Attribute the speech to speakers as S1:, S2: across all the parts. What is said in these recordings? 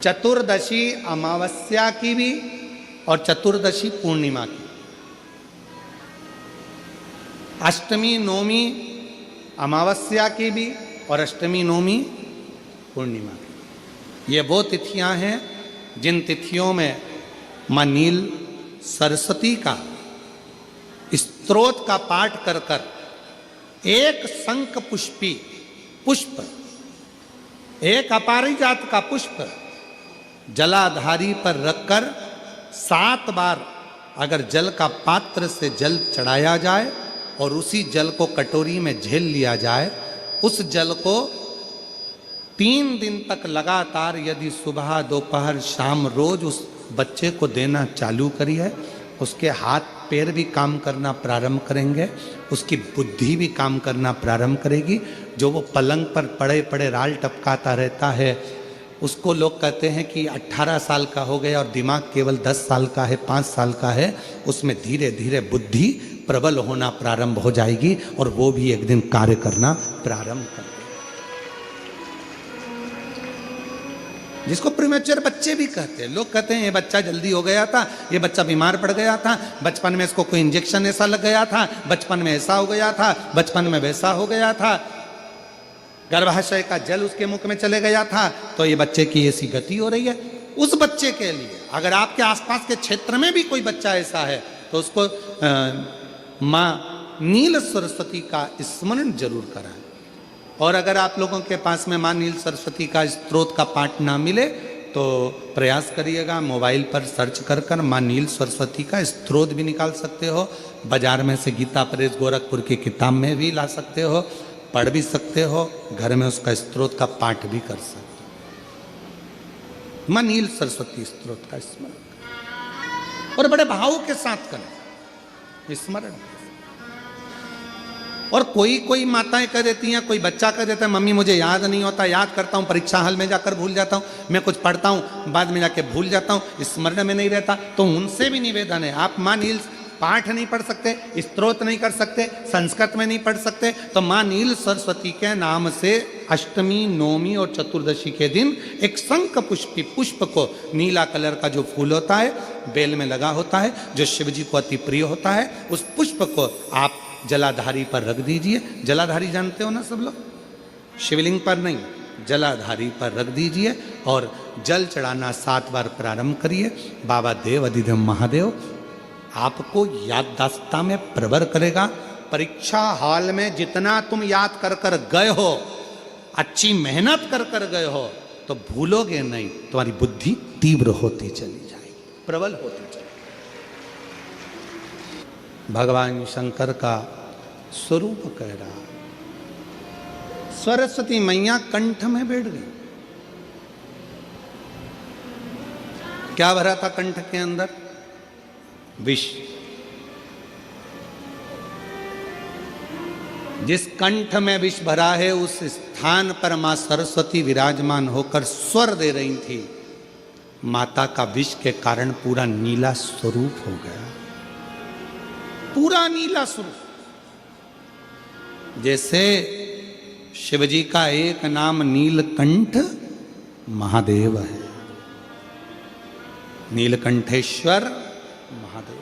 S1: चतुर्दशी अमावस्या की भी और चतुर्दशी पूर्णिमा की, अष्टमी नौमी अमावस्या की भी और अष्टमी नौमी पूर्णिमा की। ये वो तिथियां हैं जिन तिथियों में मां नील सरस्वती का स्तोत्र का पाठ कर कर एक शंख पुष्पी पुष्प, एक अपारिजात का पुष्प जलाधारी पर रखकर 7 बार अगर जल का पात्र से जल चढ़ाया जाए और उसी जल को कटोरी में झेल लिया जाए, उस जल को 3 दिन तक लगातार यदि सुबह दोपहर शाम रोज उस बच्चे को देना चालू करिए, उसके हाथ पैर भी काम करना प्रारंभ करेंगे, उसकी बुद्धि भी काम करना प्रारंभ करेगी। जो वो पलंग पर पड़े पड़े राल टपकाता रहता है, उसको लोग कहते हैं कि 18 साल का हो गया और दिमाग केवल 10 साल का है, 5 साल का है, उसमें धीरे धीरे बुद्धि प्रबल होना प्रारंभ हो जाएगी और वो भी एक दिन कार्य करना प्रारंभ कर देगा। जिसको प्रीमेच्योर बच्चे भी कहते हैं। लोग कहते हैं ये बच्चा जल्दी हो गया था, ये बच्चा बीमार पड़ गया था, बचपन में इसको कोई इंजेक्शन ऐसा लग गया था, बचपन में ऐसा हो गया था, बचपन में वैसा हो गया था, गर्भाशय का जल उसके मुख में चले गया था, तो ये बच्चे की ऐसी गति हो रही है। उस बच्चे के लिए अगर आपके आसपास के क्षेत्र में भी कोई बच्चा ऐसा है तो उसको मां नील सरस्वती का स्मरण जरूर कराएं। और अगर आप लोगों के पास में मां नील सरस्वती का स्तोत्र का पाठ ना मिले तो प्रयास करिएगा, मोबाइल पर सर्च कर कर मां नील सरस्वती का स्तोत्र भी निकाल सकते हो। बाजार में से गीता प्रेस गोरखपुर की किताब में भी ला सकते हो, पढ़ भी सकते हो, घर में उसका स्तोत्र का पाठ भी कर सकते हो। मां नील सरस्वती स्तोत्र का स्मरण करें और बड़े भाव के साथ करें स्मरण। और कोई माताएं कह देती हैं, कोई बच्चा कह देता है मम्मी मुझे याद नहीं होता, याद करता हूं परीक्षा हॉल में जाकर भूल जाता हूं, मैं कुछ पढ़ता हूं बाद में जाके भूल जाता हूं, स्मरण में नहीं रहता। तो उनसे भी निवेदन है, आप मां नील पाठ नहीं पढ़ सकते, स्तोत्र नहीं कर सकते, संस्कृत में नहीं पढ़ सकते, तो मां नील सरस्वती के नाम से अष्टमी नौमी और चतुर्दशी के दिन एक शंख पुष्पी पुष्प को, नीला कलर का जो फूल होता है बेल में लगा होता है, जो शिव जी को अति प्रिय होता है, उस पुष्प को आप जलाधारी पर रख दीजिए। जलाधारी जानते हो ना सब लोग, शिवलिंग पर नहीं, जलाधारी पर रख दीजिए और जल चढ़ाना 7 बार प्रारंभ करिए। बाबा देव अधिदेव महादेव आपको याददाश्ता में प्रवर करेगा। परीक्षा हॉल में जितना तुम याद कर कर गए हो, अच्छी मेहनत कर कर गए हो, तो भूलोगे नहीं, तुम्हारी बुद्धि तीव्र होती चली जाएगी, प्रबल होती चली। भगवान शंकर का स्वरूप कह रहा, सरस्वती मैया कंठ में बैठ गई। क्या भरा था कंठ के अंदर? विष। जिस कंठ में विष भरा है उस स्थान पर मां सरस्वती विराजमान होकर स्वर दे रही थी। माता का विष के कारण पूरा नीला स्वरूप हो गया, पूरा नीला स्वरूप। जैसे शिवजी का एक नाम नीलकंठ महादेव है, नीलकंठेश्वर महादेव।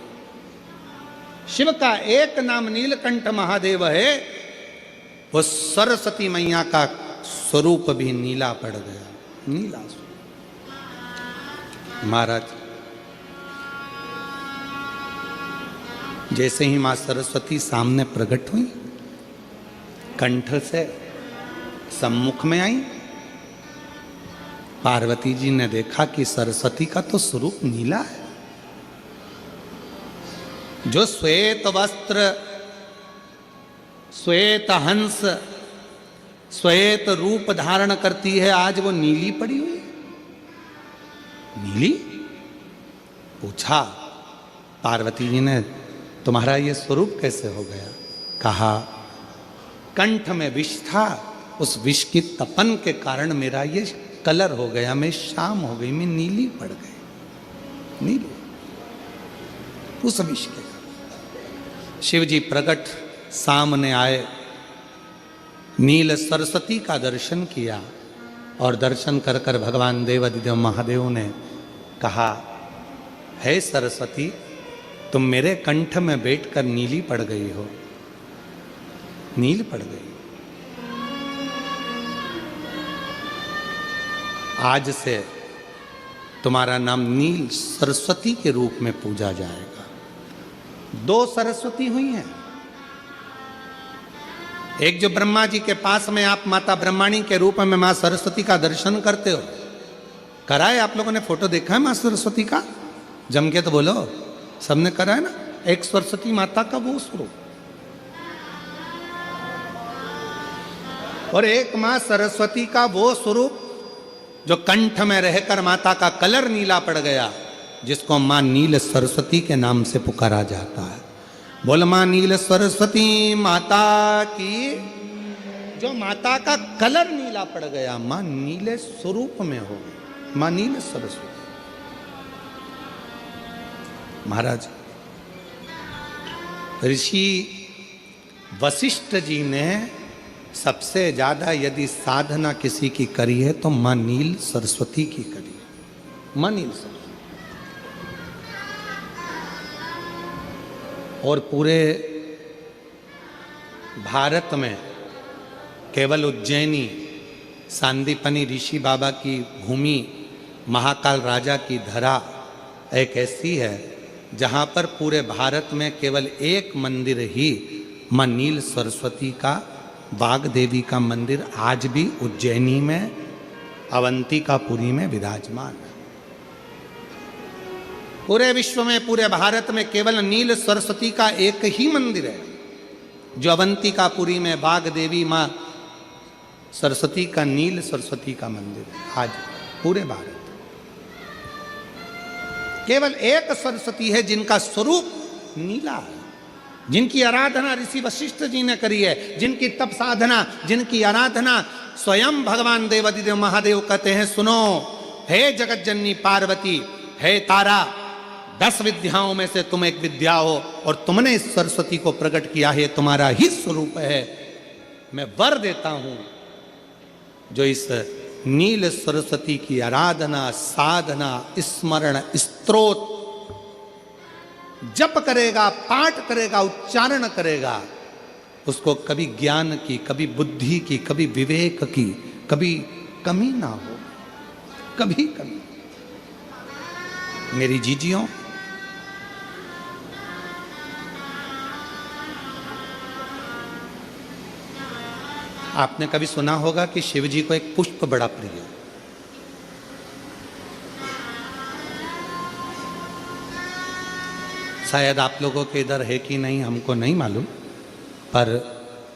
S1: शिव का एक नाम नीलकंठ महादेव है, वो सरस्वती मैया का स्वरूप भी नीला पड़ गया, नीला स्वरूप। महाराज जैसे ही मां सरस्वती सामने प्रकट हुई, कंठ से सम्मुख में आई, पार्वती जी ने देखा कि सरस्वती का तो स्वरूप नीला है। जो श्वेत वस्त्र, श्वेत हंस, श्वेत रूप धारण करती है, आज वो नीली पड़ी हुई। नीली? पूछा पार्वती जी ने, तुम्हारा ये स्वरूप कैसे हो गया? कहा कंठ में विष था, उस विष की तपन के कारण मेरा ये कलर हो गया, मैं शाम हो गई, मैं नीली पड़ गई, नीली उस विष के। शिव जी प्रकट सामने आए, नील सरस्वती का दर्शन किया, और दर्शन कर कर भगवान देवादिदेव महादेव ने कहा, हे सरस्वती, तुम मेरे कंठ में बैठकर नीली पड़ गई हो, नील पड़ गई। आज से तुम्हारा नाम नील सरस्वती के रूप में पूजा जाएगा। 2 सरस्वती हुई हैं। एक जो ब्रह्मा जी के पास में आप माता ब्रह्माणी के रूप में मां सरस्वती का दर्शन करते हो, कराए आप लोगों ने? फोटो देखा है मां सरस्वती का? जम के तो बोलो, सबने करा है ना? एक सरस्वती माता का वो स्वरूप, और एक मां सरस्वती का वो स्वरूप जो कंठ में रहकर माता का कलर नीला पड़ गया, जिसको मां नील सरस्वती के नाम से पुकारा जाता है। बोल मां नील सरस्वती माता की। जो माता का कलर नीला पड़ गया, मां नीले स्वरूप में हो गई, मां नील सरस्वती। महाराज ऋषि वशिष्ठ जी ने सबसे ज्यादा यदि साधना किसी की करी है तो मां नील सरस्वती की करी है, मां नील सरस्वती। और पूरे भारत में केवल उज्जैनी सांदीपनी ऋषि बाबा की भूमि, महाकाल राजा की धरा एक ऐसी है जहाँ पर पूरे भारत में केवल एक मंदिर ही मां नील सरस्वती का, बाग देवी का मंदिर आज भी उज्जैनी में अवंतिकापुरी में विराजमान है। पूरे विश्व में, पूरे भारत में केवल नील सरस्वती का एक ही मंदिर है जो अवंतिकापुरी में बाग देवी मां सरस्वती का, नील सरस्वती का मंदिर है। आज पूरे भारत केवल एक सरस्वती है जिनका स्वरूप नीला है, जिनकी आराधना ऋषि वशिष्ठ जी ने करी है, जिनकी तप साधना, जिनकी आराधना स्वयं भगवान देवादिदेव महादेव कहते हैं, सुनो हे जगत जननी पार्वती, हे तारा, 10 विद्याओं में से तुम एक विद्या हो और तुमने इस सरस्वती को प्रकट किया है, तुम्हारा ही स्वरूप है। मैं वर देता हूं जो इस नील सरस्वती की आराधना, साधना, स्मरण, स्तोत्र जप करेगा, पाठ करेगा, उच्चारण करेगा, उसको कभी ज्ञान की, कभी बुद्धि की, कभी विवेक की, कभी कमी ना हो, कभी कमी। मेरी जीजियों, आपने कभी सुना होगा कि शिव जी को एक पुष्प बड़ा प्रिय है। शायद आप लोगों के इधर है कि नहीं हमको नहीं मालूम, पर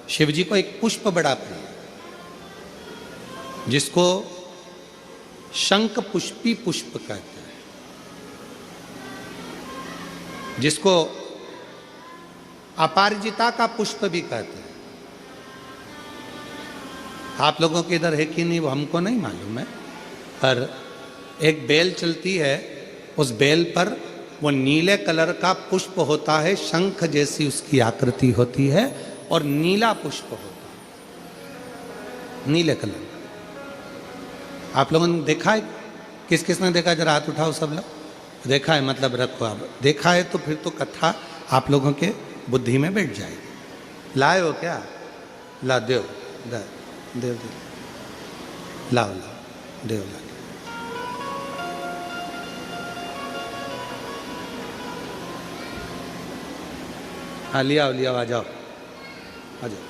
S1: शिव जी को एक पुष्प बड़ा प्रिय है जिसको शंख पुष्पी पुष्प कहते हैं, जिसको अपराजिता का पुष्प भी कहते हैं। आप लोगों के इधर है कि नहीं वो हमको नहीं मालूम है, पर एक बेल चलती है, उस बेल पर वो नीले कलर का पुष्प होता है, शंख जैसी उसकी आकृति होती है और नीला पुष्प होता है, नीले कलर। आप लोगों ने देखा है? किस किस ने देखा? जरा हाथ उठाओ सब लोग। देखा है मतलब रखो। आप देखा है तो फिर तो कथा आप लोगों के बुद्धि में बैठ जाएगी। लाए हो क्या? ला देव, देव देव, लाओ लाओ, देव ला। हाँ लिया लिया, आ जाओ आ जाओ।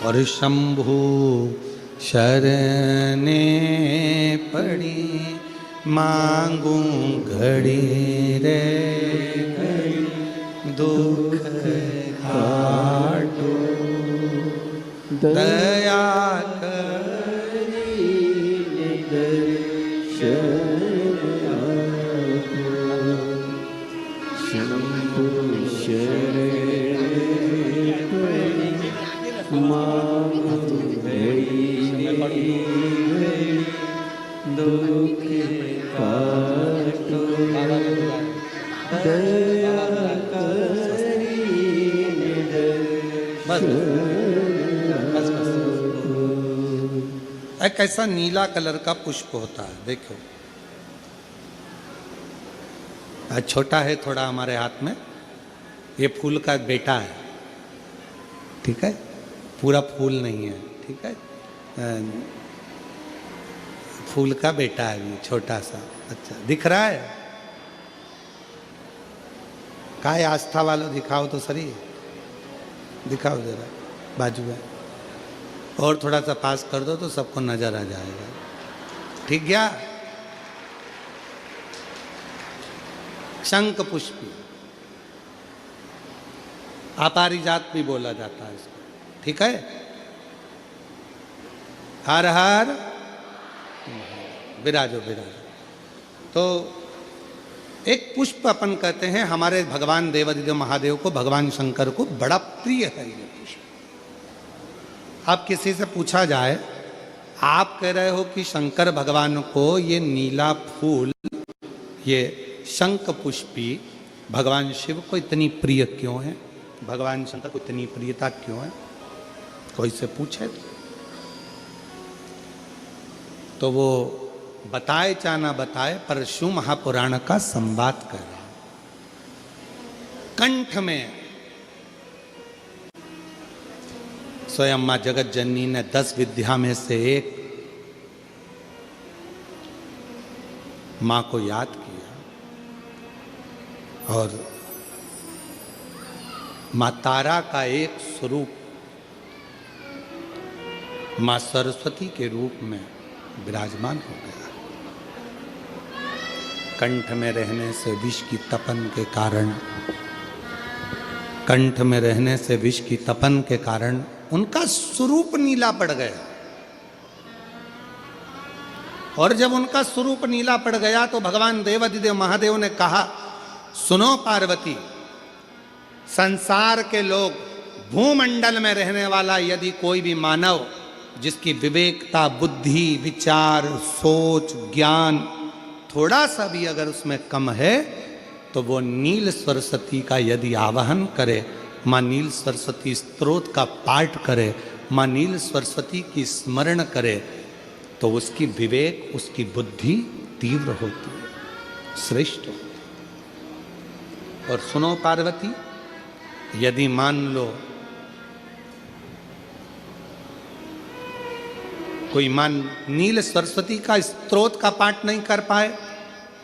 S1: और शंभु शरणे पड़ी, मांगू घड़ी रे घड़ी, दुख काटो दया करी
S2: शंभु शरणे पड़ी, मांगू घड़ी दुख काटो दया करी।
S1: बस एक ऐसा नीला कलर का पुष्प होता है, देखो आज छोटा है थोड़ा हमारे हाथ में, ये फूल का बेटा है, ठीक है, पूरा फूल नहीं है, ठीक है, फूल का बेटा है ये छोटा सा। अच्छा दिख रहा है, काय आस्था वालों दिखाओ तो सही, दिखाओ जरा बाजू में, और थोड़ा सा पास कर दो तो सबको नजर आ जाएगा, ठीक गया। शंख पुष्पी, अपारिजात भी बोला जाता है इसको, ठीक है। हर हर विराजो विराजो। तो एक पुष्प अपन कहते हैं, हमारे भगवान देवादिदेव महादेव को, भगवान शंकर को बड़ा प्रिय है ये पुष्प। आप किसी से पूछा जाए, आप कह रहे हो कि शंकर भगवान को ये नीला फूल, ये शंख पुष्पी भगवान शिव को इतनी प्रिय क्यों है, भगवान शंकर को इतनी प्रियता क्यों है, कोई से पूछे तो वो बताए चाहे ना बताए, पर शिव महापुराण का संवाद कर रहे हैं। कंठ में स्वयं मां जगत जननी ने 10 विद्या में से एक मां को याद किया, और मां तारा का एक स्वरूप मां सरस्वती के रूप में विराजमान हो गया। कंठ में रहने से विष की तपन के कारण, कंठ में रहने से विष की तपन के कारण उनका स्वरूप नीला पड़ गया, और जब उनका स्वरूप नीला पड़ गया तो भगवान देवादिदेव महादेव ने कहा, सुनो पार्वती, संसार के लोग, भूमंडल में रहने वाला यदि कोई भी मानव जिसकी विवेकता, बुद्धि, विचार, सोच, ज्ञान थोड़ा सा भी अगर उसमें कम है, तो वो नील सरस्वती का यदि आवाहन करे, माँ नील सरस्वती स्तोत्र का पाठ करे, माँ नील सरस्वती की स्मरण करे, तो उसकी विवेक, उसकी बुद्धि तीव्र होती है, श्रेष्ठ होती है। और सुनो पार्वती, यदि मान लो कोई मान नील सरस्वती का स्तोत्र का पाठ नहीं कर पाए,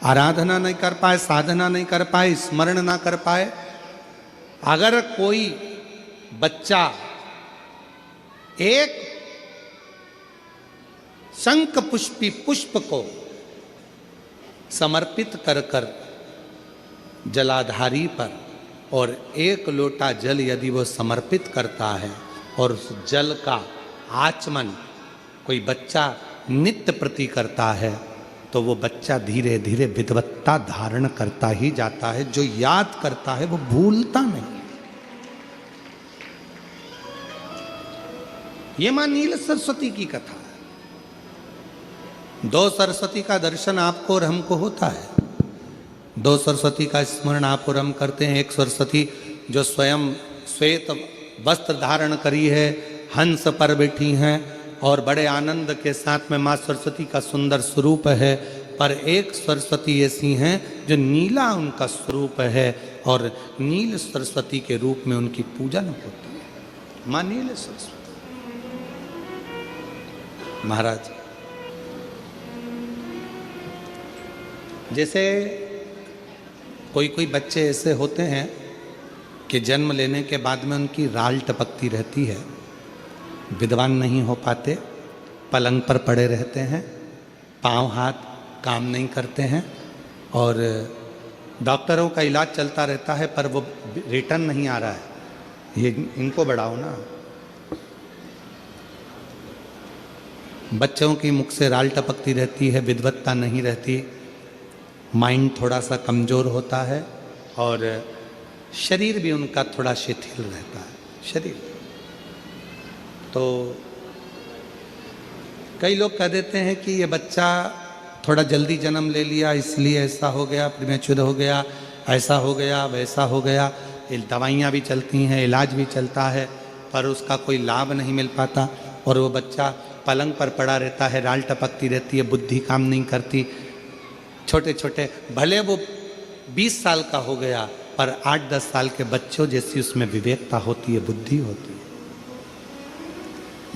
S1: आराधना नहीं कर पाए, साधना नहीं कर पाए, स्मरण ना कर पाए, अगर कोई बच्चा एक शंख पुष्पी पुष्प को समर्पित कर कर जलाधारी पर, और 1 लोटा जल यदि वो समर्पित करता है, और उस जल का आचमन कोई बच्चा नित्य प्रति करता है, तो वो बच्चा धीरे धीरे विद्वत्ता धारण करता ही जाता है। जो याद करता है वो भूलता नहीं। ये मां नील सरस्वती की कथा है। 2 सरस्वती का दर्शन आपको और हमको होता है, 2 सरस्वती का स्मरण आप और हम करते हैं। एक सरस्वती जो स्वयं श्वेत वस्त्र धारण करी है, हंस पर बैठी हैं, और बड़े आनंद के साथ में माँ सरस्वती का सुंदर स्वरूप है। पर एक सरस्वती ऐसी हैं जो नीला उनका स्वरूप है, और नील सरस्वती के रूप में उनकी पूजन होती है, माँ नील सरस्वती। महाराज, जैसे कोई कोई बच्चे ऐसे होते हैं कि जन्म लेने के बाद में उनकी राल टपकती रहती है, विद्वान नहीं हो पाते, पलंग पर पड़े रहते हैं, पांव हाथ काम नहीं करते हैं, और डॉक्टरों का इलाज चलता रहता है, पर वो रिटर्न नहीं आ रहा है। ये इनको बढ़ाओ ना। बच्चों की मुख से राल टपकती रहती है, विद्वत्ता नहीं रहती, माइंड थोड़ा सा कमज़ोर होता है, और शरीर भी उनका थोड़ा शिथिल रहता है, शरीर। तो कई लोग कह देते हैं कि ये बच्चा थोड़ा जल्दी जन्म ले लिया, इसलिए ऐसा हो गया, प्रीमेच्योर हो गया, ऐसा हो गया, वैसा हो गया। दवाइयाँ भी चलती हैं, इलाज भी चलता है, पर उसका कोई लाभ नहीं मिल पाता, और वो बच्चा पलंग पर पड़ा रहता है, राल टपकती रहती है, बुद्धि काम नहीं करती। छोटे छोटे भले वो 20 साल का हो गया, पर 8-10 साल के बच्चों जैसी उसमें विवेकता होती है, बुद्धि होती है।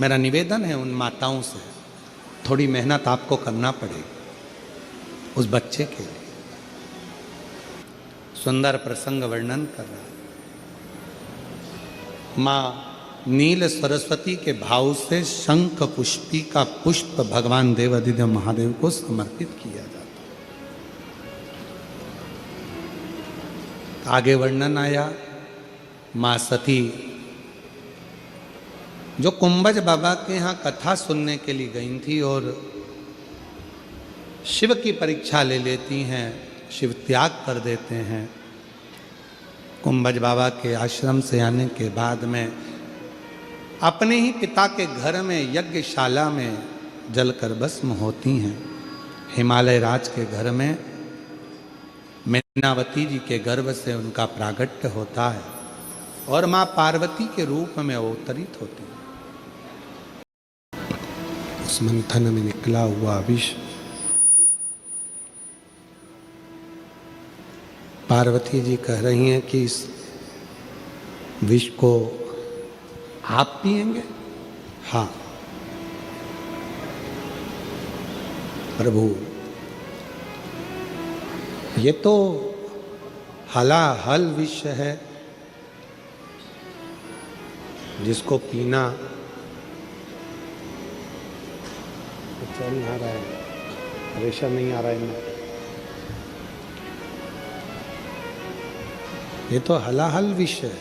S1: मेरा निवेदन है उन माताओं से, थोड़ी मेहनत आपको करना पड़ेगी उस बच्चे के लिए। सुंदर प्रसंग वर्णन कर रहा है। माँ नील सरस्वती के भाव से शंख पुष्पी का पुष्प भगवान देवाधिदेव महादेव को समर्पित किया जाता है। आगे वर्णन आया, माँ सती जो कुंभज बाबा के यहाँ कथा सुनने के लिए गई थी और शिव की परीक्षा ले लेती हैं, शिव त्याग कर देते हैं। कुंभज बाबा के आश्रम से आने के बाद में अपने ही पिता के घर में यज्ञशाला में जलकर भस्म होती हैं। हिमालय राज के घर में मैनावती जी के गर्भ से उनका प्रागट्य होता है और माँ पार्वती के रूप में अवतरित होती है। उस मंथन में निकला हुआ विष पार्वती जी कह रही हैं कि इस विष को आप पिएंगे? हाँ प्रभु, ये तो हलाहल विष है, जिसको पीना चल नहीं आ रहा है, प्रेशर नहीं आ रहा है इनमें। ये तो हलाहल विष है,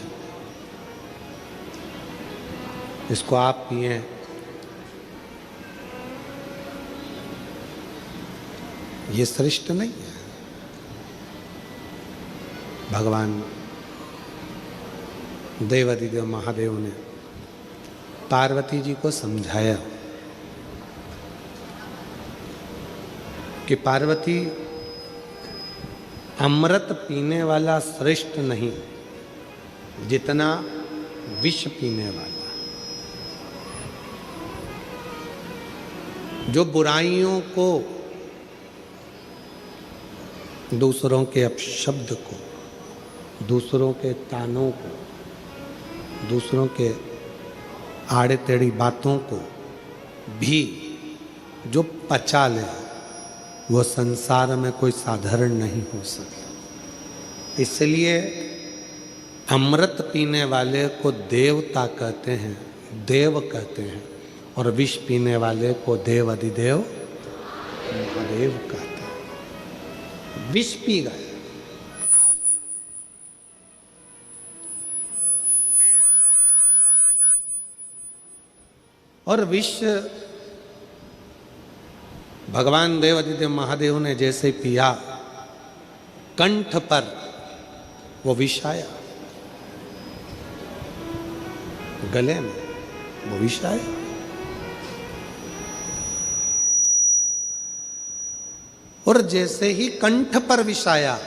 S1: इसको आप पिए। ये श्रेष्ठ नहीं है। भगवान देवाधिदेव महादेव ने पार्वती जी को समझाया कि पार्वती, अमृत पीने वाला श्रेष्ठ नहीं जितना विष पीने वाला। जो बुराइयों को, दूसरों के अपशब्द को, दूसरों के तानों को, दूसरों के आड़े टेढ़ी बातों को भी जो पचा ले, वो संसार में कोई साधारण नहीं हो सकता। इसलिए अमृत पीने वाले को देवता कहते हैं, देव कहते हैं, और विष पीने वाले को देव अधिदेव महादेव कहते हैं। विष पी गए, और विष भगवान देवाधिदेव महादेव ने जैसे पिया, कंठ पर वो विष आया, गले में वो विष आया। और जैसे ही कंठ पर विष आया,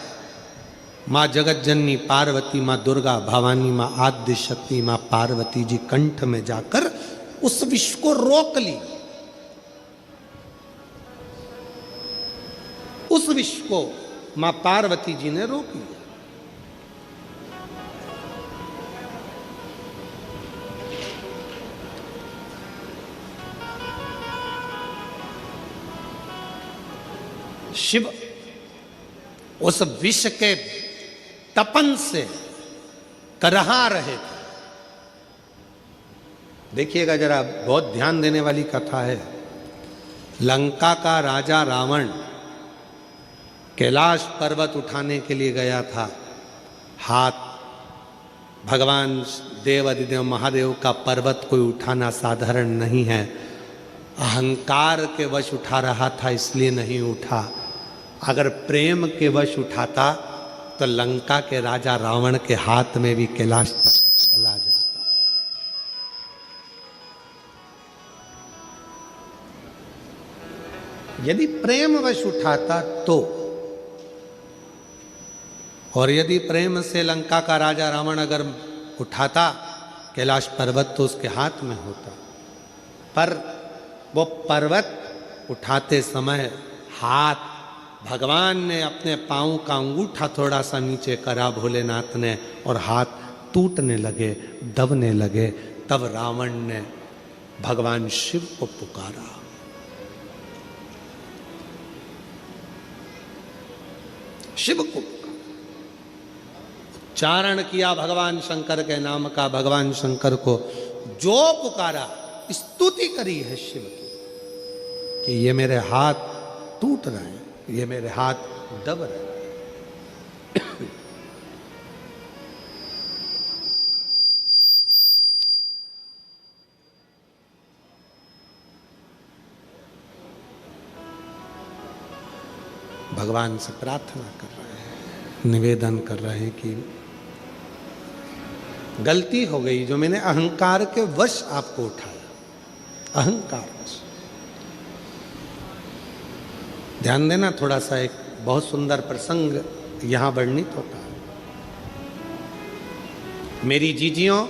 S1: माँ जगत जननी पार्वती, माँ दुर्गा भवानी, माँ आद्य शक्ति, माँ पार्वती जी कंठ में जाकर उस विष को रोक ली। उस विष को माँ पार्वती जी ने रोक लिया। शिव उस विष के तपन से करहा रहे थे। देखिएगा जरा, बहुत ध्यान देने वाली कथा है। लंका का राजा रावण कैलाश पर्वत उठाने के लिए गया था। हाथ भगवान देवाधिदेव महादेव का पर्वत कोई उठाना साधारण नहीं है। अहंकार के वश उठा रहा था, इसलिए नहीं उठा। अगर प्रेम के वश उठाता तो लंका के राजा रावण के हाथ में भी कैलाश चला जाता। यदि प्रेम वश उठाता तो, और यदि प्रेम से लंका का राजा रावण अगर उठाता कैलाश पर्वत तो उसके हाथ में होता। पर वो पर्वत उठाते समय हाथ भगवान ने अपने पाँव का अंगूठा थोड़ा सा नीचे करा भोलेनाथ ने, और हाथ टूटने लगे, दबने लगे। तब रावण ने भगवान शिव को पुकारा। शिव को उच्चारण किया भगवान शंकर के नाम का। भगवान शंकर को जो पुकारा, स्तुति करी है शिव की कि ये मेरे हाथ टूट रहे हैं, ये मेरे हाथ दब रहे हैं। भगवान से प्रार्थना कर रहे हैं, निवेदन कर रहे हैं कि गलती हो गई जो मैंने अहंकार के वश आपको उठाया, अहंकार वश। ध्यान देना थोड़ा सा, एक बहुत सुंदर प्रसंग यहां वर्णित होता है। मेरी जीजियों,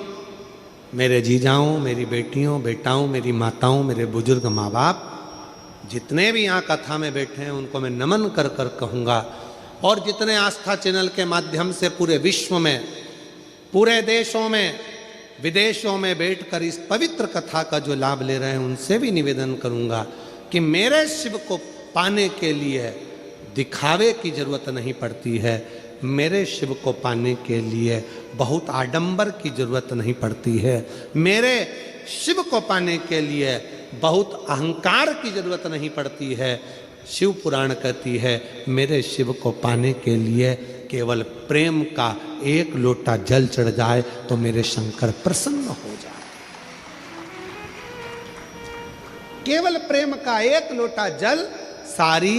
S1: मेरे जीजाओं, मेरी बेटियों, बेटाओं, मेरी माताओं, मेरे बुजुर्ग माँ बाप, जितने भी यहाँ कथा में बैठे हैं उनको मैं नमन कर कर कहूँगा। और जितने आस्था चैनल के माध्यम से पूरे विश्व में, पूरे देशों में, विदेशों में बैठकर इस पवित्र कथा का जो लाभ ले रहे हैं, उनसे भी निवेदन करूँगा कि मेरे शिव को पाने के लिए दिखावे की जरूरत नहीं पड़ती है। मेरे शिव को पाने के लिए बहुत आडंबर की जरूरत नहीं पड़ती है। मेरे शिव को पाने के लिए बहुत अहंकार की जरूरत नहीं पड़ती है। शिव पुराण कहती है मेरे शिव को पाने के लिए केवल प्रेम का एक लोटा जल चढ़ जाए तो मेरे शंकर प्रसन्न हो जाए। केवल प्रेम का एक लोटा जल सारी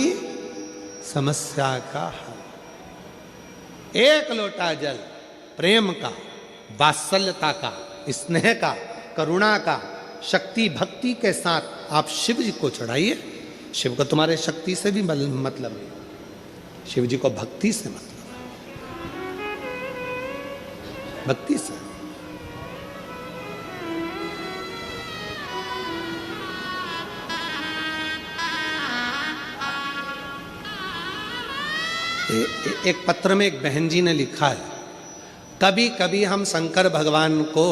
S1: समस्या का हल। एक लोटा जल प्रेम का, वात्सल्यता का, स्नेह का, करुणा का, शक्ति भक्ति के साथ आप शिव जी को चढ़ाइए। शिव को तुम्हारे शक्ति से भी मतलब नहीं, शिव जी को भक्ति से मतलब है, भक्ति से। एक पत्र में एक बहन जी ने लिखा है, कभी कभी हम शंकर भगवान को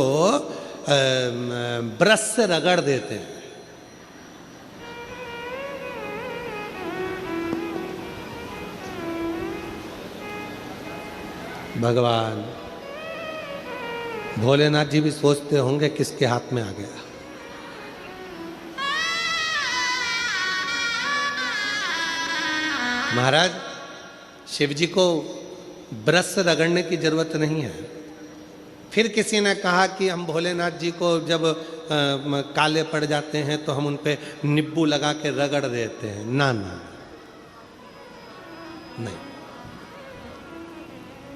S1: ब्रश से रगड़ देते हैं। भगवान भोलेनाथ जी भी सोचते होंगे किसके हाथ में आ गया। महाराज, शिव जी को ब्रश से रगड़ने की जरूरत नहीं है। फिर किसी ने कहा कि हम भोलेनाथ जी को जब काले पड़ जाते हैं तो हम उन पे नींबू लगा के रगड़ देते हैं। ना ना, नहीं,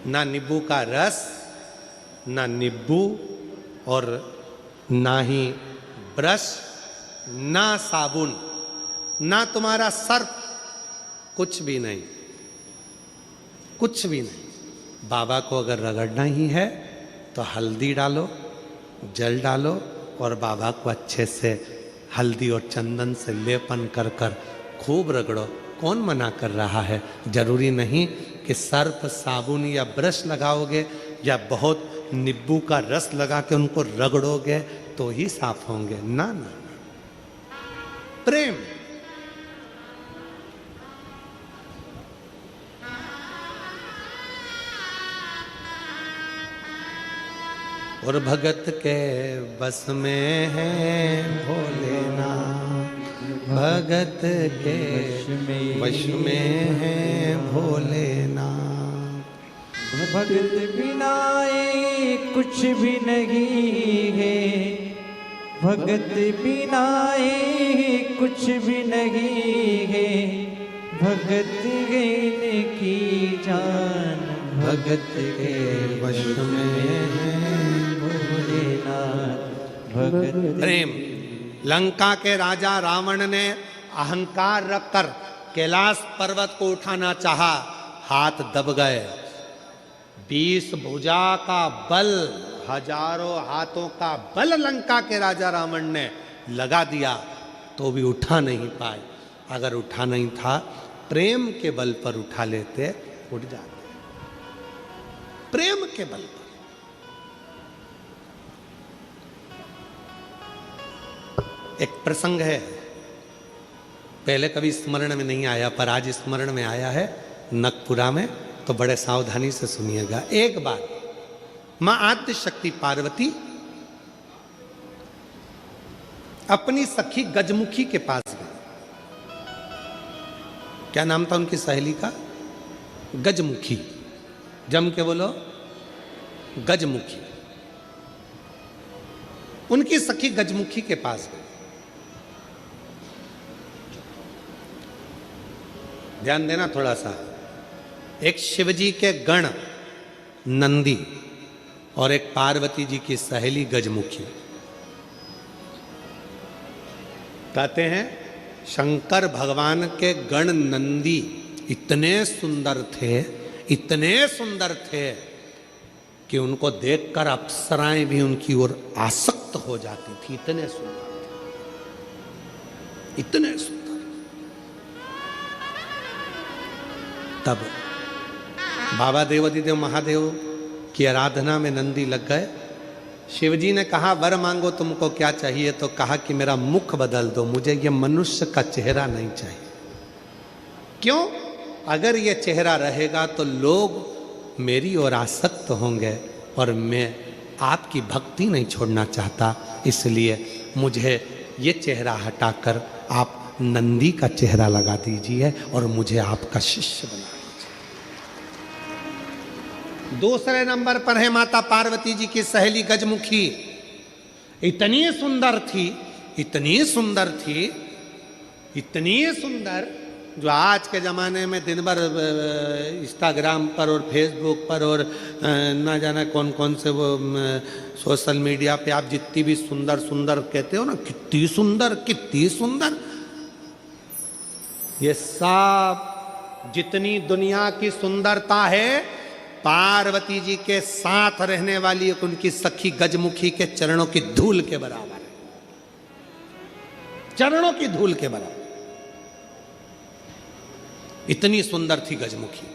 S1: ना नींबू का रस, ना नींबू, और ना ही ब्रश, ना साबुन, ना तुम्हारा सर्फ, कुछ भी नहीं, कुछ भी नहीं। बाबा को अगर रगड़ना ही है तो हल्दी डालो, जल डालो और बाबा को अच्छे से हल्दी और चंदन से लेपन कर कर खूब रगड़ो। कौन मना कर रहा है? जरूरी नहीं कि सर्फ, साबुन या ब्रश लगाओगे या बहुत नींबू का रस लगा के उनको रगड़ोगे तो ही साफ होंगे। ना ना, ना। प्रेम, और भगत के बस में है भोलेनाथ, भगत के वश में है भोलेनाथ।
S2: भगत बिना ये कुछ भी नहीं है, भगत बिना ये कुछ भी नहीं है। भगत गैन की जान, भगत के वश में है भोलेनाथ। भगत
S1: प्रेम। लंका के राजा रावण ने अहंकार रखकर कैलाश पर्वत को उठाना चाहा, हाथ दब गए। 20 भुजा का बल, हजारों हाथों का बल लंका के राजा रावण ने लगा दिया तो भी उठा नहीं पाए। अगर उठा नहीं था, प्रेम के बल पर उठा लेते, उठ जाते। प्रेम के बल पर। एक प्रसंग है, पहले कभी स्मरण में नहीं आया, पर आज स्मरण में आया है नखपुरा में, तो बड़े सावधानी से सुनिएगा। एक बार मां आद्य शक्ति पार्वती अपनी सखी गजमुखी के पास गई। क्या नाम था उनकी सहेली का? गजमुखी। जम के बोलो, गजमुखी। उनकी सखी गजमुखी के पास गई। ध्यान देना थोड़ा सा। एक शिवजी के गण नंदी और एक पार्वती जी की सहेली गजमुखी। कहते हैं शंकर भगवान के गण नंदी इतने सुंदर थे कि उनको देखकर अप्सराएं भी उनकी ओर आसक्त हो जाती थी। इतने सुंदर थे, इतने सुंदर। तब बाबा देवादिदेव महादेव की आराधना में नंदी लग गए। शिवजी ने कहा वर मांगो तुमको क्या चाहिए, तो कहा कि मेरा मुख बदल दो, मुझे ये मनुष्य का चेहरा नहीं चाहिए। क्यों? अगर ये चेहरा रहेगा तो लोग मेरी ओर आसक्त होंगे और मैं आपकी भक्ति नहीं छोड़ना चाहता, इसलिए मुझे ये चेहरा हटाकर आप नंदी का चेहरा लगा दीजिए और मुझे आपका शिष्य बना दीजिए। दूसरे नंबर पर है माता पार्वती जी की सहेली गजमुखी। इतनी सुंदर थी, इतनी सुंदर थी, इतनी सुंदर, जो आज के ज़माने में दिन भर इंस्टाग्राम पर और फेसबुक पर और ना जाना कौन कौन से वो सोशल मीडिया पे आप जितनी भी सुंदर सुंदर कहते हो ना, कितनी सुंदर, कितनी सुंदर, ये सब जितनी दुनिया की सुंदरता है पार्वती जी के साथ रहने वाली एक उनकी सखी गजमुखी के चरणों की धूल के बराबर है। चरणों की धूल के बराबर। इतनी सुंदर थी गजमुखी।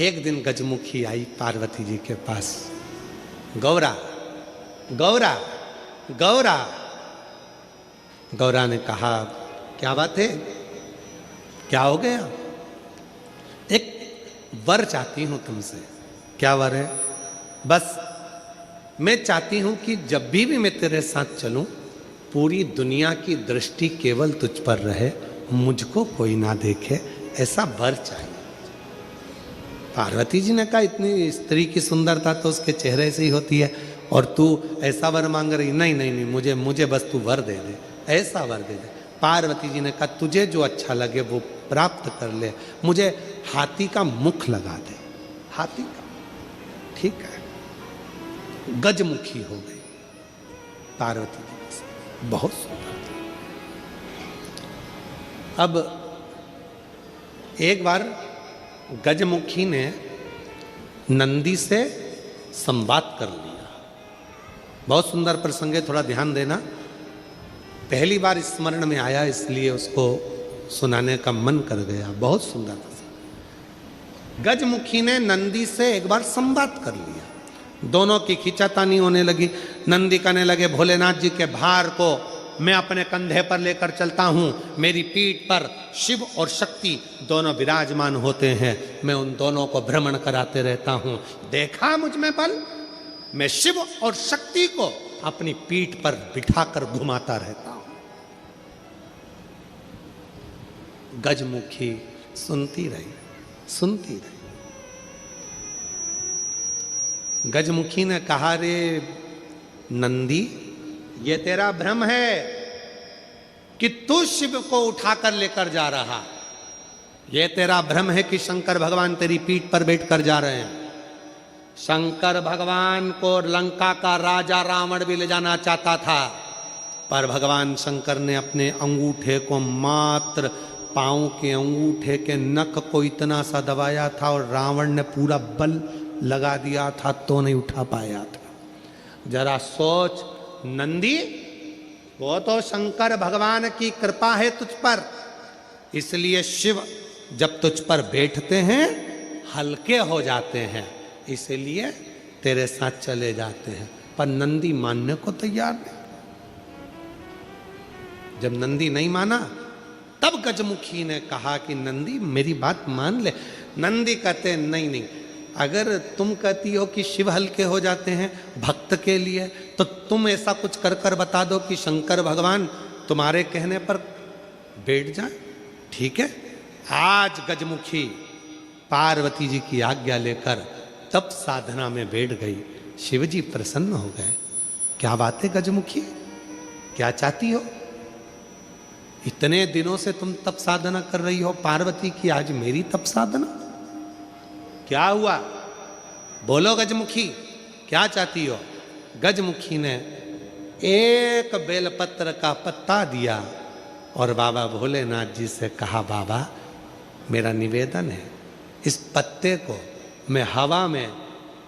S1: एक दिन गजमुखी आई पार्वती जी के पास। गौरा गौरा गौरा। गौरा ने कहा क्या बात है, क्या हो गया? एक वर चाहती हूं तुमसे। क्या वर है? बस मैं चाहती हूं कि जब भी मैं तेरे साथ चलूं, पूरी दुनिया की दृष्टि केवल तुझ पर रहे, मुझको कोई ना देखे, ऐसा वर चाहिए। पार्वती जी ने कहा इतनी स्त्री की सुंदरता तो उसके चेहरे से ही होती है, और तू ऐसा वर मांग रही? नहीं नहीं नहीं, मुझे बस तू वर दे दे, ऐसा वर दे दे। पार्वती जी ने कहा तुझे जो अच्छा लगे वो प्राप्त कर ले, मुझे हाथी का मुख लगा दे। हाथी का, ठीक है। गजमुखी हो गई पार्वती जी, बहुत सुंदर थी। अब एक बार गजमुखी ने नंदी से संवाद कर लिया। बहुत सुंदर प्रसंग है, थोड़ा ध्यान देना। पहली बार स्मरण में आया इसलिए उसको सुनाने का मन कर गया। बहुत सुंदर प्रसंग। गजमुखी ने नंदी से एक बार संवाद कर लिया। दोनों की खींचातानी होने लगी। नंदी कहने लगे भोलेनाथ जी के भार को मैं अपने कंधे पर लेकर चलता हूँ, मेरी पीठ पर शिव और शक्ति दोनों विराजमान होते हैं, मैं उन दोनों को भ्रमण कराते रहता हूँ। देखा मुझ में बल, मैं शिव और शक्ति को अपनी पीठ पर बिठाकर घुमाता रहता हूँ। गजमुखी सुनती रही, सुनती रही। गजमुखी ने कहा रे नंदी, ये तेरा भ्रम है कि तू शिव को उठाकर लेकर जा रहा। ये तेरा भ्रम है कि शंकर भगवान तेरी पीठ पर बैठकर जा रहे हैं। शंकर भगवान को लंका का राजा रावण भी ले जाना चाहता था, पर भगवान शंकर ने अपने अंगूठे को, मात्र पांव के अंगूठे के नख को इतना सा दबाया था और रावण ने पूरा बल लगा दिया था तो नहीं उठा पाया था। जरा सोच नंदी, वो तो शंकर भगवान की कृपा है तुझ पर, इसलिए शिव जब तुझ पर बैठते हैं हल्के हो जाते हैं, इसलिए तेरे साथ चले जाते हैं। पर नंदी मानने को तैयार नहीं। जब नंदी नहीं माना तब गजमुखी ने कहा कि नंदी मेरी बात मान ले। नंदी कहते नहीं नहीं, अगर तुम कहती हो कि शिव हल्के हो जाते हैं भक्त के लिए, तो तुम ऐसा कुछ कर कर बता दो कि शंकर भगवान तुम्हारे कहने पर बैठ जाए। ठीक है, आज गजमुखी पार्वती जी की आज्ञा लेकर तब साधना में बैठ गई। शिव जी प्रसन्न हो गए। क्या बात है गजमुखी, क्या चाहती हो? इतने दिनों से तुम तप साधना कर रही हो पार्वती की, आज मेरी तप साधना? क्या हुआ? बोलो गजमुखी, क्या चाहती हो? गजमुखी ने एक बेलपत्र का पत्ता दिया और बाबा भोलेनाथ जी से कहा, बाबा मेरा निवेदन है, इस पत्ते को मैं हवा में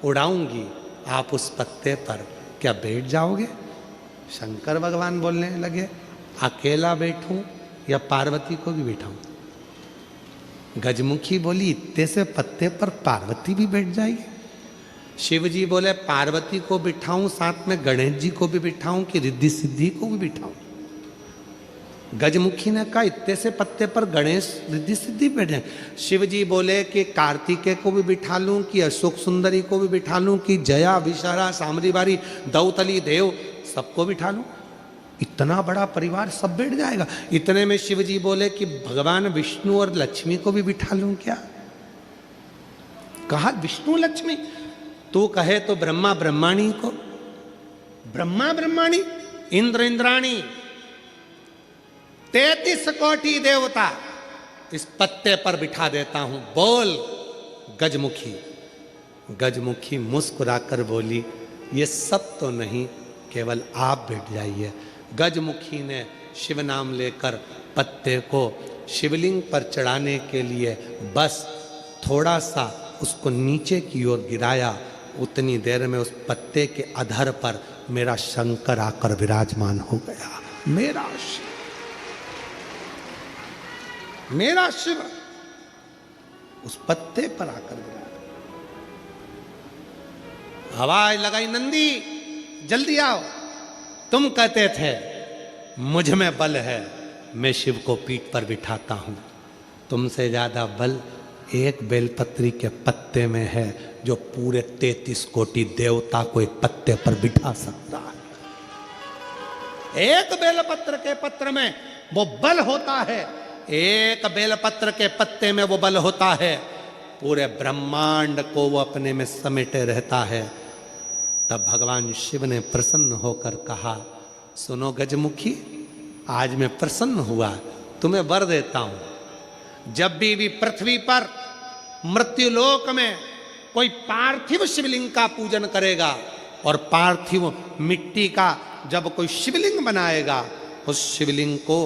S1: उड़ाऊंगी, आप उस पत्ते पर क्या बैठ जाओगे? शंकर भगवान बोलने लगे, अकेला बैठूं या पार्वती को भी बैठाऊं? गजमुखी बोली, इतने से पत्ते पर पार्वती भी बैठ जाएगी? शिव जी बोले, पार्वती को बिठाऊं, साथ में गणेश जी को भी बिठाऊं कि रिद्धि सिद्धि को भी बिठाऊं? गजमुखी ने कहा, इतने से पत्ते पर गणेश रिद्धि सिद्धि बैठ जाए। शिव जी बोले कि कार्तिकेय को भी बिठा लूं कि अशोक सुंदरी को भी बिठा लूं कि जया विशारा सामरी बारी दौतली देव सबको बिठा लूं? इतना बड़ा परिवार सब बैठ जाएगा? इतने में शिव जी बोले कि भगवान विष्णु और लक्ष्मी को भी बिठा लूं क्या? कहा विष्णु लक्ष्मी, तू कहे तो ब्रह्मा ब्रह्माणी को, ब्रह्मा ब्रह्माणी, इंद्र इंद्राणी, 33 कोटि देवता इस पत्ते पर बिठा देता हूं, बोल गजमुखी। गजमुखी मुस्कुराकर बोली, ये सब तो नहीं, केवल आप बैठ जाइए। गजमुखी ने शिव नाम लेकर पत्ते को शिवलिंग पर चढ़ाने के लिए बस थोड़ा सा उसको नीचे की ओर गिराया। उतनी देर में उस पत्ते के अधर पर मेरा शंकर आकर विराजमान हो गया। मेरा शिव, मेरा शिव उस पत्ते पर आकर विराजमान। आवाज लगाई, नंदी जल्दी आओ। तुम कहते थे मुझ में बल है, मैं शिव को पीठ पर बिठाता हूं। तुमसे ज्यादा बल एक बेलपत्री के पत्ते में है, जो पूरे 33 कोटि देवता को एक पत्ते पर बिठा सकता है। एक बेलपत्र के पत्र में वो बल होता है, एक बेलपत्र के पत्ते में वो बल होता है, पूरे ब्रह्मांड को वो अपने में समेटे रहता है। तब भगवान शिव ने प्रसन्न होकर कहा, सुनो गजमुखी, आज मैं प्रसन्न हुआ, तुम्हें वर देता हूं। जब भी पृथ्वी पर मृत्युलोक में कोई पार्थिव शिवलिंग का पूजन करेगा और पार्थिव मिट्टी का जब कोई शिवलिंग बनाएगा, उस शिवलिंग को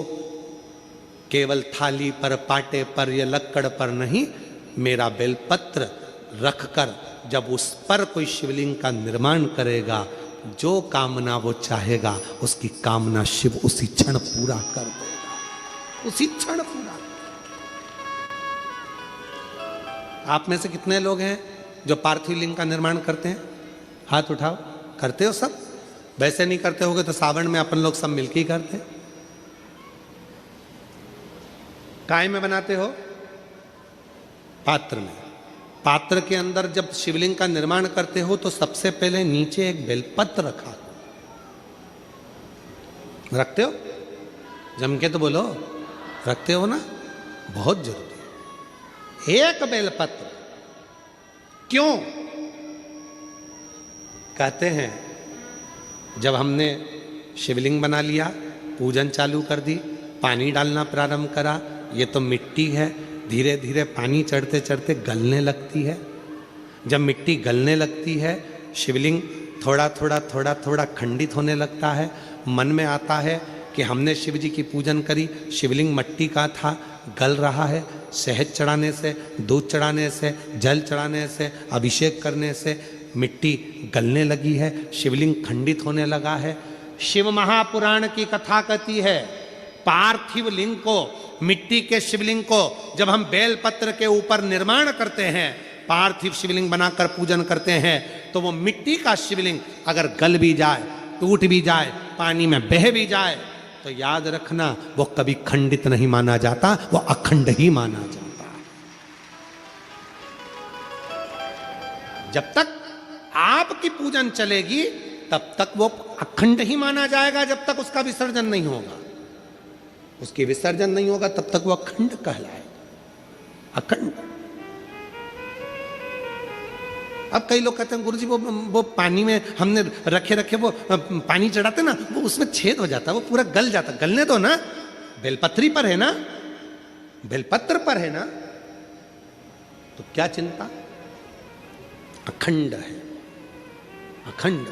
S1: केवल थाली पर, पाटे पर या लक्कड़ पर नहीं, मेरा बेलपत्र रखकर जब उस पर कोई शिवलिंग का निर्माण करेगा, जो कामना वो चाहेगा उसकी कामना शिव उसी क्षण पूरा कर देगा, उसी क्षण पूरा। आप में से कितने लोग हैं जो पार्थिव लिंग का निर्माण करते हैं? हाथ उठाओ। करते हो सब? वैसे नहीं करते होगे तो सावन में अपन लोग सब मिलके ही करते हैं। काय में बनाते हो? पात्र में। पात्र के अंदर जब शिवलिंग का निर्माण करते हो तो सबसे पहले नीचे एक बेलपत्र रखा, रखते हो? जम के तो बोलो, रखते हो ना? बहुत जरूरी है एक बेलपत्र। क्यों? कहते हैं जब हमने शिवलिंग बना लिया, पूजन चालू कर दी, पानी डालना प्रारंभ करा, ये तो मिट्टी है, धीरे धीरे पानी चढ़ते चढ़ते गलने लगती है। जब मिट्टी गलने लगती है, शिवलिंग थोड़ा थोड़ा थोड़ा थोड़ा खंडित होने लगता है। मन में आता है कि हमने शिव जी की पूजन करी, शिवलिंग मिट्टी का था, गल रहा है। शहद चढ़ाने से, दूध चढ़ाने से, जल चढ़ाने से, अभिषेक करने से मिट्टी गलने लगी है, शिवलिंग खंडित होने लगा है। शिव महापुराण की कथा कहती है, पार्थिव लिंग को, मिट्टी के शिवलिंग को जब हम बेलपत्र के ऊपर निर्माण करते हैं, पार्थिव शिवलिंग बनाकर पूजन करते हैं, तो वो मिट्टी का शिवलिंग अगर गल भी जाए, टूट भी जाए, पानी में बह भी जाए, तो याद रखना वो कभी खंडित नहीं माना जाता, वो अखंड ही माना जाता। जब तक आपकी पूजन चलेगी तब तक वो अखंड ही माना जाएगा, जब तक उसका विसर्जन नहीं होगा। उसकी विसर्जन नहीं होगा तब तक वो अखंड कहलाएगा, अखंड। अब कई लोग कहते हैं गुरुजी वो पानी में हमने रखे वो पानी चढ़ाते ना, वो उसमें छेद हो जाता, वो पूरा गल जाता। गलने दो ना, बेलपत्री पर है ना, बेलपत्र पर है ना, तो क्या चिंता। अखंड है, अखंड।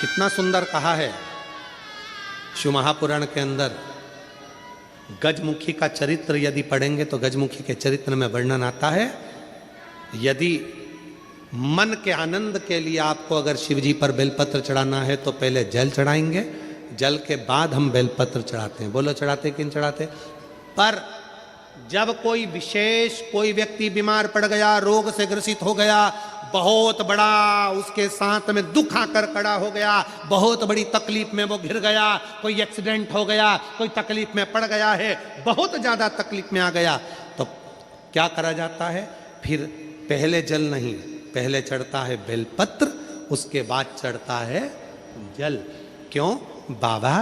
S1: कितना सुंदर कहा है शिव महापुराण के अंदर। गजमुखी का चरित्र यदि पढ़ेंगे तो गजमुखी के चरित्र में वर्णन आता है, यदि मन के आनंद के लिए आपको अगर शिवजी पर बेलपत्र चढ़ाना है तो पहले जल चढ़ाएंगे, जल के बाद हम बेलपत्र चढ़ाते हैं। बोलो चढ़ाते कि नहीं चढ़ाते। पर जब कोई व्यक्ति बीमार पड़ गया, रोग से ग्रसित हो गया, बहुत बड़ा उसके साथ में दुख आकर खड़ा हो गया, बहुत बड़ी तकलीफ में वो घिर गया, कोई एक्सीडेंट हो गया, कोई तकलीफ में पड़ गया है, बहुत ज्यादा तकलीफ में आ गया, तो क्या करा जाता है। फिर पहले जल नहीं, पहले चढ़ता है बेलपत्र, उसके बाद चढ़ता है जल। क्यों? बाबा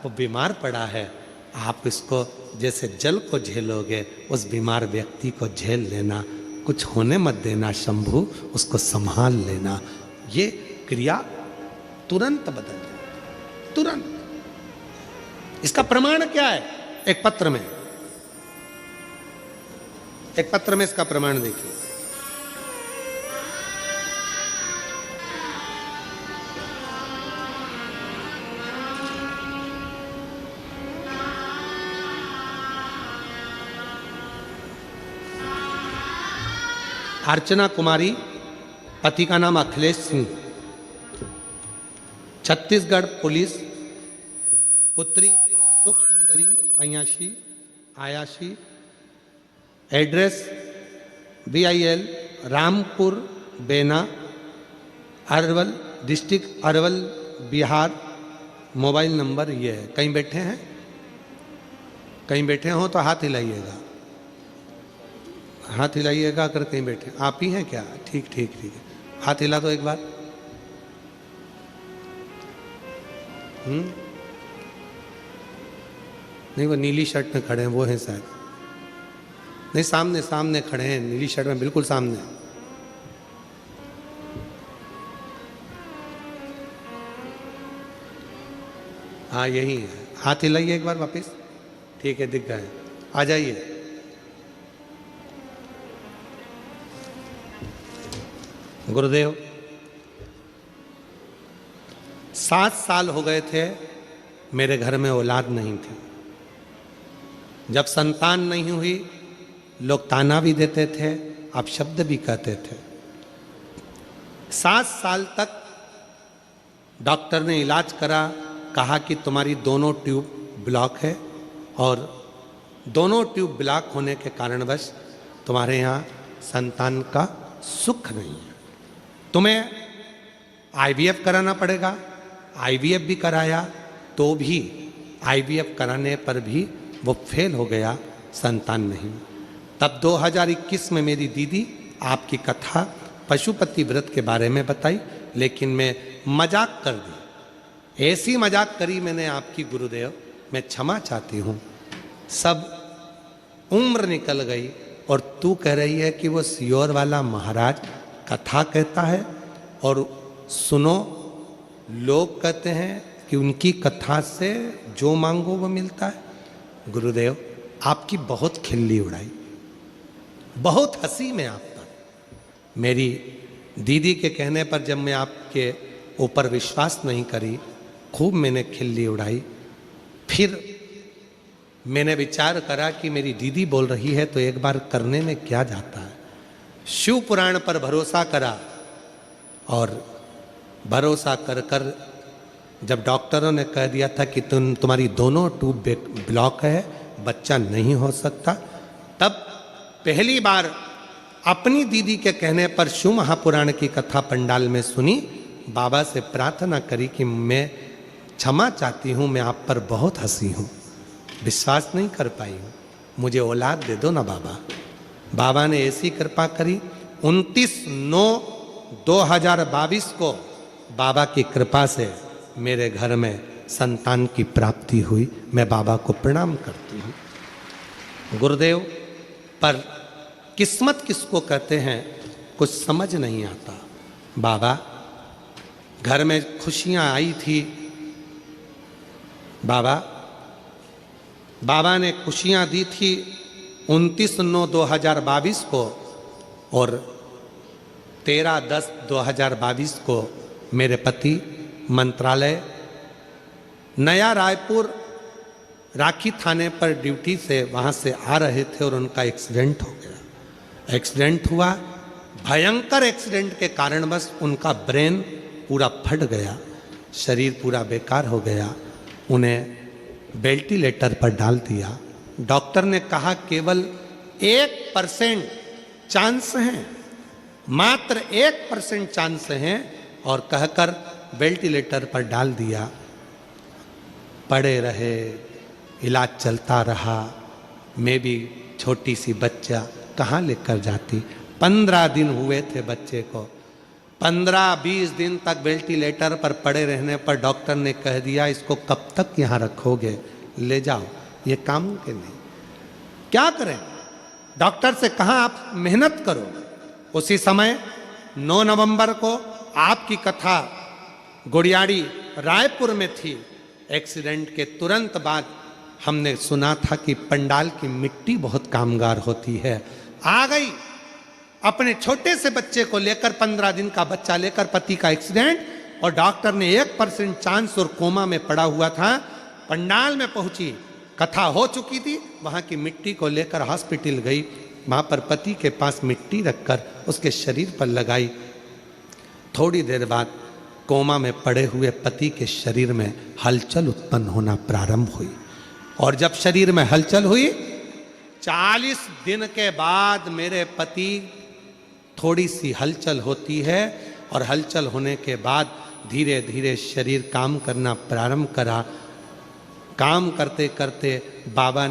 S1: वो बीमार पड़ा है, आप इसको जैसे जल को झेलोगे उस बीमार व्यक्ति को झेल लेना, कुछ होने मत देना शंभू, उसको संभाल लेना। ये क्रिया तुरंत बदल जाए, तुरंत। इसका प्रमाण क्या है? एक पत्र में इसका प्रमाण देखिए। अर्चना कुमारी, पति का नाम अखिलेश सिंह, छत्तीसगढ़ पुलिस, पुत्री सुख सुंदरी आयाशी, एड्रेस BIL रामपुर बेना, Arwal district, Arwal Bihar. Mobile number ये है। कहीं बैठे हैं? कहीं बैठे हो तो हाथ हिलाइएगा, हाथ हिलाइएगा। अगर कहीं बैठे आप ही हैं क्या? ठीक ठीक ठीक है, हाथ हिला दो एक बार। नहीं, वो नीली शर्ट में खड़े हैं, वो हैं शायद। नहीं, सामने खड़े हैं, नीली शर्ट में, बिल्कुल सामने। हाँ यही है, हाथ हिलाइए एक बार वापस। ठीक है, दिख गए, आ जाइए। गुरुदेव 7 साल हो गए थे, मेरे घर में औलाद नहीं थी। जब संतान नहीं हुई, लोग ताना भी देते थे, अपशब्द भी कहते थे। 7 साल तक डॉक्टर ने इलाज करा, कहा कि तुम्हारी दोनों ट्यूब ब्लॉक है और दोनों ट्यूब ब्लॉक होने के कारणवश तुम्हारे यहाँ संतान का सुख नहीं है, तुम्हें IVF कराना पड़ेगा। IVF भी कराया तो भी, IVF कराने पर भी वो फेल हो गया, संतान नहीं। तब 2021 में मेरी दीदी आपकी कथा पशुपति व्रत के बारे में बताई, लेकिन मैं मजाक कर दी। ऐसी मजाक करी मैंने आपकी गुरुदेव, मैं क्षमा चाहती हूँ। सब उम्र निकल गई और तू कह रही है कि वो सियोर वाला महाराज कथा कहता है, और सुनो, लोग कहते हैं कि उनकी कथा से जो मांगो वो मिलता है। गुरुदेव आपकी बहुत खिल्ली उड़ाई, बहुत हंसी में आप पर। मेरी दीदी के कहने पर जब मैं आपके ऊपर विश्वास नहीं करी, खूब मैंने खिल्ली उड़ाई। फिर मैंने विचार करा कि मेरी दीदी बोल रही है तो एक बार करने में क्या जाता है। शिव पुराण पर भरोसा करा और भरोसा कर कर जब डॉक्टरों ने कह दिया था कि तुम्हारी दोनों ट्यूब ब्लॉक है, बच्चा नहीं हो सकता, तब पहली बार अपनी दीदी के कहने पर शिव महापुराण की कथा पंडाल में सुनी, बाबा से प्रार्थना करी कि मैं क्षमा चाहती हूँ, मैं आप पर बहुत हंसी हूँ, विश्वास नहीं कर पाई हूँ, मुझे औलाद दे दो ना बाबा। बाबा ने ऐसी कृपा करी। 29/9/2022 को बाबा की कृपा से मेरे घर में संतान की प्राप्ति हुई। मैं बाबा को प्रणाम करती हूँ। गुरुदेव, पर किस्मत किसको कहते हैं कुछ समझ नहीं आता। बाबा, घर में खुशियाँ आई थी, बाबा ने खुशियाँ दी थी 29/9/2022 को, और 13/10/2022 को मेरे पति मंत्रालय नया रायपुर राखी थाने पर ड्यूटी से वहाँ से आ रहे थे और उनका एक्सीडेंट हो गया। एक्सीडेंट हुआ, भयंकर एक्सीडेंट के कारणवश उनका ब्रेन पूरा फट गया, शरीर पूरा बेकार हो गया। उन्हें वेंटिलेटर पर डाल दिया। डॉक्टर ने कहा केवल 1% चांस हैं, मात्र 1% चांस हैं, और कहकर वेंटिलेटर पर डाल दिया। पड़े रहे, इलाज चलता रहा। मैं भी छोटी सी बच्चा कहाँ लेकर जाती। 15 दिन हुए थे बच्चे को। 15-20 दिन तक वेंटिलेटर पर पड़े रहने पर डॉक्टर ने कह दिया, इसको कब तक यहाँ रखोगे, ले जाओ, ये काम के नहीं। क्या करें? डॉक्टर से कहा आप मेहनत करो। उसी समय 9 नवंबर को आपकी कथा गुड़ियाड़ी रायपुर में थी। एक्सीडेंट के तुरंत बाद हमने सुना था कि पंडाल की मिट्टी बहुत कामगार होती है। आ गई अपने छोटे से बच्चे को लेकर, 15 दिन का बच्चा लेकर, पति का एक्सीडेंट, और डॉक्टर ने 1% चांस और कोमा में पड़ा हुआ था। पंडाल में पहुंची, कथा हो चुकी थी, वहां की मिट्टी को लेकर हॉस्पिटल गई। वहां पर पति के पास मिट्टी रखकर उसके शरीर पर लगाई। थोड़ी देर बाद कोमा में पड़े हुए पति के शरीर में हलचल उत्पन्न होना प्रारंभ हुई, और जब शरीर में हलचल हुई, 40 दिन के बाद मेरे पति, थोड़ी सी हलचल होती है, और हलचल होने के बाद धीरे धीरे शरीर काम करना प्रारंभ करा। काम करते करते बाबा,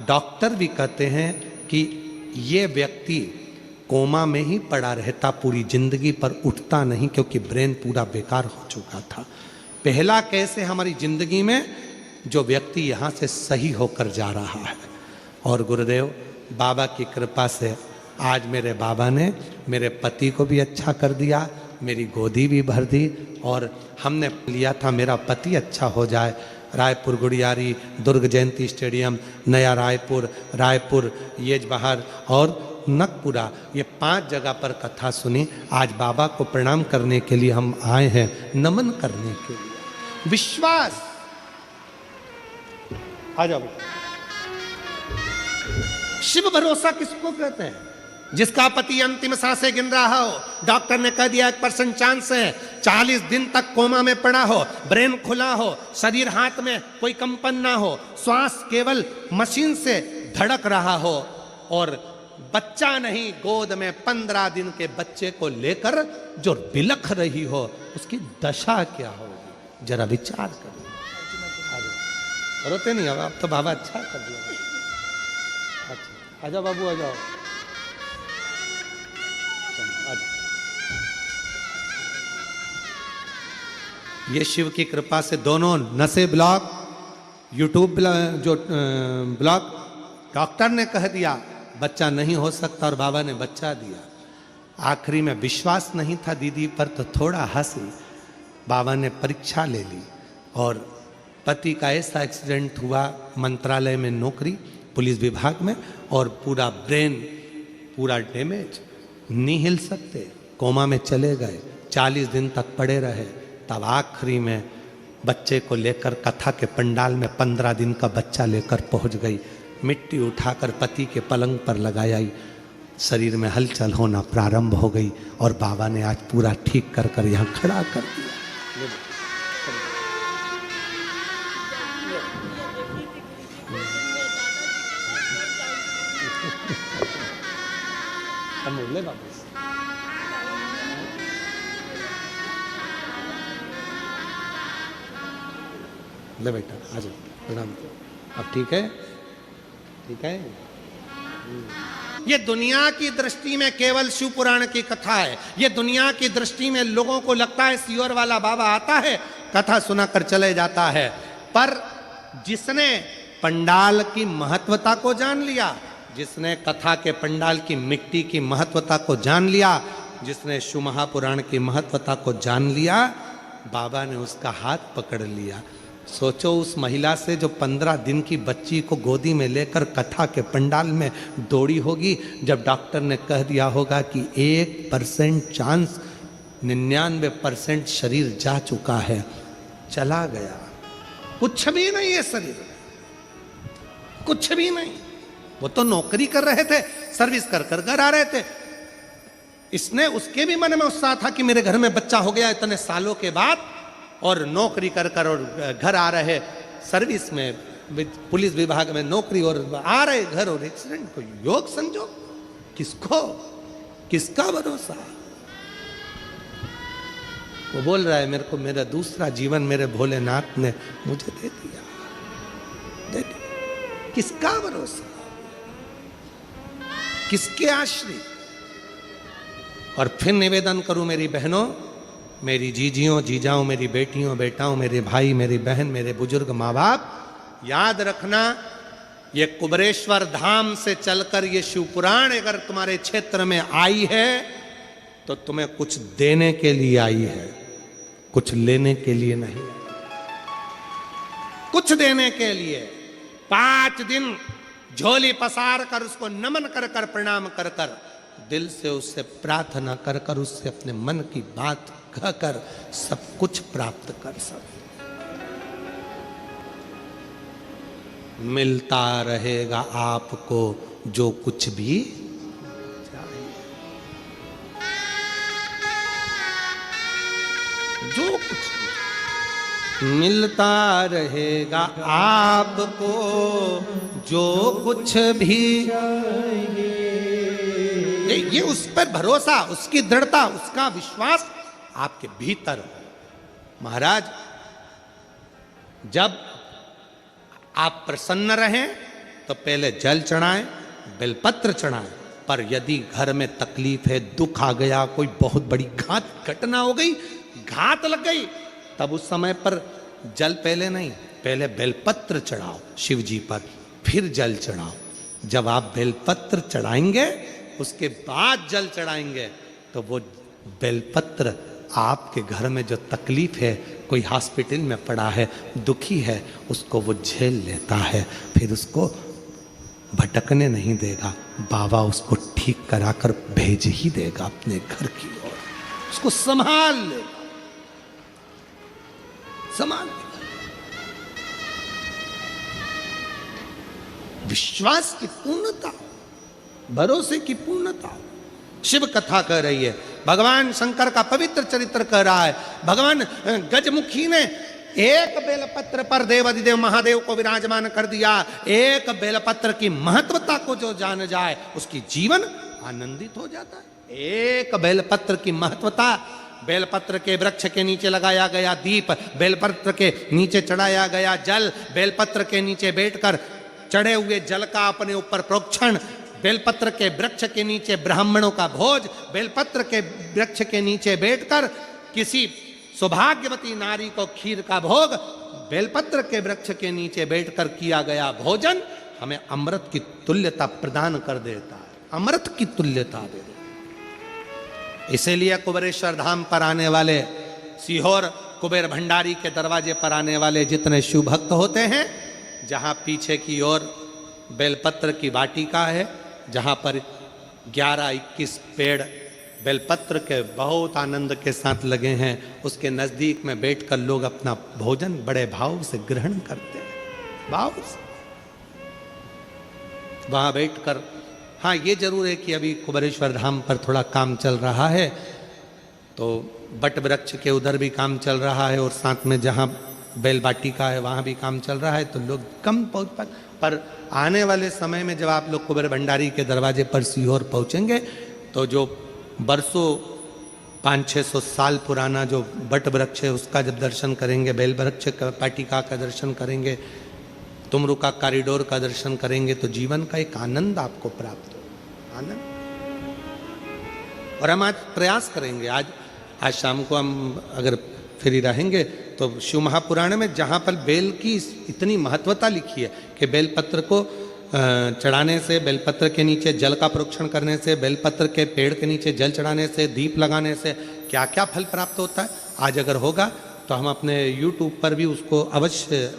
S1: डॉक्टर भी कहते हैं कि ये व्यक्ति कोमा में ही पड़ा रहता, पूरी जिंदगी पर उठता नहीं, क्योंकि ब्रेन पूरा बेकार हो चुका था। पहला कैसे हमारी जिंदगी में जो व्यक्ति यहाँ से सही होकर जा रहा है। और गुरुदेव, बाबा की कृपा से आज मेरे बाबा ने मेरे पति को भी अच्छा कर दिया, मेरी गोदी भी भर दी, और हमने लिया था मेरा पति अच्छा हो जाए। रायपुर गुड़ियारी, दुर्ग जयंती स्टेडियम, नया रायपुर, रायपुर येजबहार और नकपुरा, ये 5 जगह पर कथा सुनी। आज बाबा को प्रणाम करने के लिए हम आए हैं, नमन करने के लिए। विश्वास, आ जाओ। शिव भरोसा किसको कहते हैं? जिसका पति अंतिम सांसें गिन रहा हो, डॉक्टर ने कह दिया 1% चांस है, 40 दिन तक कोमा में पड़ा हो, ब्रेन खुला हो, शरीर हाथ में कोई कंपन ना हो, श्वास केवल मशीन से धड़क रहा हो, और बच्चा नहीं, गोद में 15 दिन के बच्चे को लेकर जो बिलख रही हो, उसकी दशा क्या होगी, जरा विचार करो। रोते नहीं हो आप तो, बाबा अच्छा कर दिया। अच्छा, आजाओ बाबू, आ जाओ। ये शिव की कृपा से दोनों नशे ब्लॉक, यूट्यूब जो ब्लॉक, डॉक्टर ने कह दिया बच्चा नहीं हो सकता, और बाबा ने बच्चा दिया। आखिरी में विश्वास नहीं था दीदी पर, तो थोड़ा हंसी। बाबा ने परीक्षा ले ली, और पति का ऐसा एक्सीडेंट हुआ, मंत्रालय में नौकरी, पुलिस विभाग में, और पूरा ब्रेन पूरा डैमेज, नहीं हिल सकते, कोमा में चले गए, 40 दिन तक पड़े रहे। तब आखिरी में बच्चे को लेकर कथा के पंडाल में 15 दिन का बच्चा लेकर पहुंच गई। मिट्टी उठाकर पति के पलंग पर लगाई, शरीर में हलचल होना प्रारंभ हो गई, और बाबा ने आज पूरा ठीक कर यहाँ खड़ा कर दिया। ले वापस। ले बेटा आ जाओ, प्रणाम। अब ठीक है, ठीक है। ये दुनिया की दृष्टि में केवल शिव पुराण की कथा है। ये दुनिया की दृष्टि में लोगों को लगता है सीहोर वाला बाबा आता है, कथा सुनाकर चले जाता है। पर जिसने पंडाल की महत्वता को जान लिया, जिसने कथा के पंडाल की मिट्टी की महत्वता को जान लिया, जिसने शिव महापुराण की महत्वता को जान लिया, बाबा ने उसका हाथ पकड़ लिया। सोचो उस महिला से जो 15 दिन की बच्ची को गोदी में लेकर कथा के पंडाल में दौड़ी होगी, जब डॉक्टर ने कह दिया होगा कि 1% चांस, 99% शरीर जा चुका है, चला गया, कुछ भी नहीं है शरीर, कुछ भी नहीं। वो तो नौकरी कर रहे थे, सर्विस कर कर घर आ रहे थे। इसने, उसके भी मन में उत्साह था कि मेरे घर में बच्चा हो गया इतने सालों के बाद, और नौकरी कर कर और घर आ रहे, सर्विस में, पुलिस विभाग में नौकरी, और आ रहे घर, और एक्सीडेंट को योग संजोग, किसको, किसका भरोसा। वो बोल रहा है मेरे को मेरा दूसरा जीवन मेरे भोलेनाथ ने मुझे दे दिया, दे दिया। किसका भरोसा, किसके आश्रित। और फिर निवेदन करूं मेरी बहनों, मेरी जीजियों, जीजाओं, मेरी बेटियों, बेटाओं, मेरे भाई, मेरी बहन, मेरे बुजुर्ग माँ बाप, याद रखना, ये कुबरेश्वर धाम से चलकर ये शिव पुराण अगर तुम्हारे क्षेत्र में आई है तो तुम्हें कुछ देने के लिए आई है, कुछ लेने के लिए नहीं। कुछ देने के लिए 5 दिन झोली पसार कर उसको नमन कर कर, प्रणाम कर कर, दिल से उससे प्रार्थना कर कर, उससे अपने मन की बात कहकर सब कुछ प्राप्त कर सकते। मिलता रहेगा आपको जो कुछ भी चाहिए, जो कुछ मिलता रहेगा आपको जो कुछ भी चाहिए। ये उस पर भरोसा, उसकी दृढ़ता, उसका विश्वास आपके भीतर हो। महाराज, जब आप प्रसन्न रहें तो पहले जल चढ़ाएं, बेलपत्र चढ़ाएं। पर यदि घर में तकलीफ है, दुख आ गया, कोई बहुत बड़ी घटना हो गई, घात लग गई, तब उस समय पर जल पहले नहीं, पहले बेलपत्र चढ़ाओ शिव जी पर, फिर जल चढ़ाओ। जब आप बेलपत्र चढ़ाएंगे उसके बाद जल चढ़ाएंगे तो वो बेलपत्र आपके घर में जो तकलीफ है, कोई हॉस्पिटल में पड़ा है, दुखी है, उसको वो झेल लेता है, फिर उसको भटकने नहीं देगा। बाबा उसको ठीक कराकर भेज ही देगा अपने घर की ओर, उसको संभाल लेगा, संभाल लेगा। विश्वास की पूर्णता, भरोसे की पूर्णता शिव कथा कह रही है। भगवान शंकर का पवित्र चरित्र कह रहा है। भगवान गजमुखी ने एक बेलपत्र पर देवाधिदेव महादेव को विराजमान कर दिया। एक बेलपत्र की महत्वता को जो जान जाए उसकी जीवन आनंदित हो जाता है। एक बेलपत्र की महत्वता, बेलपत्र के वृक्ष के नीचे लगाया गया दीप, बेलपत्र के नीचे चढ़ाया गया जल, बेलपत्र के नीचे बैठकर चढ़े हुए जल का अपने ऊपर प्रोक्षण, बेलपत्र के वृक्ष के नीचे ब्राह्मणों का भोज, बेलपत्र के वृक्ष के नीचे बैठकर किसी सौभाग्यवती नारी को खीर का भोग, बेलपत्र के वृक्ष के नीचे बैठकर किया गया भोजन हमें अमृत की तुल्यता प्रदान कर देता है, अमृत की तुल्यता दे देता है। इसीलिए कुबेरेश्वर धाम पर आने वाले, सीहोर कुबेर भंडारी के दरवाजे पर आने वाले जितने शिव भक्त होते हैं, जहाँ पीछे की ओर बेलपत्र की वाटिका है, जहाँ पर 11-21 पेड़ बेलपत्र के बहुत आनंद के साथ लगे हैं, उसके नज़दीक में बैठकर लोग अपना भोजन बड़े भाव से ग्रहण करते हैं, भाव से वहाँ बैठकर। हाँ, ये जरूर है कि अभी कुबेरेश्वर धाम पर थोड़ा काम चल रहा है, तो बट वृक्ष के उधर भी काम चल रहा है और साथ में जहाँ बैल बाटिका है वहाँ भी काम चल रहा है, तो लोग कम पहुँच पाए। पर आने वाले समय में जब आप लोग कुबेर भंडारी के दरवाजे पर सीहोर पहुँचेंगे तो जो बरसों 500-600 साल पुराना जो बट वृक्ष है उसका जब दर्शन करेंगे, बैल वृक्ष का पाटिका का दर्शन करेंगे, तुमरू का कॉरिडोर का दर्शन करेंगे, तो जीवन का एक आनंद आपको प्राप्त हो, आनंद। और हम आज प्रयास करेंगे, आज शाम को हम अगर फ्री रहेंगे तो शिव महापुराण में जहाँ पर बेल की इतनी महत्वता लिखी है कि बेलपत्र को चढ़ाने से, बेलपत्र के नीचे जल का प्रोक्षण करने से, बेलपत्र के पेड़ के नीचे जल चढ़ाने से, दीप लगाने से क्या क्या फल प्राप्त होता है, आज अगर होगा तो हम अपने YouTube पर भी उसको अवश्य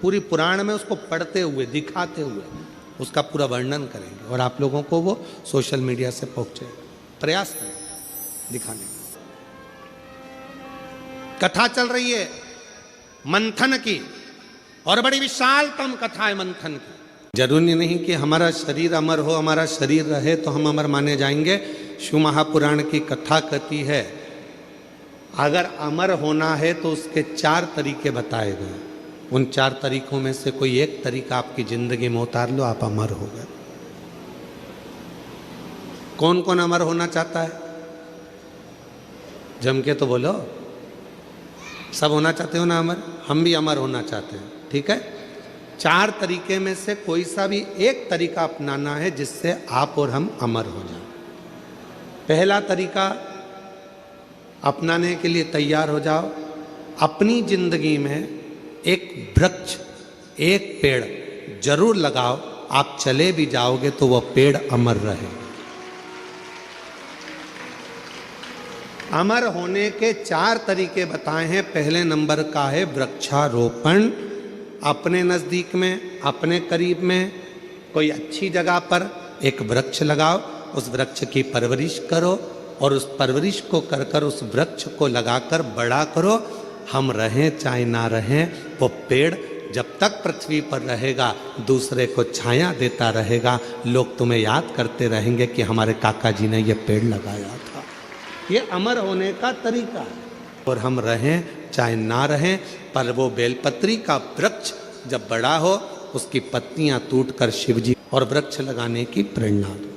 S1: पूरी पुराण में उसको पढ़ते हुए, दिखाते हुए उसका पूरा वर्णन करेंगे और आप लोगों को वो सोशल मीडिया से पहुँचेगा। प्रयास करें दिखाने का। कथा चल रही है मंथन की और बड़ी विशालतम कथा है मंथन की। जरूरी नहीं कि हमारा शरीर अमर हो, हमारा शरीर रहे तो हम अमर माने जाएंगे। शिव महापुराण की कथा कहती है अगर अमर होना है तो उसके 4 तरीके बताए गए। उन 4 तरीकों में से कोई एक तरीका आपकी जिंदगी में उतार लो, आप अमर हो गए। कौन कौन अमर होना चाहता है? जम के तो बोलो। सब होना चाहते हो ना अमर? हम भी अमर होना चाहते हैं, ठीक है। 4 तरीके में से कोई सा भी एक तरीका अपनाना है जिससे आप और हम अमर हो जाएं। पहला तरीका अपनाने के लिए तैयार हो जाओ। अपनी जिंदगी में एक वृक्ष, एक पेड़ जरूर लगाओ। आप चले भी जाओगे तो वह पेड़ अमर रहे। अमर होने के 4 तरीके बताए हैं। पहले नंबर का है वृक्षारोपण। अपने नज़दीक में, अपने करीब में कोई अच्छी जगह पर एक वृक्ष लगाओ, उस वृक्ष की परवरिश करो और उस परवरिश को कर कर उस वृक्ष को लगाकर बड़ा करो। हम रहें चाहे ना रहें, वो पेड़ जब तक पृथ्वी पर रहेगा दूसरे को छाया देता रहेगा। लोग तुम्हें याद करते रहेंगे कि हमारे काका जी ने ये पेड़ लगाया था। ये अमर होने का तरीका है। और हम रहें चाहे ना रहें, पर वो बेलपत्री का वृक्ष जब बड़ा हो उसकी पत्तियां टूटकर शिवजी और वृक्ष लगाने की प्रेरणा दो।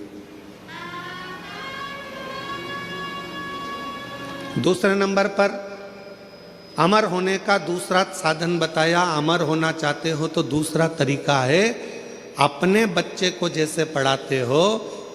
S1: दूसरे नंबर पर अमर होने का दूसरा साधन बताया। अमर होना चाहते हो तो दूसरा तरीका है अपने बच्चे को जैसे पढ़ाते हो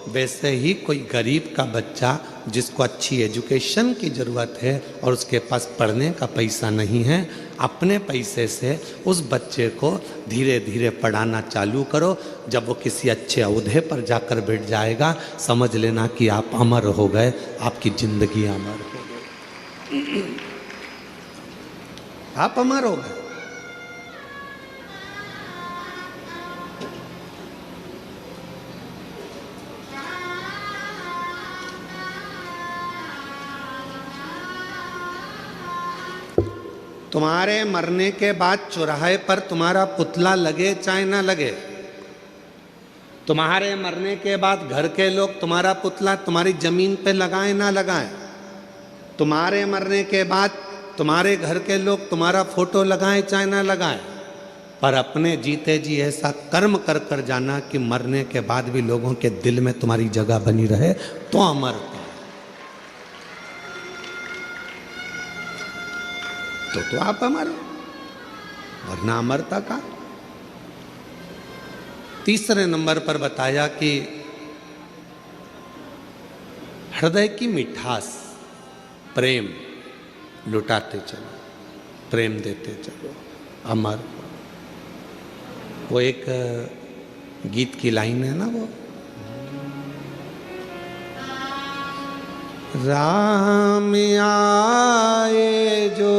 S1: वैसे ही कोई गरीब का बच्चा जिसको अच्छी एजुकेशन की ज़रूरत है और उसके पास पढ़ने का पैसा नहीं है, अपने पैसे से उस बच्चे को धीरे धीरे पढ़ाना चालू करो। जब वो किसी अच्छे ओहदे पर जाकर बैठ जाएगा समझ लेना कि आप अमर हो गए, आपकी ज़िंदगी अमर हो गई, आप अमर हो गए। तुम्हारे मरने के बाद चौराहे पर तुम्हारा पुतला लगे चाहे ना लगे, तुम्हारे मरने के बाद घर के लोग तुम्हारा पुतला तुम्हारी जमीन पे लगाएं ना लगाएं, तुम्हारे मरने के बाद तुम्हारे घर के लोग तुम्हारा फोटो लगाएं चाहे ना लगाएं, पर अपने जीते जी ऐसा कर्म कर कर जाना कि मरने के बाद भी लोगों के दिल में तुम्हारी जगह बनी रहे तो अमर तो आप अमर, वरना अमरता का। तीसरे नंबर पर बताया कि हृदय की मिठास, प्रेम लुटाते चलो, प्रेम देते चलो, अमर। वो एक गीत की लाइन है ना, वो राम आए जो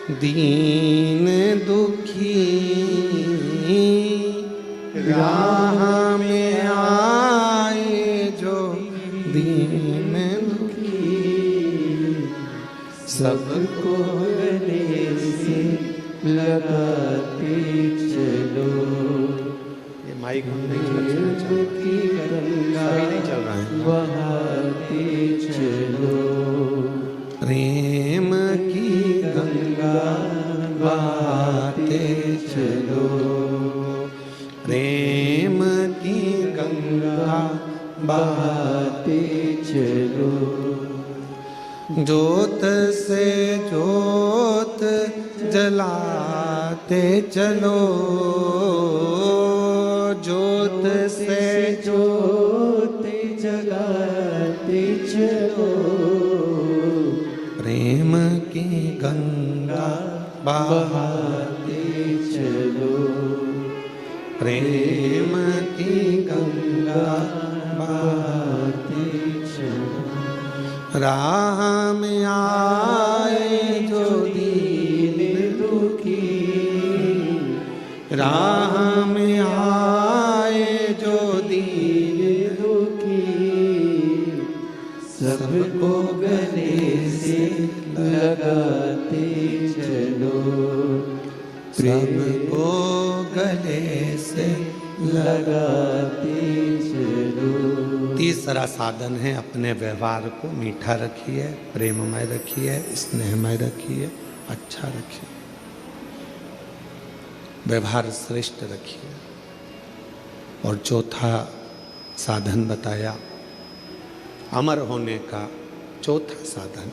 S1: दीन दुखी, राम आए जो दीन दुखी,
S2: सबको गले से लगाते चलो।
S1: ये माइक हम नहीं चल रहा है,
S2: बहाते चलो।
S1: प्रेम की गंगा
S2: बहाते चलो,
S1: ज्योत से ज्योत जलाते चलो, ज्योत से
S2: ज्योत जगाते चलो,
S1: प्रेम की गंगा
S2: बहाते चलो,
S1: प्रेम की गंगा
S2: बहाते चलो।
S1: राह में आए जो
S2: दीन दुखी,
S1: राह में आए जो दीन
S2: दुखी, सबको गले से लगाते चलो,
S1: सबको गले से
S2: लगाते चलो।
S1: तीसरा साधन है, अपने व्यवहार को मीठा रखिए, प्रेममय रखिए, स्नेहमय रखिए, अच्छा रखिए, व्यवहार श्रेष्ठ रखिए। और चौथा साधन बताया अमर होने का चौथा साधन,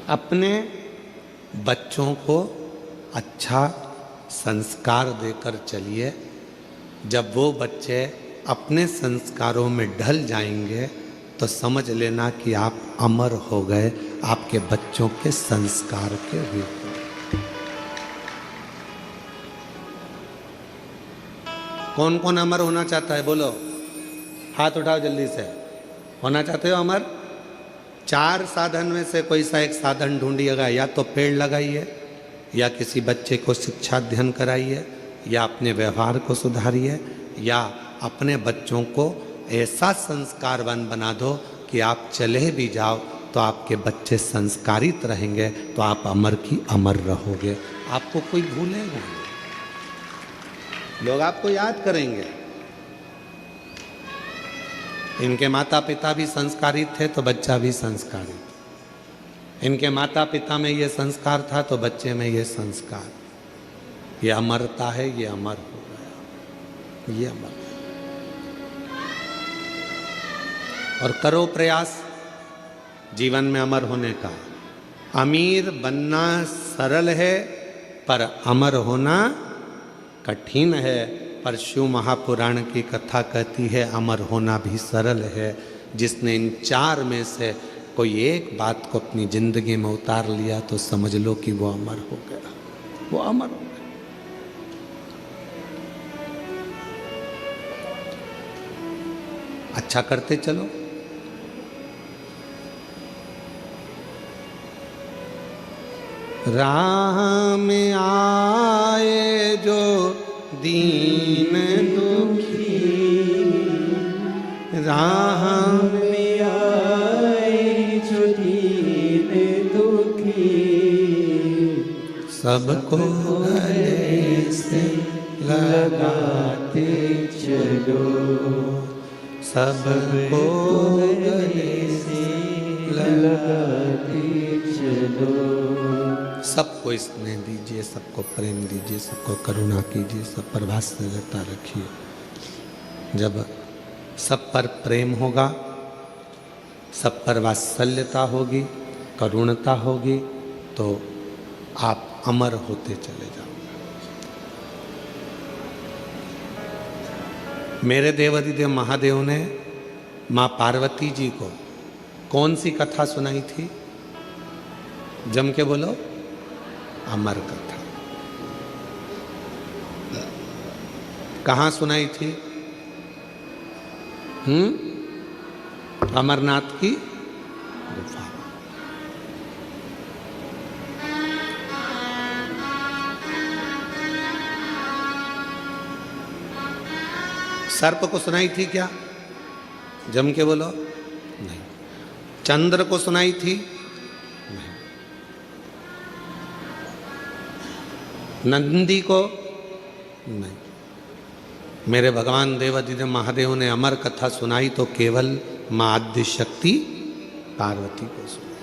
S1: अपने बच्चों को अच्छा संस्कार देकर चलिए। जब वो बच्चे अपने संस्कारों में ढल जाएंगे तो समझ लेना कि आप अमर हो गए, आपके बच्चों के संस्कार के रूप में। कौन कौन अमर होना चाहता है, बोलो, हाथ उठाओ जल्दी से। होना चाहते हो अमर? 4 साधन में से कोई सा एक साधन ढूंढिएगा। या तो पेड़ लगाइए, या किसी बच्चे को शिक्षा अध्ययन कराइए, या अपने व्यवहार को सुधारिए, या अपने बच्चों को ऐसा संस्कारवान बना दो कि आप चले भी जाओ तो आपके बच्चे संस्कारित रहेंगे, तो आप अमर की अमर रहोगे। आपको कोई भूलेगा नहीं, लोग आपको याद करेंगे। इनके माता पिता भी संस्कारित थे तो बच्चा भी संस्कारित, इनके माता पिता में ये संस्कार था तो बच्चे में ये संस्कार, ये अमरता है, ये अमर हो गया, ये अमर। और करो प्रयास जीवन में अमर होने का। अमीर बनना सरल है पर अमर होना कठिन है। पर शिव महापुराण की कथा कहती है अमर होना भी सरल है। जिसने इन 4 में से कोई एक बात को अपनी जिंदगी में उतार लिया तो समझ लो कि वो अमर हो गया, वो अमर हो गया। अच्छा करते चलो। राह में आए जो दीन दुखी, राह
S2: में आए जो दीन दुखी,
S1: सबको गले से
S2: लगाते चलो,
S1: सबको
S2: गले से लगाते चलो।
S1: सबको स्नेह दीजिए, सबको प्रेम दीजिए, सबको करुणा कीजिए, सब पर वात्सल्यता रखिए। जब सब पर प्रेम होगा, सब पर वात्सल्यता होगी, करुणता होगी, तो आप अमर होते चले जाओगे। मेरे देवाधिदेव महादेव ने माँ पार्वती जी को कौन सी कथा सुनाई थी? जम के बोलो, अमर कथा। कहाँ सुनाई थी? अमरनाथ की गुफा। सर्प को सुनाई थी क्या? जम के बोलो, नहीं। चंद्र को सुनाई थी? नहीं। नंदी को? नहीं। मेरे भगवान देवाधिदेव महादेव ने अमर कथा सुनाई तो केवल माँ आद्य शक्ति पार्वती को सुनाई।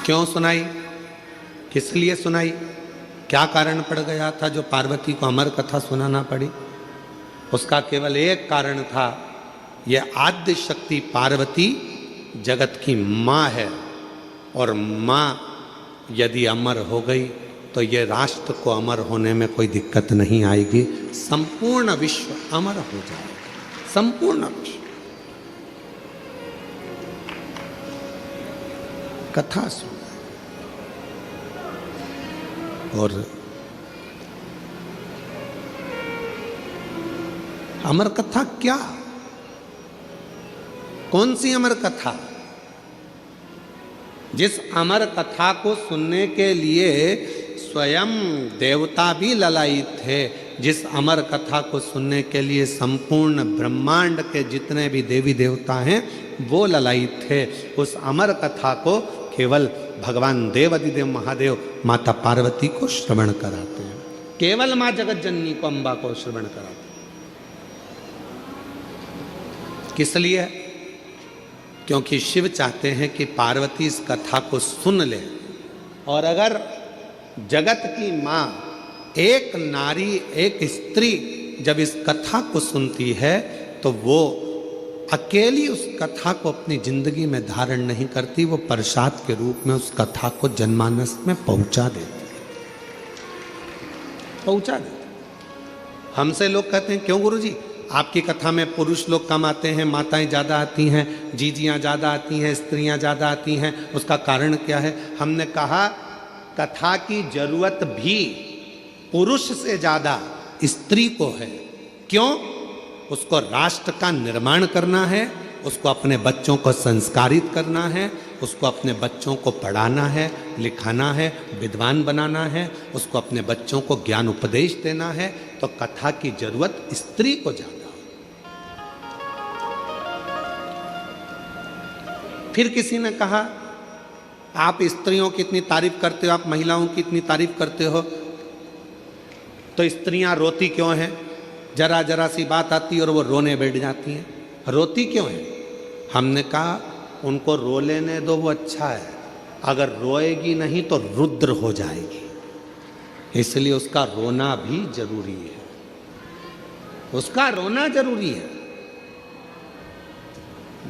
S1: क्यों सुनाई, किस लिए सुनाई, क्या कारण पड़ गया था जो पार्वती को अमर कथा सुनाना पड़ी? उसका केवल एक कारण था, यह आद्य शक्ति पार्वती जगत की माँ है, और माँ यदि अमर हो गई तो ये राष्ट्र को अमर होने में कोई दिक्कत नहीं आएगी, संपूर्ण विश्व अमर हो जाएगा, संपूर्ण विश्व। कथा सुन, और अमर कथा क्या, कौन सी अमर कथा? जिस अमर कथा को सुनने के लिए स्वयं देवता भी ललायित थे, जिस अमर कथा को सुनने के लिए संपूर्ण ब्रह्मांड के जितने भी देवी देवता हैं वो ललायित थे, उस अमर कथा को केवल भगवान देवाधिदेव महादेव माता पार्वती को श्रवण कराते हैं, केवल माँ जगत जननी को, अम्बा को श्रवण कराते हैं। किस लिए? क्योंकि शिव चाहते हैं कि पार्वती इस कथा को सुन ले, और अगर जगत की माँ एक नारी, एक स्त्री जब इस कथा को सुनती है तो वो अकेली उस कथा को अपनी जिंदगी में धारण नहीं करती, वो प्रसाद के रूप में उस कथा को जनमानस में पहुंचा देती है, पहुंचा देती। हमसे लोग कहते हैं, क्यों गुरुजी आपकी कथा में पुरुष लोग कम आते हैं, माताएं ज़्यादा आती हैं, जीजियाँ ज़्यादा आती हैं, स्त्रियाँ ज़्यादा आती हैं, उसका कारण क्या है? हमने कहा कथा की जरूरत भी पुरुष से ज़्यादा स्त्री को है। क्यों? उसको राष्ट्र का निर्माण करना है, उसको अपने बच्चों को संस्कारित करना है, उसको अपने बच्चों को पढ़ाना है, लिखाना है, विद्वान बनाना है, उसको अपने बच्चों को ज्ञान उपदेश देना है, तो कथा की जरूरत स्त्री को ज़्यादा। फिर किसी ने कहा आप स्त्रियों की इतनी तारीफ करते हो, आप महिलाओं की इतनी तारीफ करते हो, तो स्त्रियां रोती क्यों हैं? जरा जरा सी बात आती है और वो रोने बैठ जाती हैं, रोती क्यों है? हमने कहा उनको रो लेने दो, वो अच्छा है, अगर रोएगी नहीं तो रुद्र हो जाएगी, इसलिए उसका रोना भी जरूरी है, उसका रोना जरूरी है।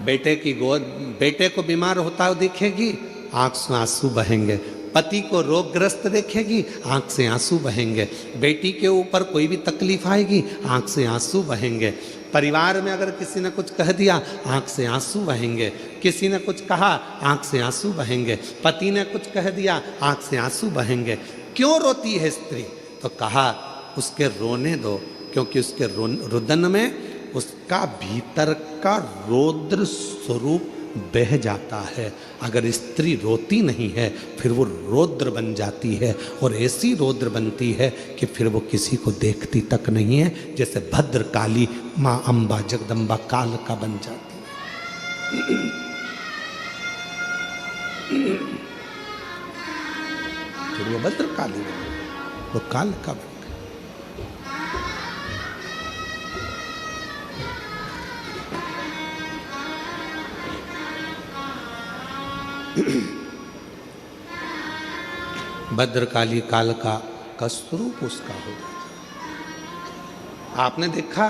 S1: बेटे की गोद, बेटे को बीमार होता हुआ देखेगी, आंख से आंसू बहेंगे, पति को रोगग्रस्त देखेगी, आंख से आंसू बहेंगे, बेटी के ऊपर कोई भी तकलीफ आएगी, आंख से आंसू बहेंगे, परिवार में अगर किसी ने कुछ कह दिया आंख से आंसू बहेंगे, किसी ने कुछ कहा आंख से आंसू बहेंगे, पति ने कुछ कह दिया आंख से आंसू बहेंगे। क्यों रोती है स्त्री? तो कहा उसके रोने दो, क्योंकि उसके रुदन में उसका भीतर का रौद्र स्वरूप बह जाता है। अगर स्त्री रोती नहीं है फिर वो रौद्र बन जाती है, और ऐसी रौद्र बनती है कि फिर वो किसी को देखती तक नहीं है, जैसे भद्र काली माँ अम्बा जगदम्बा काल का बन जाती है। फिर वो भद्र काली बन गई, वो काल का बन गई। भद्रकाली काल का स्वरूप उसका हो जाता। आपने देखा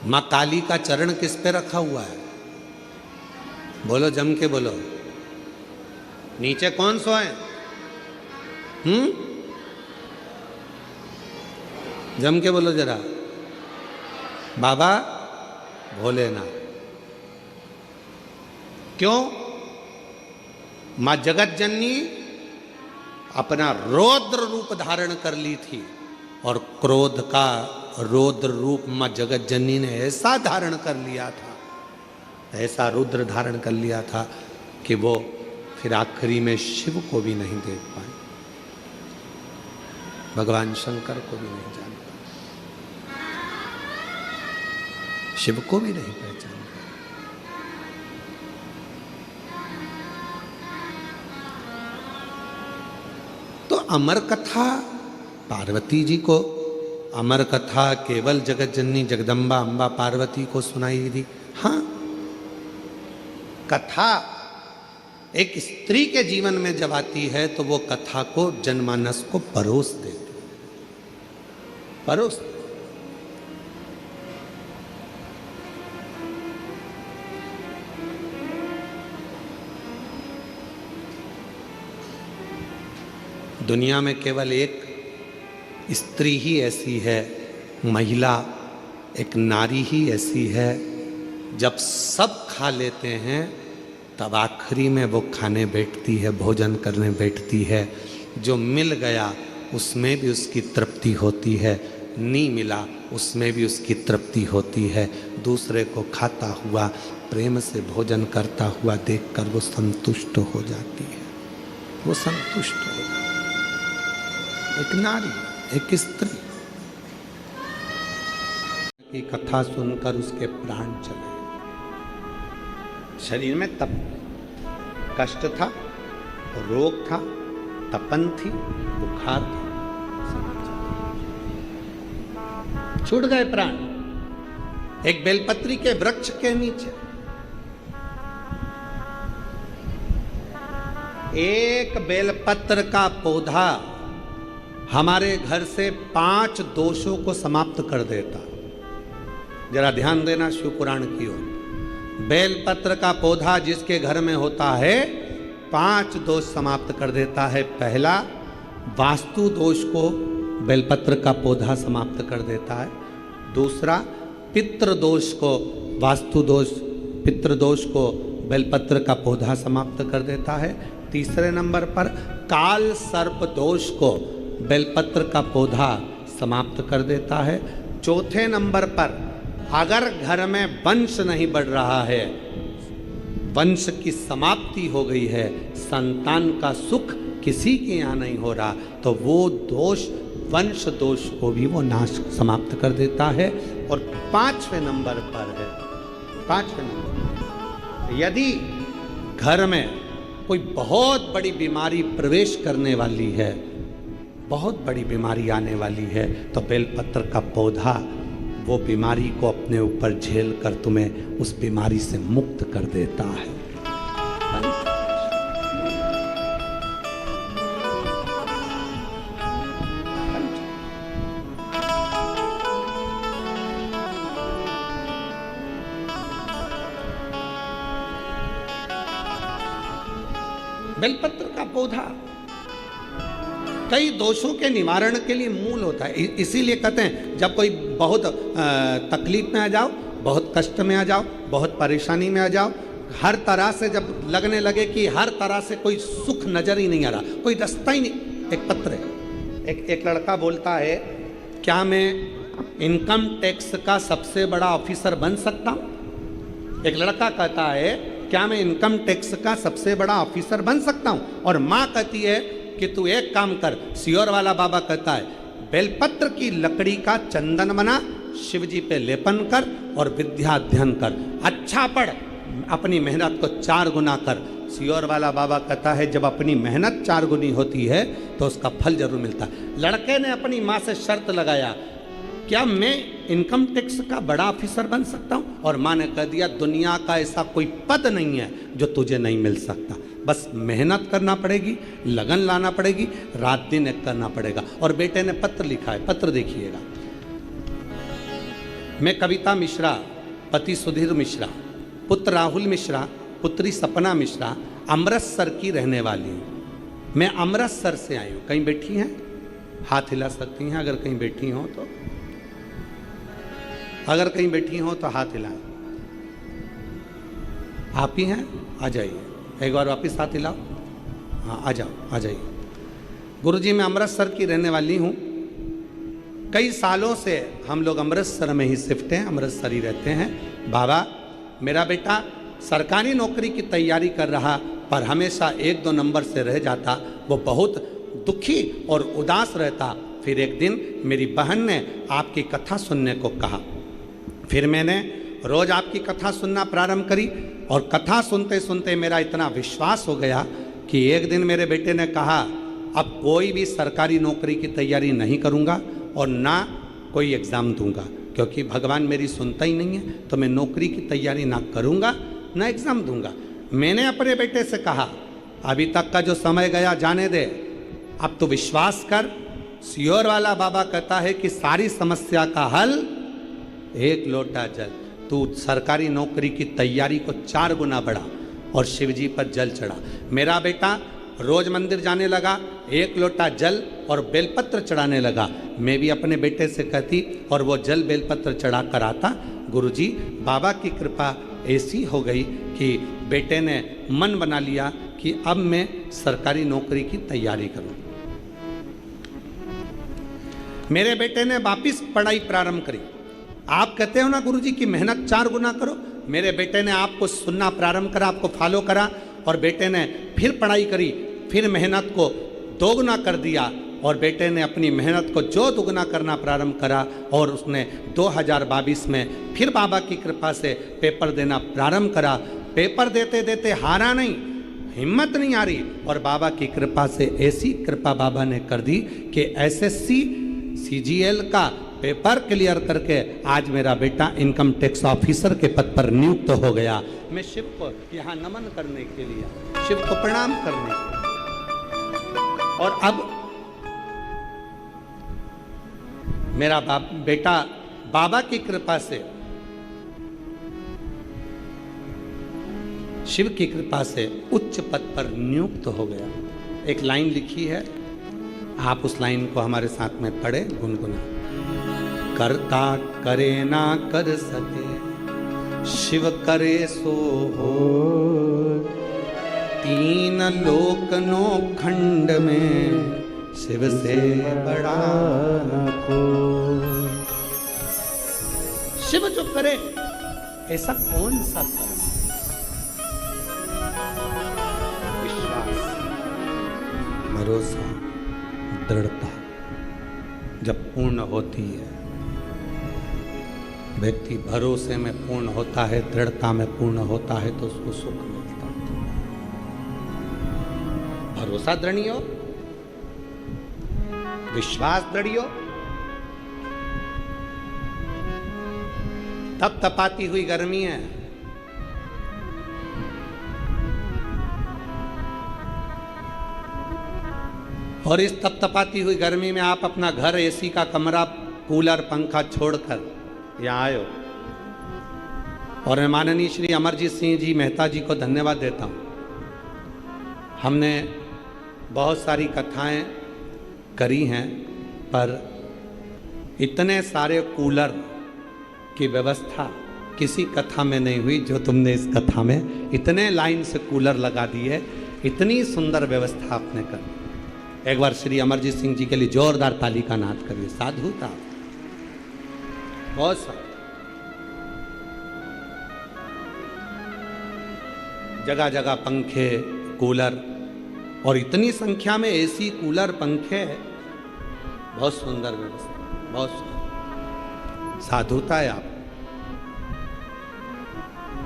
S1: मां काली का चरण किस पे रखा हुआ है? बोलो, जम के बोलो, नीचे कौन सोए? जम के बोलो जरा, बाबा भोलेनाथ। क्यों? मां जगत जननी अपना रौद्र रूप धारण कर ली थी, और क्रोध का रौद्र रूप मां जगत जननी ने ऐसा धारण कर लिया था, ऐसा रुद्र धारण कर लिया था कि वो फिर आखिरी में शिव को भी नहीं देख पाए, भगवान शंकर को भी नहीं जान पाए, शिव को भी नहीं पहचान पाए। तो अमर कथा पार्वती जी को, अमर कथा केवल जगत जननी जगदम्बा अम्बा पार्वती को सुनाई दी। हाँ, कथा एक स्त्री के जीवन में जब आती है तो वो कथा को जनमानस को परोस देती है, परोस। दुनिया में केवल एक स्त्री ही ऐसी है, महिला, एक नारी ही ऐसी है, जब सब खा लेते हैं तब आखिरी में वो खाने बैठती है, भोजन करने बैठती है। जो मिल गया उसमें भी उसकी तृप्ति होती है, नहीं मिला उसमें भी उसकी तृप्ति होती है। दूसरे को खाता हुआ, प्रेम से भोजन करता हुआ देखकर वो संतुष्ट हो जाती है, वो संतुष्ट हो जाती है। एक नारी, एक स्त्री की कथा सुनकर उसके प्राण चले। शरीर में तप, कष्ट था, रोग था, तपन थी, बुखार था, छूट गए प्राण। एक बेलपत्री के वृक्ष के नीचे एक बेलपत्र का पौधा हमारे घर से 5 दोषों को समाप्त कर देता। जरा ध्यान देना शिव पुराण की ओर। बेलपत्र का पौधा जिसके घर में होता है 5 दोष समाप्त कर देता है। पहला, वास्तु दोष को बेलपत्र का पौधा समाप्त कर देता है। दूसरा, पितृ दोष को, वास्तु दोष, पितृ दोष को बेलपत्र का पौधा समाप्त कर देता है। तीसरे नंबर पर काल सर्प दोष को बेलपत्र का पौधा समाप्त कर देता है। चौथे नंबर पर अगर घर में वंश नहीं बढ़ रहा है, वंश की समाप्ति हो गई है, संतान का सुख किसी के यहाँ नहीं हो रहा, तो वो दोष, वंश दोष को भी वो नाश समाप्त कर देता है। और 5वें नंबर पर है, 5वें नंबर, यदि घर में कोई बहुत बड़ी बीमारी प्रवेश करने वाली है, बहुत बड़ी बीमारी आने वाली है, तो बेलपत्र का पौधा वो बीमारी को अपने ऊपर झेल कर तुम्हें उस बीमारी से मुक्त कर देता है। बेलपत्र का पौधा कई दोषों के निवारण के लिए मूल होता है। इसीलिए कहते हैं जब कोई बहुत तकलीफ में आ जाओ, बहुत कष्ट में आ जाओ, बहुत परेशानी में आ जाओ, हर तरह से जब लगने लगे कि हर तरह से कोई सुख नजर ही नहीं आ रहा, कोई रास्ता ही नहीं, एक पत्र है। एक लड़का बोलता है, क्या मैं इनकम टैक्स का सबसे बड़ा ऑफिसर बन सकता हूँ? एक लड़का कहता है, क्या मैं इनकम टैक्स का सबसे बड़ा ऑफिसर बन सकता हूँ? और माँ कहती है कि तू एक काम कर। सियोर वाला बाबा कहता है, बेलपत्र की लकड़ी का चंदन बना, शिव जी पे लेपन कर और विद्या अध्ययन कर, अच्छा पढ़, अपनी मेहनत को 4 गुना कर। सियोर वाला बाबा कहता है, जब अपनी मेहनत 4 गुनी होती है तो उसका फल जरूर मिलता है। लड़के ने अपनी माँ से शर्त लगाया, क्या मैं इनकम टैक्स का बड़ा ऑफिसर बन सकता हूँ? और माँ ने कह दिया, दुनिया का ऐसा कोई पद नहीं है जो तुझे नहीं मिल सकता, बस मेहनत करना पड़ेगी, लगन लाना पड़ेगी, रात दिन एक करना पड़ेगा। और बेटे ने पत्र लिखा है, पत्र देखिएगा। मैं कविता मिश्रा, पति सुधीर मिश्रा, पुत्र राहुल मिश्रा, पुत्री सपना मिश्रा, अमृतसर की रहने वाली हूँ। मैं अमृतसर से आई हूँ। कहीं बैठी हैं? हाथ हिला सकती हैं अगर कहीं बैठी हो तो। अगर कहीं बैठी हो तो हाथ हिलाएं। आप ही हैं? आ जाइए, एक बार वापिस हाथ हिलाओ। हाँ, आ जाओ, आ जाइए। गुरुजी, मैं अमृतसर की रहने वाली हूँ। कई सालों से हम लोग अमृतसर में ही शिफ्ट हैं, अमृतसर ही रहते हैं। बाबा, मेरा बेटा सरकारी नौकरी की तैयारी कर रहा, पर हमेशा 1-2 नंबर से रह जाता। वो बहुत दुखी और उदास रहता। फिर एक दिन मेरी बहन ने आपकी कथा सुनने को कहा। फिर मैंने रोज़ आपकी कथा सुनना प्रारंभ करी, और कथा सुनते सुनते मेरा इतना विश्वास हो गया कि एक दिन मेरे बेटे ने कहा, अब कोई भी सरकारी नौकरी की तैयारी नहीं करूँगा और ना कोई एग्ज़ाम दूंगा, क्योंकि भगवान मेरी सुनता ही नहीं है, तो मैं नौकरी की तैयारी ना करूँगा ना एग्ज़ाम दूंगा। मैंने अपने बेटे से कहा, अभी तक का जो समय गया जाने दे, अब तो विश्वास कर। सियोर वाला बाबा कहता है कि सारी समस्या का हल एक लोटा जल। तू सरकारी नौकरी की तैयारी को 4 गुना बढ़ा और शिव जी पर जल चढ़ा। मेरा बेटा रोज मंदिर जाने लगा, 1 लोटा जल और बेलपत्र चढ़ाने लगा। मैं भी अपने बेटे से कहती और वो जल बेलपत्र चढ़ा कर आता। गुरुजी, बाबा की कृपा ऐसी हो गई कि बेटे ने मन बना लिया कि अब मैं सरकारी नौकरी की तैयारी करूं। मेरे बेटे ने वापिस पढ़ाई प्रारंभ करी। आप कहते हो ना गुरुजी की मेहनत 4 गुना करो। मेरे बेटे ने आपको सुनना प्रारंभ करा, आपको फॉलो करा और बेटे ने फिर पढ़ाई करी, फिर मेहनत को 2 गुना कर दिया और बेटे ने अपनी मेहनत को जो दुगना करना प्रारंभ करा और उसने 2022 में फिर बाबा की कृपा से पेपर देना प्रारंभ करा। पेपर देते देते हारा नहीं, हिम्मत नहीं आ रही और बाबा की कृपा से ऐसी कृपा बाबा ने कर दी कि एसएससी सीजीएल का पेपर क्लियर करके आज मेरा बेटा इनकम टैक्स ऑफिसर के पद पर नियुक्त हो गया। मैं शिव को यहाँ नमन करने के लिए, शिव को प्रणाम करने के लिए। और अब मेरा बेटा बाबा की कृपा से, शिव की कृपा से उच्च पद पर नियुक्त हो गया। एक लाइन लिखी है, आप उस लाइन को हमारे साथ में पढ़े, गुनगुना। करता करे ना कर सके, शिव करे सो हो। 3 लोक 9 खंड में शिव से बड़ा न कोई। शिव जो करे ऐसा कौन सा करे? विश्वास, भरोसा, दृढ़ता जब पूर्ण होती है, व्यक्ति भरोसे में पूर्ण होता है, दृढ़ता में पूर्ण होता है तो उसको सुख मिलता है। भरोसा दृढ़ हो, विश्वास दृढ़ हो, तप तपाती हुई गर्मी है, और इस तप तपाती हुई गर्मी में आप अपना घर, एसी का कमरा, कूलर, पंखा छोड़कर यहाँ आए हो। और मैं माननीय श्री अमरजीत सिंह जी मेहता जी को धन्यवाद देता हूँ। हमने बहुत सारी कथाएं करी हैं पर इतने सारे कूलर की व्यवस्था किसी कथा में नहीं हुई जो तुमने इस कथा में इतने लाइन से कूलर लगा दिए, इतनी सुंदर व्यवस्था आपने कर। एक बार श्री अमरजीत सिंह जी के लिए जोरदार ताली का नाद करिए। साधु था, बहुत सारा जगह जगह पंखे, कूलर और इतनी संख्या में एसी, कूलर, पंखे, बहुत सुंदर व्यवस्था, बहुत सुंदर। साधुता है आप।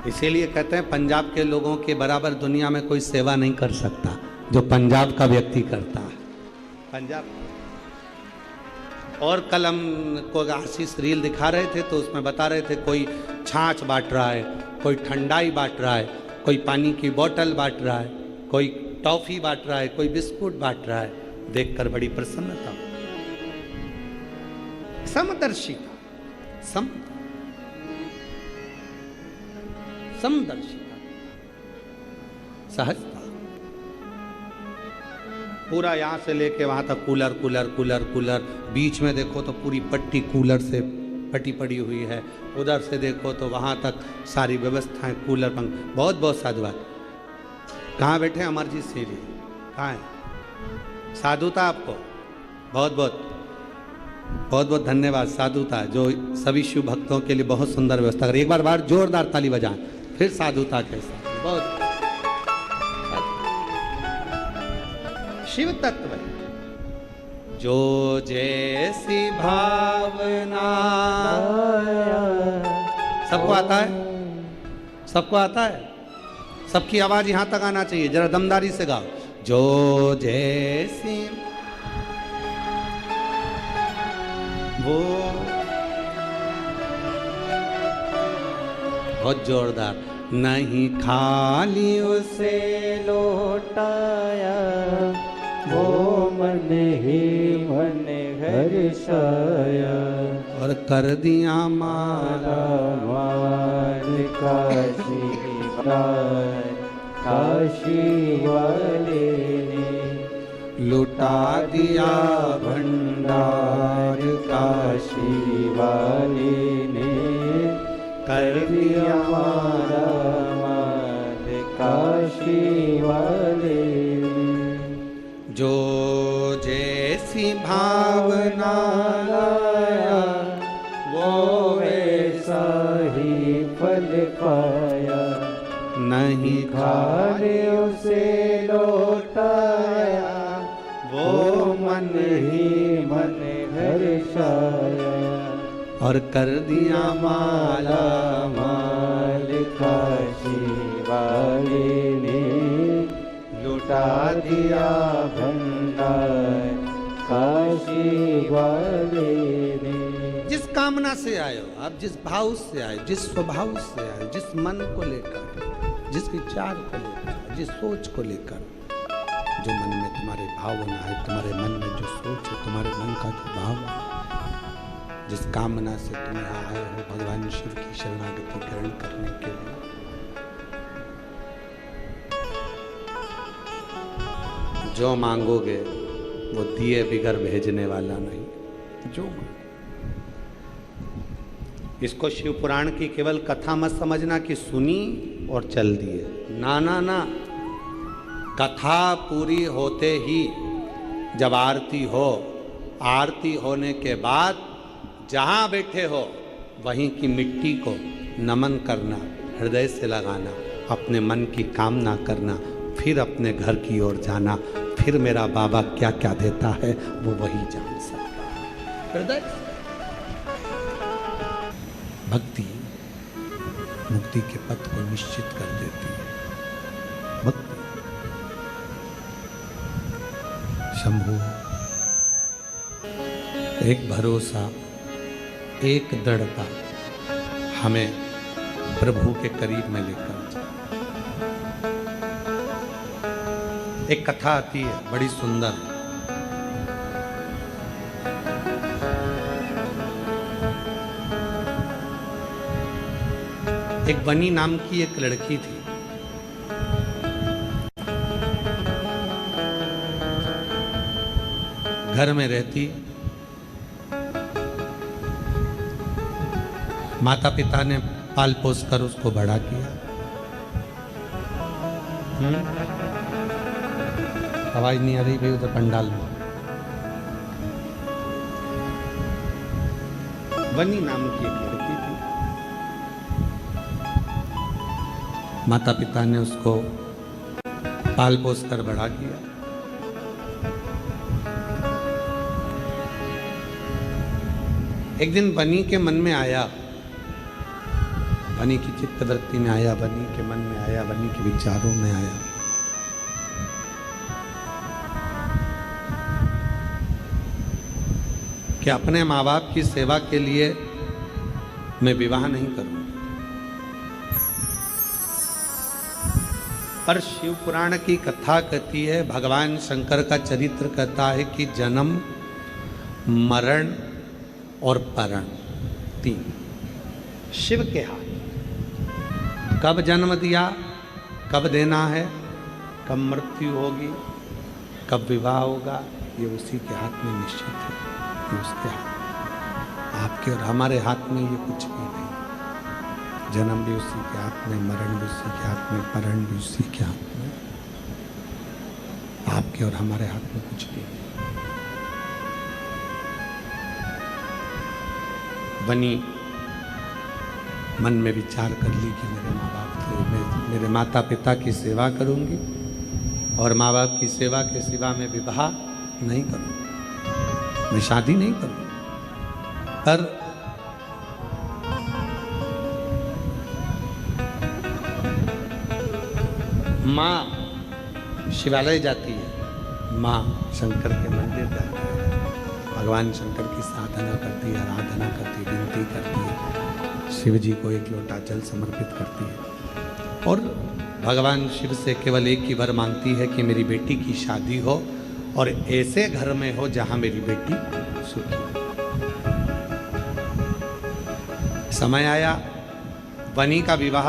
S1: इसीलिए कहते हैं पंजाब के लोगों के बराबर दुनिया में कोई सेवा नहीं कर सकता जो पंजाब का व्यक्ति करता है। पंजाब। और कल हम को आशीष रील दिखा रहे थे तो उसमें बता रहे थे कोई छाछ बांट रहा है, कोई ठंडाई बांट रहा है, कोई पानी की बोतल बांट रहा है, कोई टॉफी बांट रहा है, कोई बिस्कुट बांट रहा है। देखकर बड़ी प्रसन्नता। समदर्शिता, समदर्शिता, सहजता। पूरा यहाँ से लेके वहाँ तक कूलर कूलर कूलर कूलर, बीच में देखो तो पूरी पट्टी कूलर से पटी पड़ी हुई है, उधर से देखो तो वहाँ तक सारी व्यवस्थाएं, कूलर, पंख। बहुत बहुत साधुवाद। कहाँ बैठे हैं अमरजीत सिंह जी? कहाँ हैं? साधुता आपको बहुत बहुत बहुत बहुत धन्यवाद। साधुता जो सभी शिव भक्तों के लिए बहुत सुंदर व्यवस्था करें। एक बार जोरदार ताली बजाएं फिर साधुता के साथ। बहुत शिव तत्व जो जैसी भावना। सबको आता है? सबको आता है? सबकी आवाज यहां तक आना चाहिए, जरा दमदारी से गाओ। जो जैसी वो, बहुत जोरदार। नहीं खाली उसे लोट
S2: लौटाया, वो मन ही मन हर्षाया।
S1: और कर दिया माला
S2: माल काशी वाले ने,
S1: लुटा दिया
S2: भंडार काशी वाले ने, कर दिया माला माल काशी वाले ने।
S1: जो जैसी भावना
S2: लाया, वो वैसा ही फल पाया।
S1: नहीं
S2: खाने उसे लौटाया, वो मन ही मन हर्षाया।
S1: और कर दिया माला
S2: माल काशी वाले ने, लुटा दिया भंडार काशी वाले ने।
S1: जिस कामना से आए हो आप, जिस भाव से आए, जिस स्वभाव से आए, जिस मन को लेकर, जिस विचार को लेकर, जिस सोच को लेकर, जो मन में तुम्हारे भावना है, तुम्हारे मन में जो सोच है, तुम्हारे मन का जो भाव है, जिस कामना से तुम यहाँ आए हो भगवान शिव की शरणागति ग्रहण करने के लिए, जो मांगोगे वो दिए बिगर भेजने वाला नहीं। जो इसको शिव पुराण की केवल कथा मत समझना कि सुनी और चल दिए, ना ना ना। कथा पूरी होते ही जब आरती हो, आरती होने के बाद जहाँ बैठे हो वहीं की मिट्टी को नमन करना, हृदय से लगाना, अपने मन की कामना करना, फिर अपने घर की ओर जाना। फिर मेरा बाबा क्या क्या देता है वो वही जान सकता है। हृदय भक्ति मुक्ति के पथ को निश्चित कर देती है। भक्ति शंभु एक भरोसा, एक दृढ़ता हमें प्रभु के करीब में लेकर जाए। एक कथा आती है बड़ी सुंदर, एक बनी नाम की एक लड़की थी। घर में रहती, माता पिता ने पाल पोस कर उसको बड़ा किया। आवाज नहीं आ रही भाई उधर पंडाल में। बनी नाम की एक लड़की थी, माता पिता ने उसको पाल पोस कर बड़ा किया। एक दिन बनी के मन में आया, बनी की चित्त वृत्ति में आया, बनी के मन में आया, बनी के विचारों में आया कि अपने माँ बाप की सेवा के लिए मैं विवाह नहीं करूंगा। पर शिव पुराण की कथा कहती है, भगवान शंकर का चरित्र कहता है कि जन्म, मरण और परण तीन शिव के हाथ। कब जन्म दिया, कब देना है, कब मृत्यु होगी, कब विवाह होगा, ये उसी के हाथ में निश्चित है। ये उसके हाथ, आपके और हमारे हाथ में ये कुछ भी नहीं। जन्म भी उसी के हाथ में, मरण भी उसी के हाथ में, परण भी उसी के हाथ में। आपके और हमारे हाथ में कुछ भी नहीं। बनी मन में विचार कर ली कि मेरे माँ बाप थे, मेरे माता पिता की सेवा करूंगी और माँ बाप की सेवा के सिवा मैं विवाह नहीं करूंगी, मैं शादी नहीं करूंगी। पर माँ शिवालय जाती है, माँ शंकर के मंदिर जाती है, भगवान शंकर की साधना करती है, आराधना करती है, विनती करती है, शिव जी को एक लोटा जल समर्पित करती है और भगवान शिव से केवल एक ही वर मांगती है कि मेरी बेटी की शादी हो और ऐसे घर में हो जहां मेरी बेटी सुखी हो। समय आया, वनी का विवाह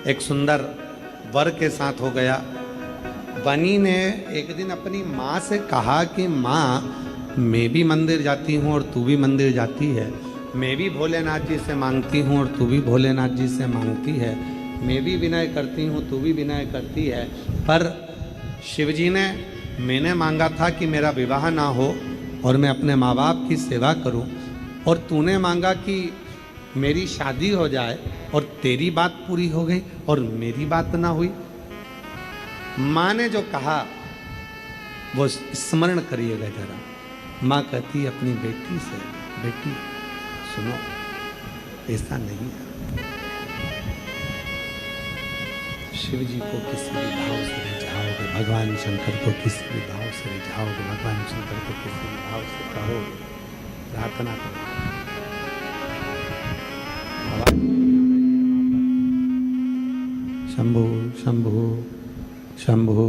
S1: एक सुंदर वर के साथ हो गया। वनी ने एक दिन अपनी माँ से कहा कि माँ, मैं भी मंदिर जाती हूँ और तू भी मंदिर जाती है, मैं भी भोलेनाथ जी से मांगती हूँ और तू भी भोलेनाथ जी से मांगती है, मैं भी विनय करती हूँ तू भी विनय करती है, पर शिवजी ने, मैंने मांगा था कि मेरा विवाह ना हो और मैं अपने माँ बाप की सेवा करूँ, और तूने मांगा कि मेरी शादी हो जाए और तेरी बात पूरी हो गई और मेरी बात ना हुई। माँ ने जो कहा वो स्मरण करिएगा जरा। माँ कहती है अपनी बेटी से, बेटी सुनो, ऐसा नहीं है, शिव जी को किसी भी भाव से रिझाओगे, भगवान शंकर को किसी भी भाव से रिझाओगे, भगवान शंकर को किसी भी भाव से कहोगे, प्रार्थना करो, शंभो शंभो शंभो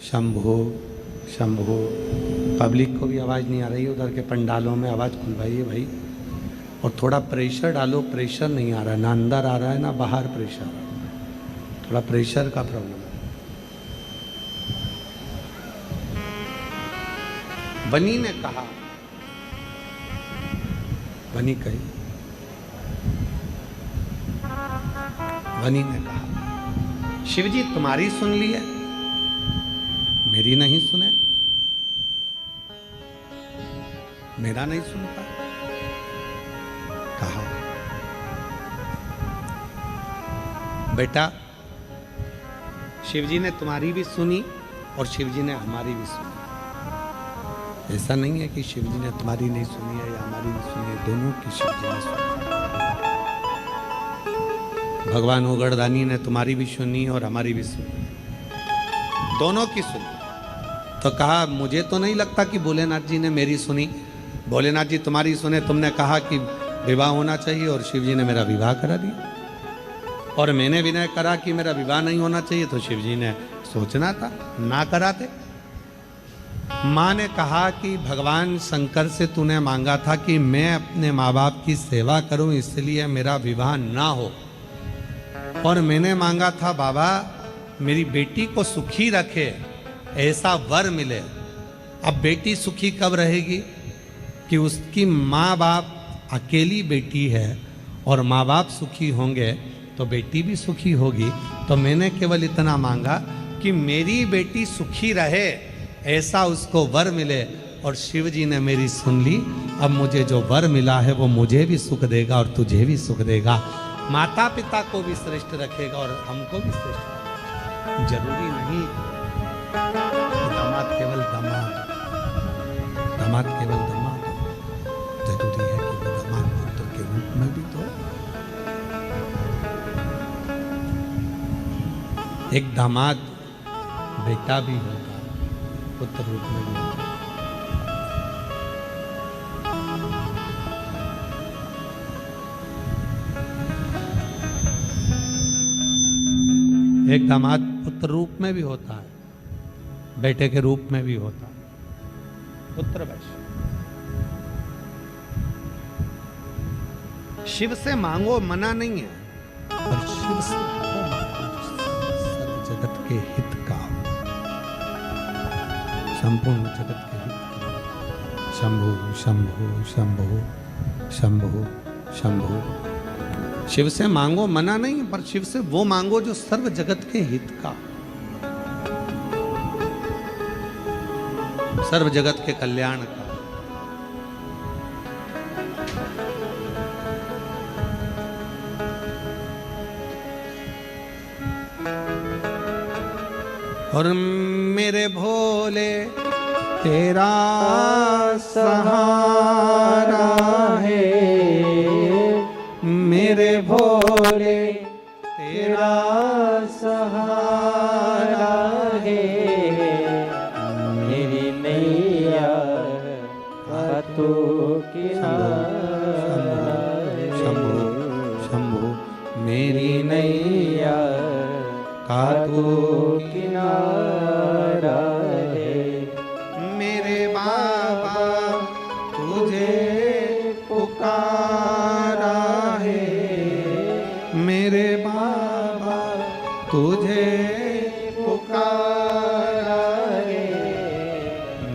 S1: शंभो शंभो। पब्लिक को भी आवाज़ नहीं आ रही है, उधर के पंडालों में आवाज़ खुलवाइए भाई, और थोड़ा प्रेशर डालो, प्रेशर नहीं आ रहा है, ना अंदर आ रहा है ना बाहर प्रेशर, थोड़ा प्रेशर का प्रॉब्लम है। बनी ने कहा, बनी कही, बनी ने कहा शिवजी तुम्हारी सुन ली है, मेरी नहीं सुने, मेरा नहीं सुनता। कहा बेटा, शिवजी ने तुम्हारी भी सुनी और शिवजी ने हमारी भी सुनी। ऐसा नहीं है कि शिवजी ने तुम्हारी नहीं सुनी है या हमारी नहीं सुनी है, दोनों की शिवजी ने सुनी। भगवान उगड़दानी ने तुम्हारी भी सुनी और हमारी भी सुनी, दोनों की सुनी। तो कहा मुझे तो नहीं लगता कि भोलेनाथ जी ने मेरी सुनी, भोलेनाथ जी तुम्हारी सुने, तुमने कहा कि विवाह होना चाहिए और शिव जी ने मेरा विवाह करा दिया, और मैंने विनय करा कि मेरा विवाह नहीं होना चाहिए, तो शिव जी ने सोचना था, ना कराते। माँ ने कहा कि भगवान शंकर से तूने मांगा था कि मैं अपने माँ बाप की सेवा करूं, इसलिए मेरा विवाह ना हो, और मैंने मांगा था बाबा मेरी बेटी को सुखी रखे, ऐसा वर मिले। अब बेटी सुखी कब रहेगी कि उसकी माँ बाप अकेली बेटी है और माँ बाप सुखी होंगे तो बेटी भी सुखी होगी। तो मैंने केवल इतना मांगा कि मेरी बेटी सुखी रहे, ऐसा उसको वर मिले, और शिव जी ने मेरी सुन ली। अब मुझे जो वर मिला है वो मुझे भी सुख देगा और तुझे भी सुख देगा, माता पिता को भी श्रेष्ठ रखेगा और हमको भी श्रेष्ठ रखेगा। जरूरी नहीं दामाद केवल दामाद, दामाद केवल दामाद, जरूरी है कि वो दामाद पुत्र के रूप में भी तो। एक दामाद बेटा भी होगा, पुत्र रूप में भी होगा। एक दामाद पुत्र रूप में भी होता है, बेटे के रूप में भी होता है, पुत्र वैश्य। शिव से मांगो मना नहीं है, पर शिव से वो मांगो सर्व जगत के हित का, संपूर्ण जगत के हित का। शंभु शंभु शंभु शंभु शंभु। शिव से मांगो मना नहीं है, पर शिव से वो मांगो जो सर्व जगत के हित का, सर्व जगत के कल्याण का। और मेरे भोले तेरा सहारा है, मेरे भोले तेरा
S2: सहारा है, मेरी नैया हाथों किनारा है।
S1: शंभु शंभु मेरी
S2: नैया तू किनारा है।
S1: मेरे बाबा तुझे पुकारा है, मेरे बाबा तुझे पुकारा है,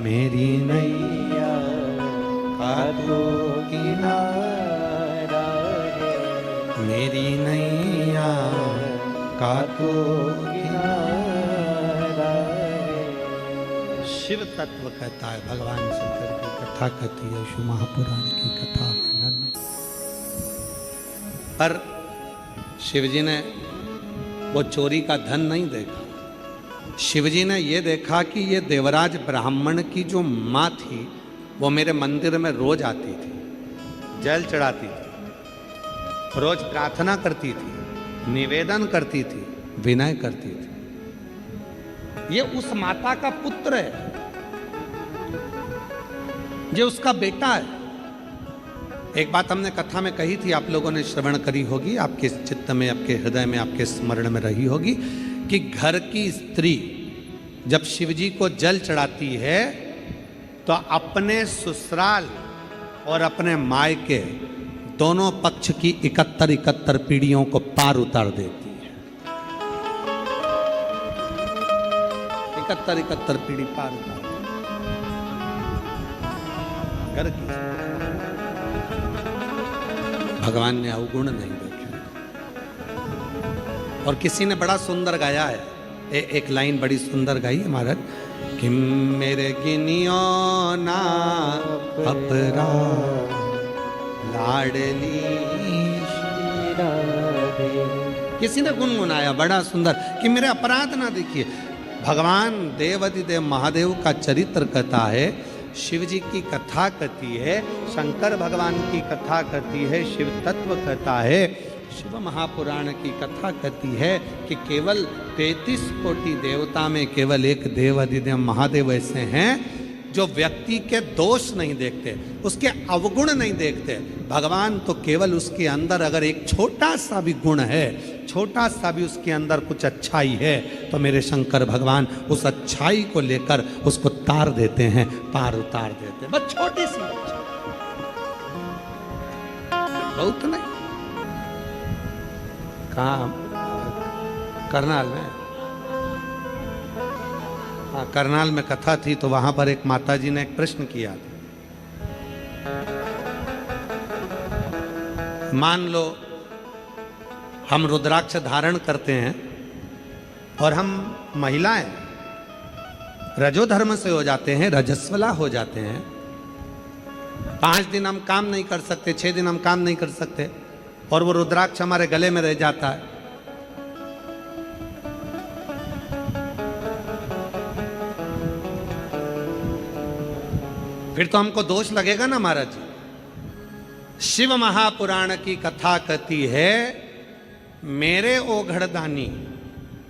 S1: मेरी नैया का तू किनारा है, मेरी नैया का तू किनारा है। शिव तत्व कहता है, भगवान शंकर की कथा कहती है, शिव महापुराण की कथा वर्णन। पर शिवजी ने वो चोरी का धन नहीं देखा, शिवजी ने ये देखा कि ये देवराज ब्राह्मण की जो माँ थी वो मेरे मंदिर में रोज आती थी, जल चढ़ाती थी, रोज प्रार्थना करती थी, निवेदन करती थी, विनय करती थी। ये उस माता का पुत्र है, ये उसका बेटा है। एक बात हमने कथा में कही थी, आप लोगों ने श्रवण करी होगी, आपके चित्त में, आपके हृदय में, आपके स्मरण में रही होगी कि घर की स्त्री जब शिवजी को जल चढ़ाती है तो अपने ससुराल और अपने मायके दोनों पक्ष की 71 पीढ़ियों को पार उतार देती है। 71 पीढ़ी पार उतार घर की। भगवान ने अवगुण नहीं देखे। और किसी ने बड़ा सुंदर गाया है, एक लाइन बड़ी सुंदर गाई है महाराज कि मेरे गिनियो ना अपरा लाडली
S2: राधे।
S1: किसी ने गुनगुनाया बड़ा सुंदर कि मेरे अपराध ना देखिए। भगवान देवाधिदेव महादेव का चरित्र कहता है, शिव जी की कथा कहती है, शंकर भगवान की कथा कहती है, शिव तत्व कहता है, शिव महापुराण की कथा कहती है कि केवल 33 कोटि देवता में केवल एक देवाधिदेव महादेव ऐसे हैं जो व्यक्ति के दोष नहीं देखते, उसके अवगुण नहीं देखते। भगवान तो केवल उसके अंदर अगर एक छोटा सा भी गुण है, छोटा सा भी उसके अंदर कुछ अच्छाई है, तो मेरे शंकर भगवान उस अच्छाई को लेकर उसको तार देते हैं, पार उतार देते हैं। बस छोटी सी, बहुत नहीं। कहाँ? करनाल में। हाँ, करनाल में कथा थी तो वहां पर एक माताजी ने एक प्रश्न किया। मान लो हम रुद्राक्ष धारण करते हैं और हम महिलाएं रजोधर्म से हो जाते हैं, रजस्वला हो जाते हैं। 5 दिन हम काम नहीं कर सकते, 6 दिन हम काम नहीं कर सकते और वो रुद्राक्ष हमारे गले में रह जाता है। फिर तो हमको दोष लगेगा ना महाराज जी। शिव महापुराण की कथा कहती है, मेरे ओघड़दानी,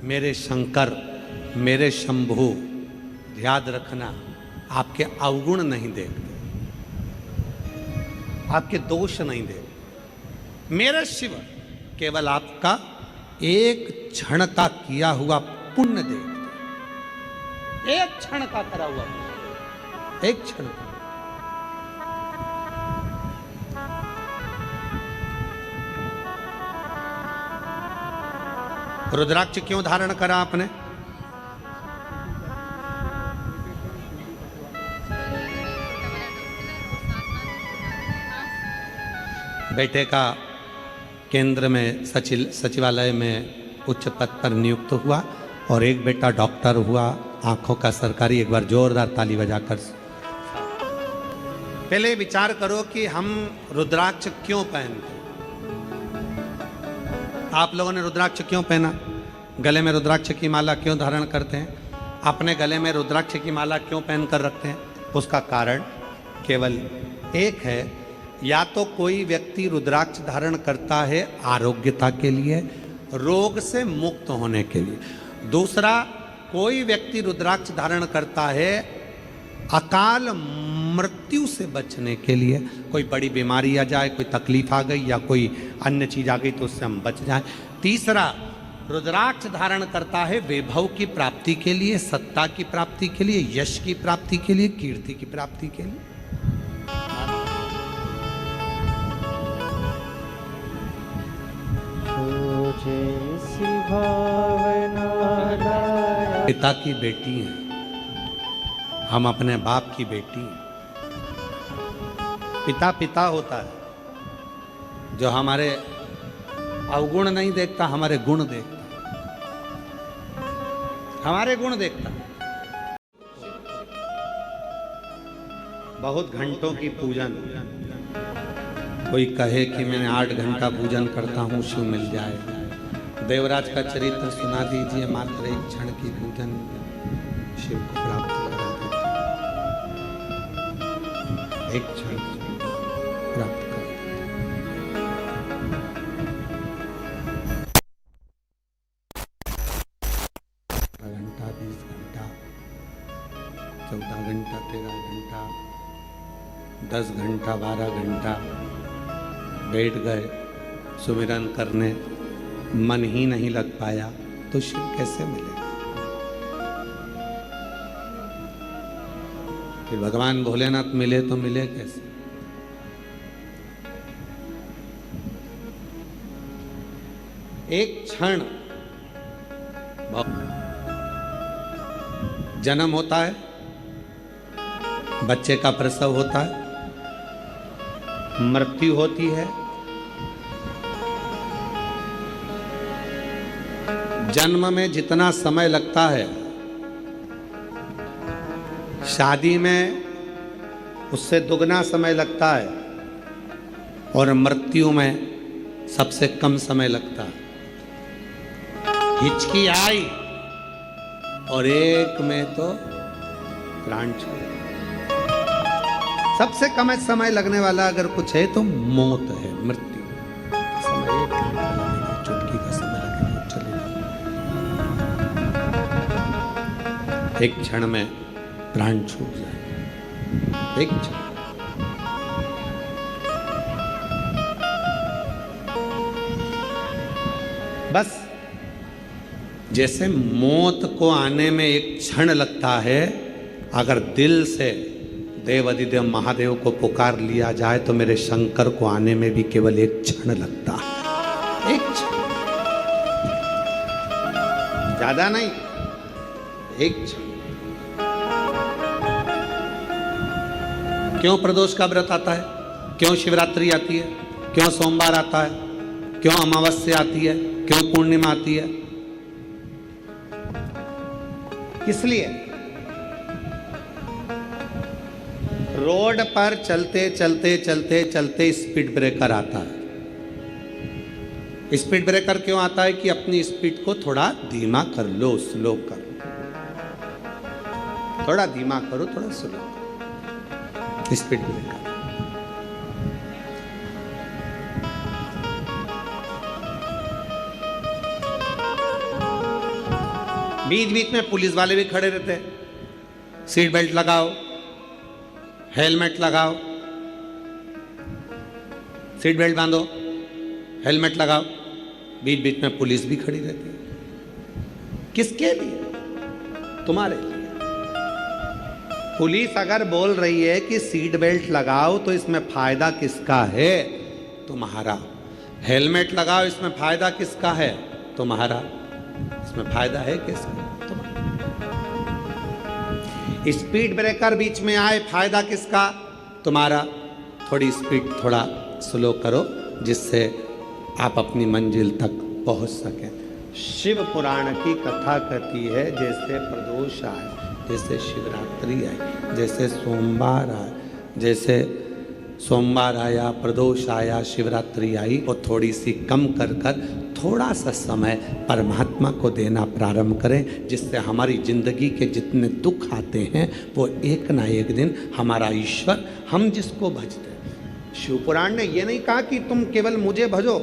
S1: मेरे शंकर, मेरे शंभु, याद रखना आपके अवगुण नहीं देखते, आपके दोष नहीं देखते। मेरे शिव केवल आपका एक क्षण का किया हुआ पुण्य देखते, एक क्षण का करा हुआ, एक क्षण का। रुद्राक्ष क्यों धारण करा आपने? बेटे का केंद्र में सचिवालय में उच्च पद पर नियुक्त हुआ और एक बेटा डॉक्टर हुआ, आंखों का सरकारी। एक बार जोरदार ताली बजाकर। पहले विचार करो कि हम रुद्राक्ष क्यों पहनते। आप लोगों ने रुद्राक्ष क्यों पहना? गले में रुद्राक्ष की माला क्यों धारण करते हैं? अपने गले में रुद्राक्ष की माला क्यों पहन कर रखते हैं? उसका कारण केवल एक है, या तो कोई व्यक्ति रुद्राक्ष धारण करता है आरोग्यता के लिए, रोग से मुक्त होने के लिए। दूसरा, कोई व्यक्ति रुद्राक्ष धारण करता है अकाल मृत्यु से बचने के लिए। कोई बड़ी बीमारी आ जाए, कोई तकलीफ आ गई या कोई अन्य चीज आ गई तो उससे हम बच जाएं। तीसरा, रुद्राक्ष धारण करता है वैभव की प्राप्ति के लिए, सत्ता की प्राप्ति के लिए, यश की प्राप्ति के लिए, कीर्ति की प्राप्ति के लिए। पिता की बेटी हैं, हम अपने बाप की बेटी हैं। पिता पिता होता है जो हमारे अवगुण नहीं देखता, हमारे गुण देखता, हमारे गुण देखता। बहुत घंटों की पूजन, कोई कहे कि मैंने 8 घंटा पूजन करता हूं, शिव मिल जाएगा। देवराज का चरित्र सुना दीजिए, मात्र एक क्षण की पूजन शिव को प्राप्त करा देता। एक क्षण प्राप्त कर घंटा, 20 घंटा, 14 घंटा, 13 घंटा, 10 घंटा, 12 घंटा बैठ गए सुमिरन करने, मन ही नहीं लग पाया तो शिव कैसे मिलेगा? फिर भगवान भोलेनाथ मिले तो मिले कैसे? एक क्षण जन्म होता है, बच्चे का प्रसव होता है, मृत्यु होती है, जन्म में जितना समय लगता है शादी में उससे दुगना समय लगता है, और मृत्यु में सबसे कम समय लगता है। हिचकी आई और एक में तो प्राण छोड़। सबसे कम समय लगने वाला अगर कुछ है तो मौत है, मृत्यु। समय एक घंटा लगेगा, चुटकी का समय लगेगा, चलेगा। एक क्षण में प्राण छूट जाए, एक क्षण। बस जैसे मौत को आने में एक क्षण लगता है, अगर दिल से देव अधिदेव महादेव को पुकार लिया जाए तो मेरे शंकर को आने में भी केवल एक क्षण लगता है, एक क्षण, ज्यादा नहीं, एक क्षण। क्यों प्रदोष का व्रत आता है? क्यों शिवरात्रि आती है? क्यों सोमवार आता है? क्यों अमावस्या आती है? क्यों पूर्णिमा आती है? किस लिए? रोड पर चलते चलते चलते चलते स्पीड ब्रेकर आता है। स्पीड ब्रेकर क्यों आता है? कि अपनी स्पीड को थोड़ा धीमा कर लो, स्लो कर, थोड़ा धीमा करो, थोड़ा स्लो करो। स्पीड ब्रेकर बीच बीच में पुलिस वाले भी खड़े रहते हैं, सीट बेल्ट लगाओ, हेलमेट लगाओ, सीट बेल्ट बांधो, हेलमेट लगाओ। बीच बीच में पुलिस भी खड़ी रहती है। किसके लिए? तुम्हारे लिए। पुलिस अगर बोल रही है कि सीट बेल्ट लगाओ तो इसमें फायदा किसका है? तुम्हारा। हेलमेट लगाओ, इसमें फायदा किसका है? तुम्हारा। इसमें फायदा है किसका? स्पीड ब्रेकर बीच में आए, फायदा किसका? तुम्हारा। थोड़ी स्पीड थोड़ा स्लो करो जिससे आप अपनी मंजिल तक पहुंच सकें। शिव पुराण की कथा कहती है जैसे प्रदोष आए, जैसे शिवरात्रि आई, जैसे सोमवार आए, जैसे सोमवार आया, प्रदोष आया, शिवरात्रि आई, वो थोड़ी सी कम कर कर थोड़ा सा समय परमात्मा को देना प्रारंभ करें, जिससे हमारी जिंदगी के जितने दुख आते हैं वो एक ना एक दिन हमारा ईश्वर, हम जिसको भजते हैं। शिवपुराण ने ये नहीं कहा कि तुम केवल मुझे भजो,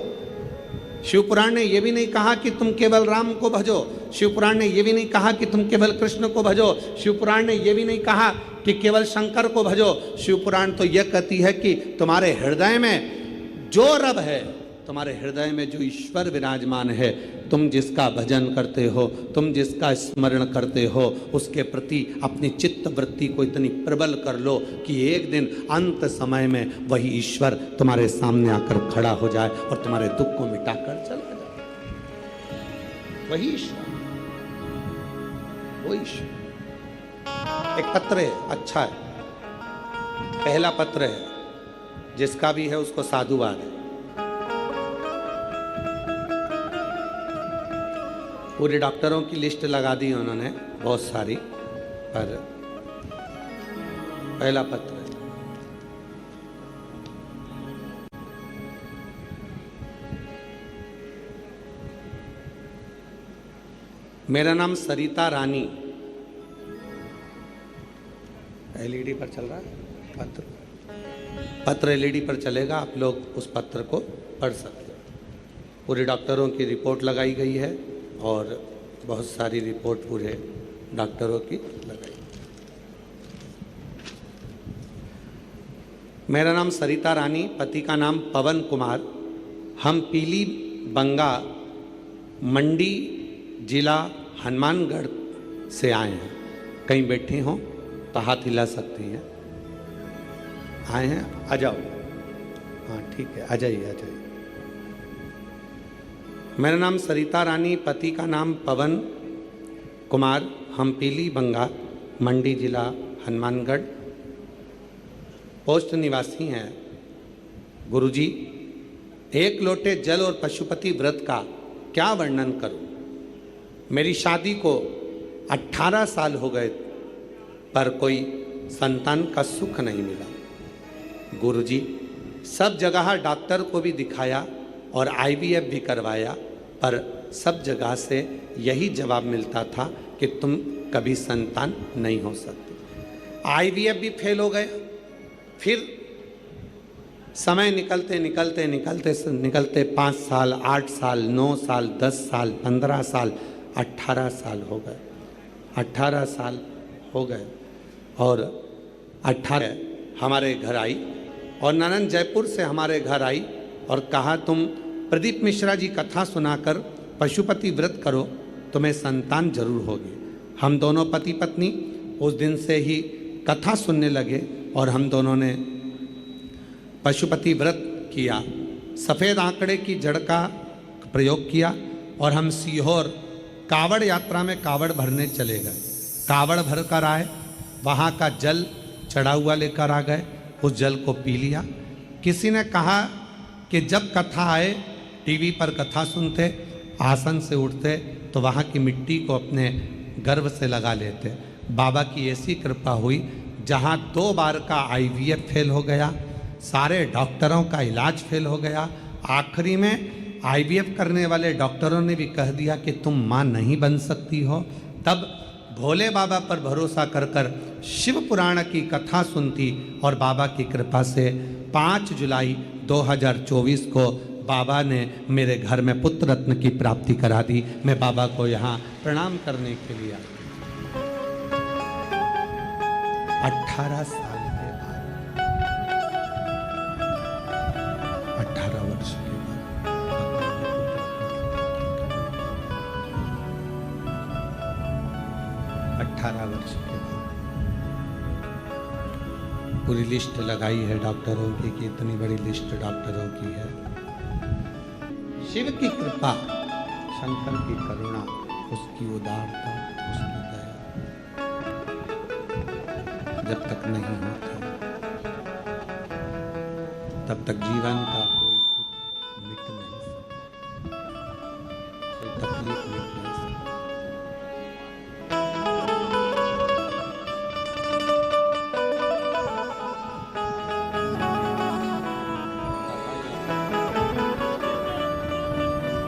S1: शिवपुराण ने यह भी नहीं कहा कि तुम केवल राम को भजो, शिवपुराण ने यह भी नहीं कहा कि तुम केवल कृष्ण को भजो, शिवपुराण ने यह भी नहीं कहा कि केवल शंकर को भजो। शिवपुराण तो यह कहती है कि तुम्हारे हृदय में जो रब है तुम्हारे हृदय में जो ईश्वर विराजमान है, तुम जिसका भजन करते हो, तुम जिसका स्मरण करते हो, उसके प्रति अपनी चित्त वृत्ति को इतनी प्रबल कर लो कि एक दिन अंत समय में वही ईश्वर तुम्हारे सामने आकर खड़ा हो जाए और तुम्हारे दुख को मिटाकर चला जाए। वही ईश्वर, वो ईश्वर। एक पत्र है, अच्छा है, पहला पत्र है, जिसका भी है उसको साधुवाद है। पूरे डॉक्टरों की लिस्ट लगा दी उन्होंने बहुत सारी, पर पहला पत्र है। मेरा नाम सरिता रानी। एलईडी पर चल रहा है पत्र, पत्र एलईडी पर चलेगा, आप लोग उस पत्र को पढ़ सकते हैं। पूरे डॉक्टरों की रिपोर्ट लगाई गई है और बहुत सारी रिपोर्ट पूरे डॉक्टरों की लगाई। मेरा नाम सरिता रानी, पति का नाम पवन कुमार। हम पीली बंगा मंडी जिला हनुमानगढ़ से आए हैं। कहीं बैठे हों तो हाथ हिला सकती हैं। आए हैं, आ जाओ। हाँ ठीक है, आ जाइए, आ जाइए। मेरा नाम सरिता रानी, पति का नाम पवन कुमार। हम पीली बंगा मंडी जिला हनुमानगढ़ पोस्ट निवासी हैं। गुरुजी, एक लोटे जल और पशुपति व्रत का क्या वर्णन करूं? मेरी शादी को 18 साल हो गए पर कोई संतान का सुख नहीं मिला। गुरुजी, सब जगह डॉक्टर को भी दिखाया और आईवीएफ भी करवाया, पर सब जगह से यही जवाब मिलता था कि तुम कभी संतान नहीं हो सकते। आईवीएफ भी फेल हो गए। फिर समय निकलते निकलते निकलते निकलते 5 साल, 8 साल, 9 साल, 10 साल, 15 साल, 18 साल हो गए। 18 साल हो गए और 18 हमारे घर आई और ननंद जयपुर से हमारे घर आई और कहा, तुम प्रदीप मिश्रा जी कथा सुनाकर पशुपति व्रत करो, तुम्हें संतान जरूर होगी। हम दोनों पति पत्नी उस दिन से ही कथा सुनने लगे और हम दोनों ने पशुपति व्रत किया। सफ़ेद आंकड़े की जड़ का प्रयोग किया और हम सीहोर कावड़ यात्रा में कावड़ भरने चले गए। कावड़ भर कर आए, वहाँ का जल चढ़ा हुआ लेकर आ गए, उस जल को पी लिया। किसी ने कहा कि जब कथा आए, टीवी पर कथा सुनते, आसन से उठते तो वहाँ की मिट्टी को अपने गर्भ से लगा लेते। बाबा की ऐसी कृपा हुई, जहाँ 2 बार का आईवीएफ फेल हो गया, सारे डॉक्टरों का इलाज फेल हो गया। आखिरी में आईवीएफ करने वाले डॉक्टरों ने भी कह दिया कि तुम माँ नहीं बन सकती हो। तब भोले बाबा पर भरोसा कर कर शिव पुराण की कथा सुनती और बाबा की कृपा से 5 जुलाई 2024 को बाबा ने मेरे घर में पुत्र रत्न की प्राप्ति करा दी। मैं बाबा को यहाँ प्रणाम करने के लिए आया। 18 साल के बाद, 18 वर्ष के बाद 18 वर्ष के बाद पूरी लिस्ट लगाई है डॉक्टरों की कि इतनी बड़ी लिस्ट डॉक्टरों की है। शिव की कृपा, शंकर की करुणा, उसकी उदारता, उसकी दया जब तक नहीं होता तब तक जीवन का कोई दुख मिट नहीं सकता, कोई तकलीफ मिट नहीं सकती।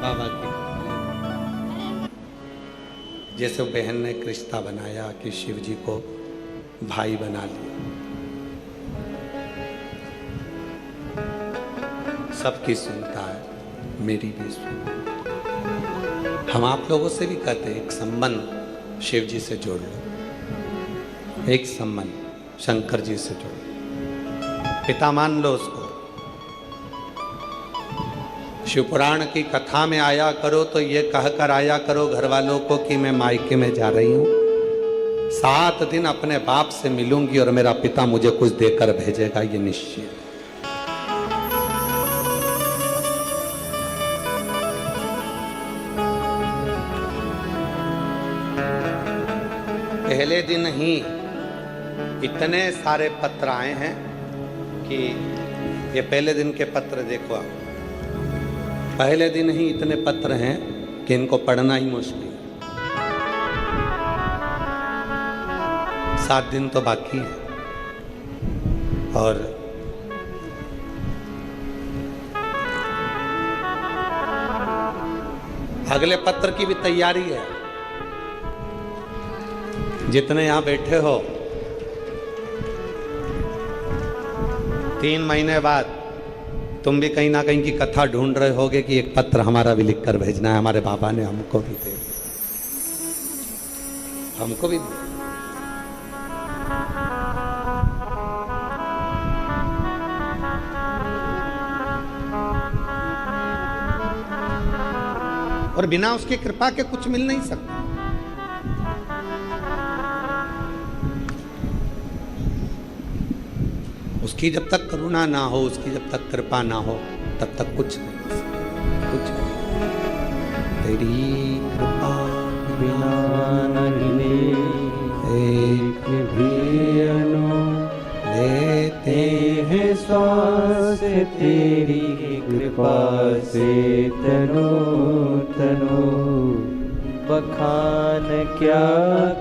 S1: बाबा की जैसे बहन ने एक रिश्ता बनाया कि शिव जी को भाई बना लिया। सबकी सुनता है, मेरी भी सुन। हम आप लोगों से भी कहते हैं एक संबंध शिव जी से जोड़ लो, एक संबंध शंकर जी से जोड़ लो, पिता मान लो उसको। शिवपुराण की कथा में आया करो तो ये कह कर आया करो घर वालों को कि मैं मायके में जा रही हूँ, 7 दिन अपने बाप से मिलूंगी और मेरा पिता मुझे कुछ देकर भेजेगा, ये निश्चित। पहले दिन ही इतने सारे पत्र आए हैं कि ये पहले दिन के पत्र देखो आप, पहले दिन ही इतने पत्र हैं कि इनको पढ़ना ही मुश्किल। 7 दिन तो बाकी है और अगले पत्र की भी तैयारी है। जितने यहां बैठे हो 3 महीने बाद तुम भी कहीं ना कहीं की कथा ढूंढ रहे होगे कि एक पत्र हमारा भी लिख कर भेजना है, हमारे बाबा ने हमको भी दे, हमको भी दे। और बिना उसकी कृपा के कुछ मिल नहीं सकता। उसकी जब तक करुणा ना हो, उसकी जब तक कृपा ना हो, तब तक कुछ नहीं, कुछ नहीं। तेरी कृपा
S2: बिना नहीं एक भी अनु लेते हैं श्वास, तेरी कृपा से तनु तनु। बखान क्या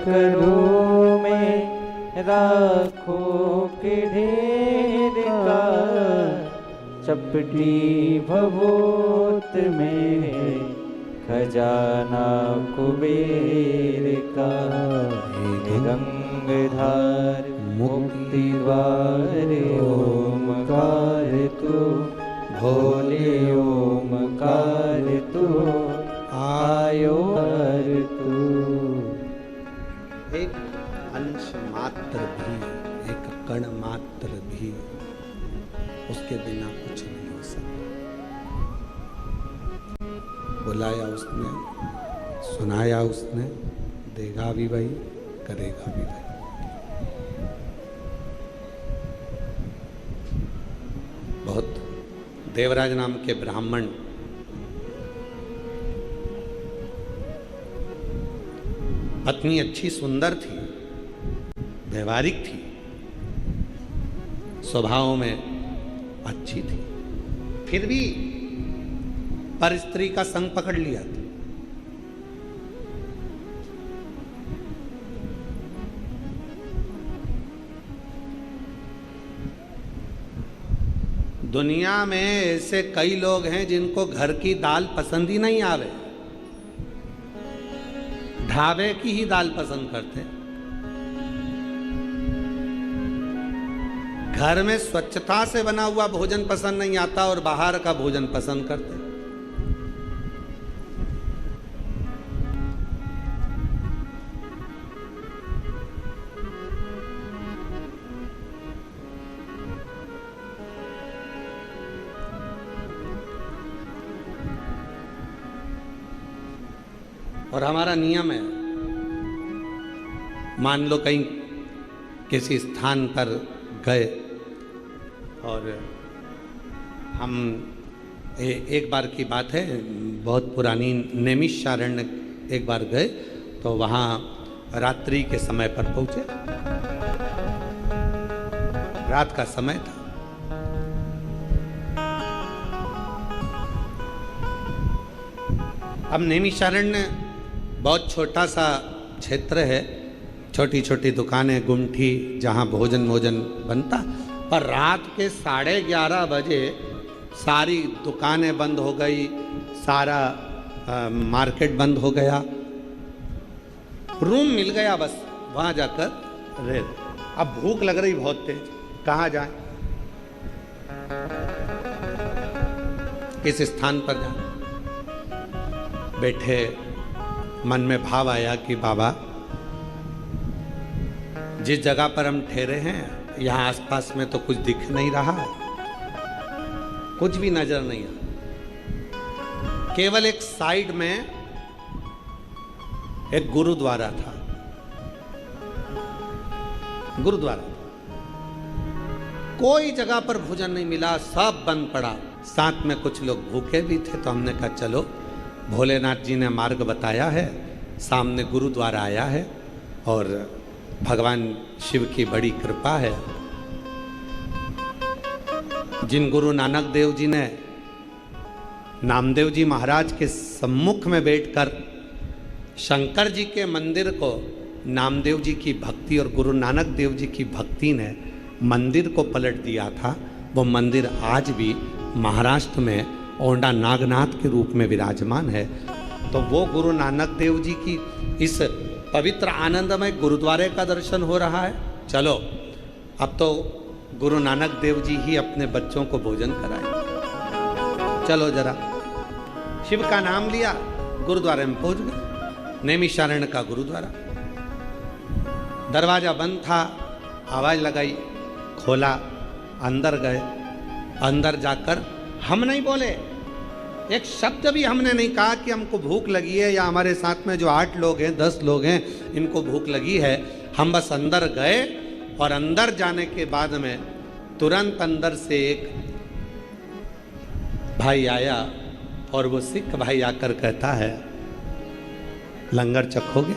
S2: करूं मैं राखों के ढेर का, चपटी भभूत में खजाना कुबेर का। गंगधार मुक्ति द्वार ओमकार तू, भोले ओमकार तू, आयो हर तू।
S1: एक अंश मात्र भी, एक कण मात्र भी उसके बिना कुछ नहीं हो सकता। बुलाया उसने, सुनाया उसने, देगा भी वही, करेगा भी वही। बहुत देवराज नाम के ब्राह्मण पत्नी अच्छी सुंदर थी, व्यवहारिक थी, स्वभाव में अच्छी थी, फिर भी पर स्त्री का संग पकड़ लिया था। दुनिया में ऐसे कई लोग हैं जिनको घर की दाल पसंद ही नहीं आवे, ढाबे की ही दाल पसंद करते हैं। घर में स्वच्छता से बना हुआ भोजन पसंद नहीं आता और बाहर का भोजन पसंद करते हैं। और हमारा नियम है, मान लो कहीं किसी स्थान पर गए और हम एक बार की बात है, बहुत पुरानी, नैमिषारण्य एक बार गए तो वहाँ रात्रि के समय पर पहुँचे, रात का समय था। अब नैमिषारण्य बहुत छोटा सा क्षेत्र है, छोटी छोटी दुकानें, गुमठी, जहाँ भोजन बनता, पर रात के 11:30 बजे सारी दुकानें बंद हो गई, सारा मार्केट बंद हो गया, रूम मिल गया, बस वहाँ जाकर रह। अब भूख लग रही बहुत तेज, कहाँ जाए, किस स्थान पर जाए। बैठे, मन में भाव आया कि बाबा जिस जगह पर हम ठहरे हैं यहाँ आसपास में तो कुछ दिख नहीं रहा है, कुछ भी नजर नहीं आ। केवल एक साइड में एक गुरुद्वारा था, गुरुद्वारा। कोई जगह पर भोजन नहीं मिला, सब बंद पड़ा। साथ में कुछ लोग भूखे भी थे, तो हमने कहा चलो, भोलेनाथ जी ने मार्ग बताया है, सामने गुरुद्वारा आया है और भगवान शिव की बड़ी कृपा है। जिन गुरु नानक देव जी ने नामदेव जी महाराज के सम्मुख में बैठकर शंकर जी के मंदिर को नामदेव जी की भक्ति और गुरु नानक देव जी की भक्ति ने मंदिर को पलट दिया था, वो मंदिर आज भी महाराष्ट्र में औंढा नागनाथ के रूप में विराजमान है। तो वो गुरु नानक देव जी की इस पवित्र आनंदमय गुरुद्वारे का दर्शन हो रहा है। चलो, अब तो गुरु नानक देव जी ही अपने बच्चों को भोजन कराए। चलो जरा, शिव का नाम लिया, गुरुद्वारे में पहुंच गए। नैमिषारण्य का गुरुद्वारा, दरवाजा बंद था, आवाज लगाई, खोला, अंदर गए। अंदर जाकर हम नहीं बोले, एक शब्द भी हमने नहीं कहा कि हमको भूख लगी है या हमारे साथ में जो 8 लोग हैं 10 लोग हैं इनको भूख लगी है। हम बस अंदर गए और अंदर जाने के बाद में तुरंत अंदर से एक भाई आया और वो सिख भाई आकर कहता है, लंगर चखोगे,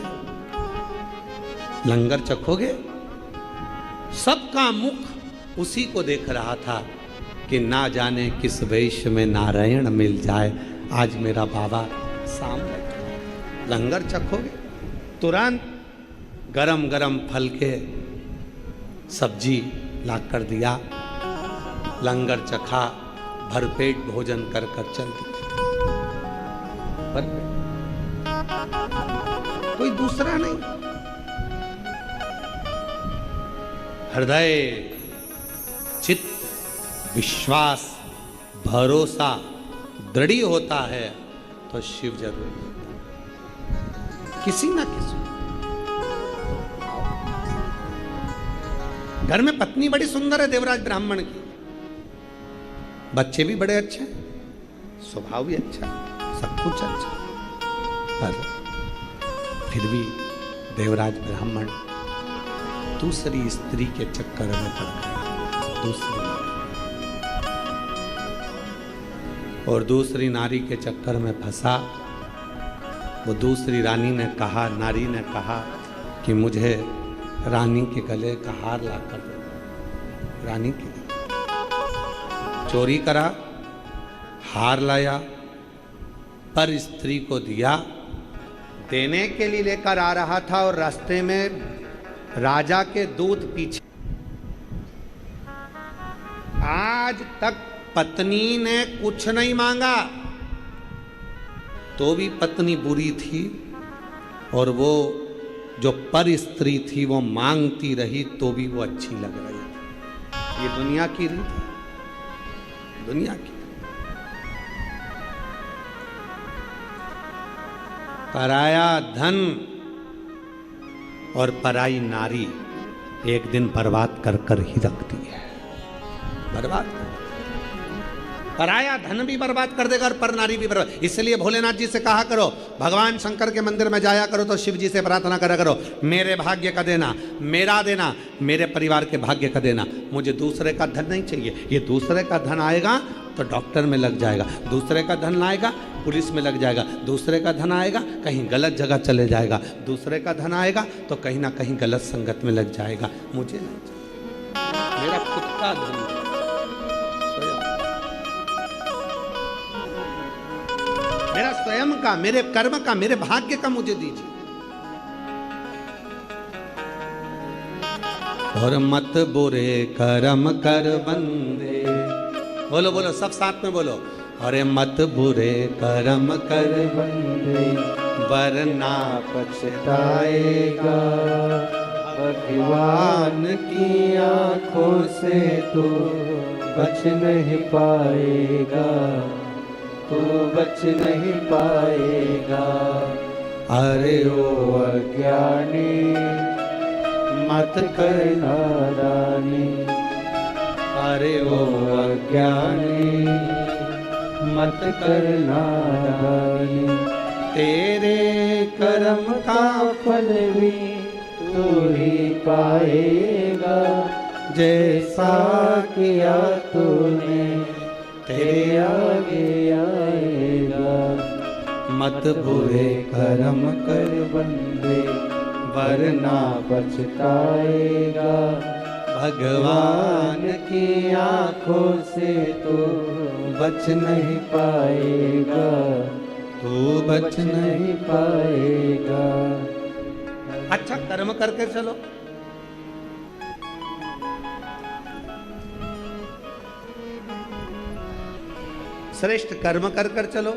S1: लंगर चखोगे। सबका मुख उसी को देख रहा था कि ना जाने किस वेश में नारायण मिल जाए, आज मेरा बाबा सामने, लंगर चखोगे। तुरंत गरम गरम फल के सब्जी ला कर दिया, लंगर चखा, भरपेट भोजन कर कर चल दिया। कोई दूसरा नहीं, हृदय, चित्त, विश्वास, भरोसा दृढ़ होता है तो शिव जरूर मिलता है, किसी ना किसी। घर में पत्नी बड़ी सुंदर है देवराज ब्राह्मण की, बच्चे भी बड़े अच्छे हैं, स्वभाव भी अच्छा है, सब कुछ अच्छा, पर फिर भी देवराज ब्राह्मण दूसरी स्त्री के चक्कर में पड़ गया, दूसरी, और दूसरी नारी के चक्कर में फंसा। वो दूसरी रानी ने कहा, नारी ने कहा कि मुझे रानी के गले का हार ला कर दो। रानी के चोरी करा, हार लाया, पर स्त्री को दिया। देने के लिए लेकर आ रहा था और रास्ते में राजा के दूत पीछे। आज तक पत्नी ने कुछ नहीं मांगा तो भी पत्नी बुरी थी, और वो जो पर स्त्री थी वो मांगती रही तो भी वो अच्छी लग रही थी। ये दुनिया की रीत है, दुनिया की। पराया धन और पराई नारी एक दिन बर्बाद कर कर ही रखती है, बर्बाद कर। पराया धन भी बर्बाद कर देगा और पर नारी भी बर्बाद। इसलिए भोलेनाथ जी से कहा करो, भगवान शंकर के मंदिर में जाया करो तो शिव जी से प्रार्थना करा करो, मेरे भाग्य का देना, मेरा देना, मेरे परिवार के भाग्य का देना, मुझे दूसरे का धन नहीं चाहिए। ये दूसरे का धन आएगा तो डॉक्टर में लग जाएगा, दूसरे का धन आएगा पुलिस में लग जाएगा, दूसरे का धन आएगा कहीं गलत जगह चले जाएगा, दूसरे का धन आएगा तो कहीं ना कहीं गलत संगत में लग जाएगा। मुझे नहीं चाहिए, मेरा खुद का धन, मेरा स्वयं का, मेरे कर्म का, मेरे भाग्य का मुझे दीजिए। और मत बुरे कर्म कर बंदे, बोलो बोलो सब साथ में बोलो, अरे मत बुरे कर्म कर बंदे वरना पछताएगा, भगवान की आंखों से तो बच नहीं पाएगा, तू बच नहीं पाएगा। अरे ओ अज्ञानी मत कर नादानी, अरे ओ अज्ञानी
S2: मत करना दानी।
S1: तेरे कर्म का
S2: फल भी तू ही पाएगा, जैसा किया तूने तेरे आगे आएगा।
S1: मत
S2: बुरे कर्म कर बंदे वरना पछताएगा, भगवान की आंखों से तू बच नहीं पाएगा, तू बच नहीं पाएगा।
S1: अच्छा कर्म करके चलो। श्रेष्ठ कर्म कर कर चलो,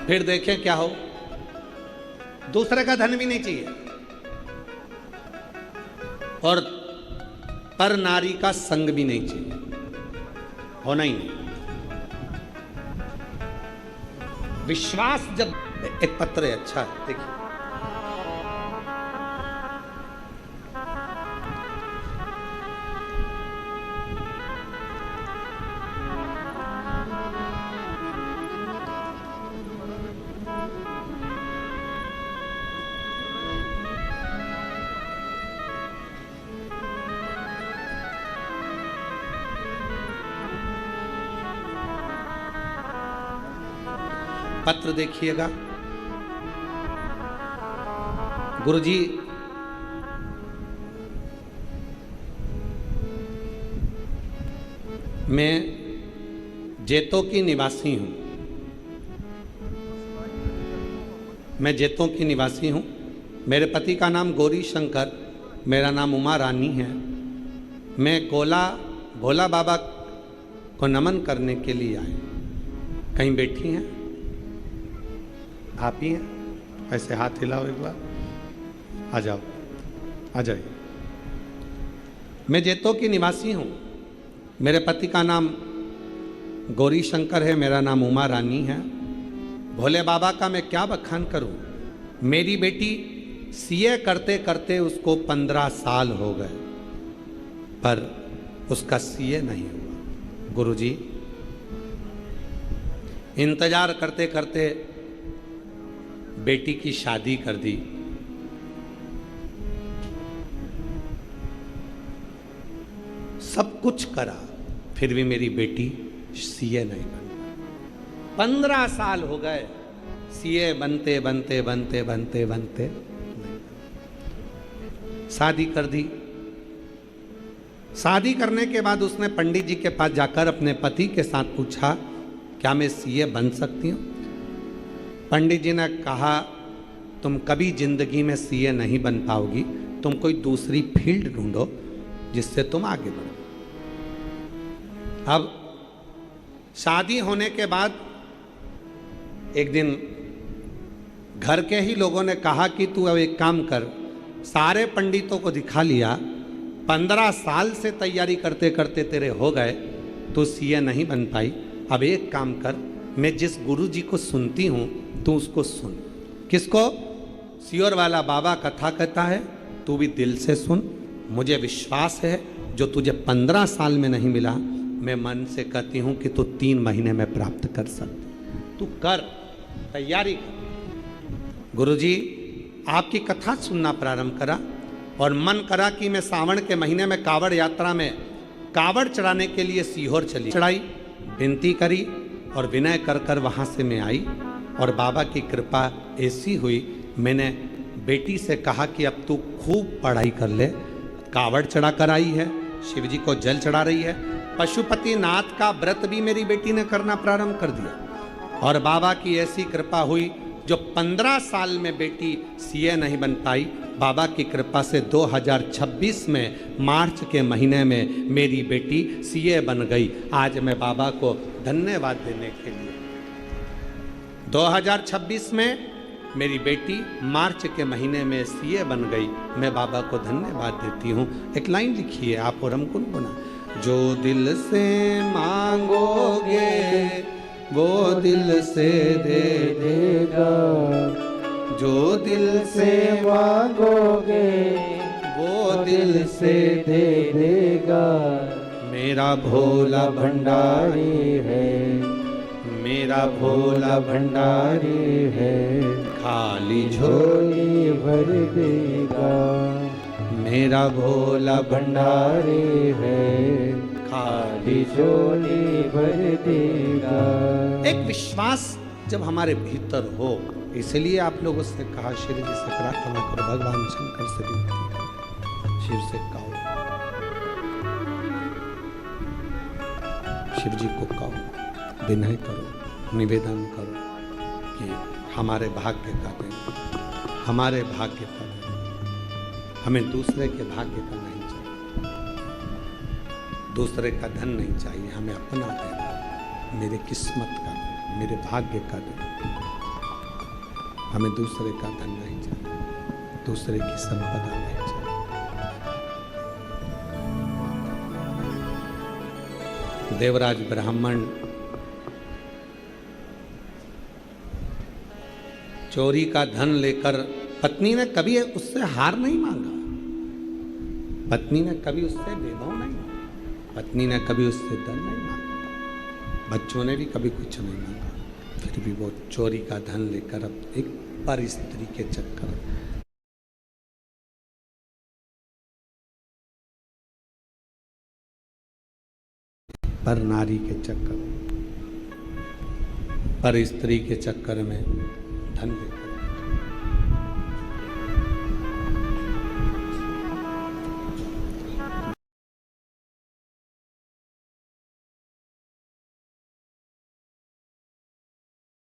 S1: फिर देखें क्या हो। दूसरे का धन भी नहीं चाहिए और पर नारी का संग भी नहीं चाहिए, होना ही नहीं। विश्वास जब एक पत्र है, अच्छा है, देखिए पत्र देखिएगा। गुरुजी मैं जेतों की निवासी हूं, मैं जेतों की निवासी हूं। मेरे पति का नाम गौरी शंकर, मेरा नाम उमा रानी है। मैं भोला बाबा को नमन करने के लिए आए। कहीं बैठी हैं आप ही हैं? ऐसे हाथ हिलाओ एक बार, आ जाओ, आ जाइए। मैं जेतों की निवासी हूँ। मेरे पति का नाम गौरी शंकर है, मेरा नाम उमा रानी है। भोले बाबा का मैं क्या बखान करूँ। मेरी बेटी सीए करते करते उसको 15 साल हो गए, पर उसका सीए नहीं हुआ। गुरुजी इंतजार करते करते बेटी की शादी कर दी। सब कुछ करा, फिर भी मेरी बेटी सीए नहीं बनी। 15 साल हो गए सीए बनते बनते बनते बनते बनते शादी कर दी। शादी करने के बाद उसने पंडित जी के पास जाकर अपने पति के साथ पूछा, क्या मैं सीए बन सकती हूँ? पंडित जी ने कहा, तुम कभी जिंदगी में सीए नहीं बन पाओगी, तुम कोई दूसरी फील्ड ढूंढो जिससे तुम आगे बढ़ो। अब शादी होने के बाद एक दिन घर के ही लोगों ने कहा कि तू अब एक काम कर, सारे पंडितों को दिखा लिया, 15 साल से तैयारी करते करते तेरे हो गए, तू सीए नहीं बन पाई। अब एक काम कर, मैं जिस गुरु जी को सुनती हूँ तू उसको सुन। किसको? सियोर वाला बाबा कथा कहता है, तू भी दिल से सुन। मुझे विश्वास है जो तुझे 15 साल में नहीं मिला, मैं मन से कहती हूँ कि तू 3 महीने में प्राप्त कर सकती। तू कर, तैयारी कर। गुरुजी आपकी कथा सुनना प्रारंभ करा और मन करा कि मैं सावन के महीने में कावड़ यात्रा में कावड़ चढ़ाने के लिए सीहोर चली। चढ़ाई, विनती करी और विनय कर कर वहाँ से मैं आई और बाबा की कृपा ऐसी हुई, मैंने बेटी से कहा कि अब तू खूब पढ़ाई कर ले। कावड़ चढ़ा कर आई है, शिव जी को जल चढ़ा रही है। पशुपति नाथ का व्रत भी मेरी बेटी ने करना प्रारंभ कर दिया और बाबा की ऐसी कृपा हुई, जो 15 साल में बेटी सीए नहीं बन पाई, बाबा की कृपा से 2026 में मार्च के महीने में मेरी बेटी सीए बन गई। आज मैं बाबा को धन्यवाद देने के लिए 2026 में मेरी बेटी मार्च के महीने में सीए बन गई। मैं बाबा को धन्यवाद देती हूँ। एक लाइन लिखिए आप और हम गुनगुना, जो दिल से मांगोगे वो दिल से दे देगा, जो दिल से मांगोगे वो दिल से दे देगा। मेरा भोला
S2: भंडारी है,
S1: मेरा भोला
S2: भंडारी है,
S1: खाली
S2: झोली भर देगा।
S1: मेरा भोला
S2: भंडारी है, खाली झोली भर देगा।
S1: एक विश्वास जब हमारे भीतर हो, इसलिए आप लोगों से कहा श्री जी से प्रार्थना करो, भगवान शंकर से विनती करो, शिव से कहो, शिव जी को कहो, विनय करो, निवेदन करो कि हमारे भाग्य का दें, हमारे भाग्य का दें, हमें दूसरे के भाग्य का नहीं चाहिए, दूसरे का धन नहीं चाहिए, हमें अपना देना, मेरे किस्मत का दें, मेरे भाग्य का दें, हमें दूसरे का धन नहीं चाहिए, दूसरे की संपदा नहीं चाहिए। देवराज ब्राह्मण चोरी का धन लेकर, पत्नी ने कभी उससे हार नहीं मांगा, पत्नी ने कभी उससे वैभव नहीं मांगा, पत्नी ने कभी उससे धन नहीं मांगा, बच्चों ने भी कभी कुछ नहीं मांगा, फिर भी वो चोरी का धन लेकर अब एक पर स्त्री के चक्कर, पर नारी के चक्कर, पर स्त्री के चक्कर में धन लेकर,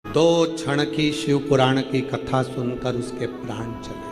S1: दो क्षण की शिव पुराण की कथा सुनकर उसके प्राण चले।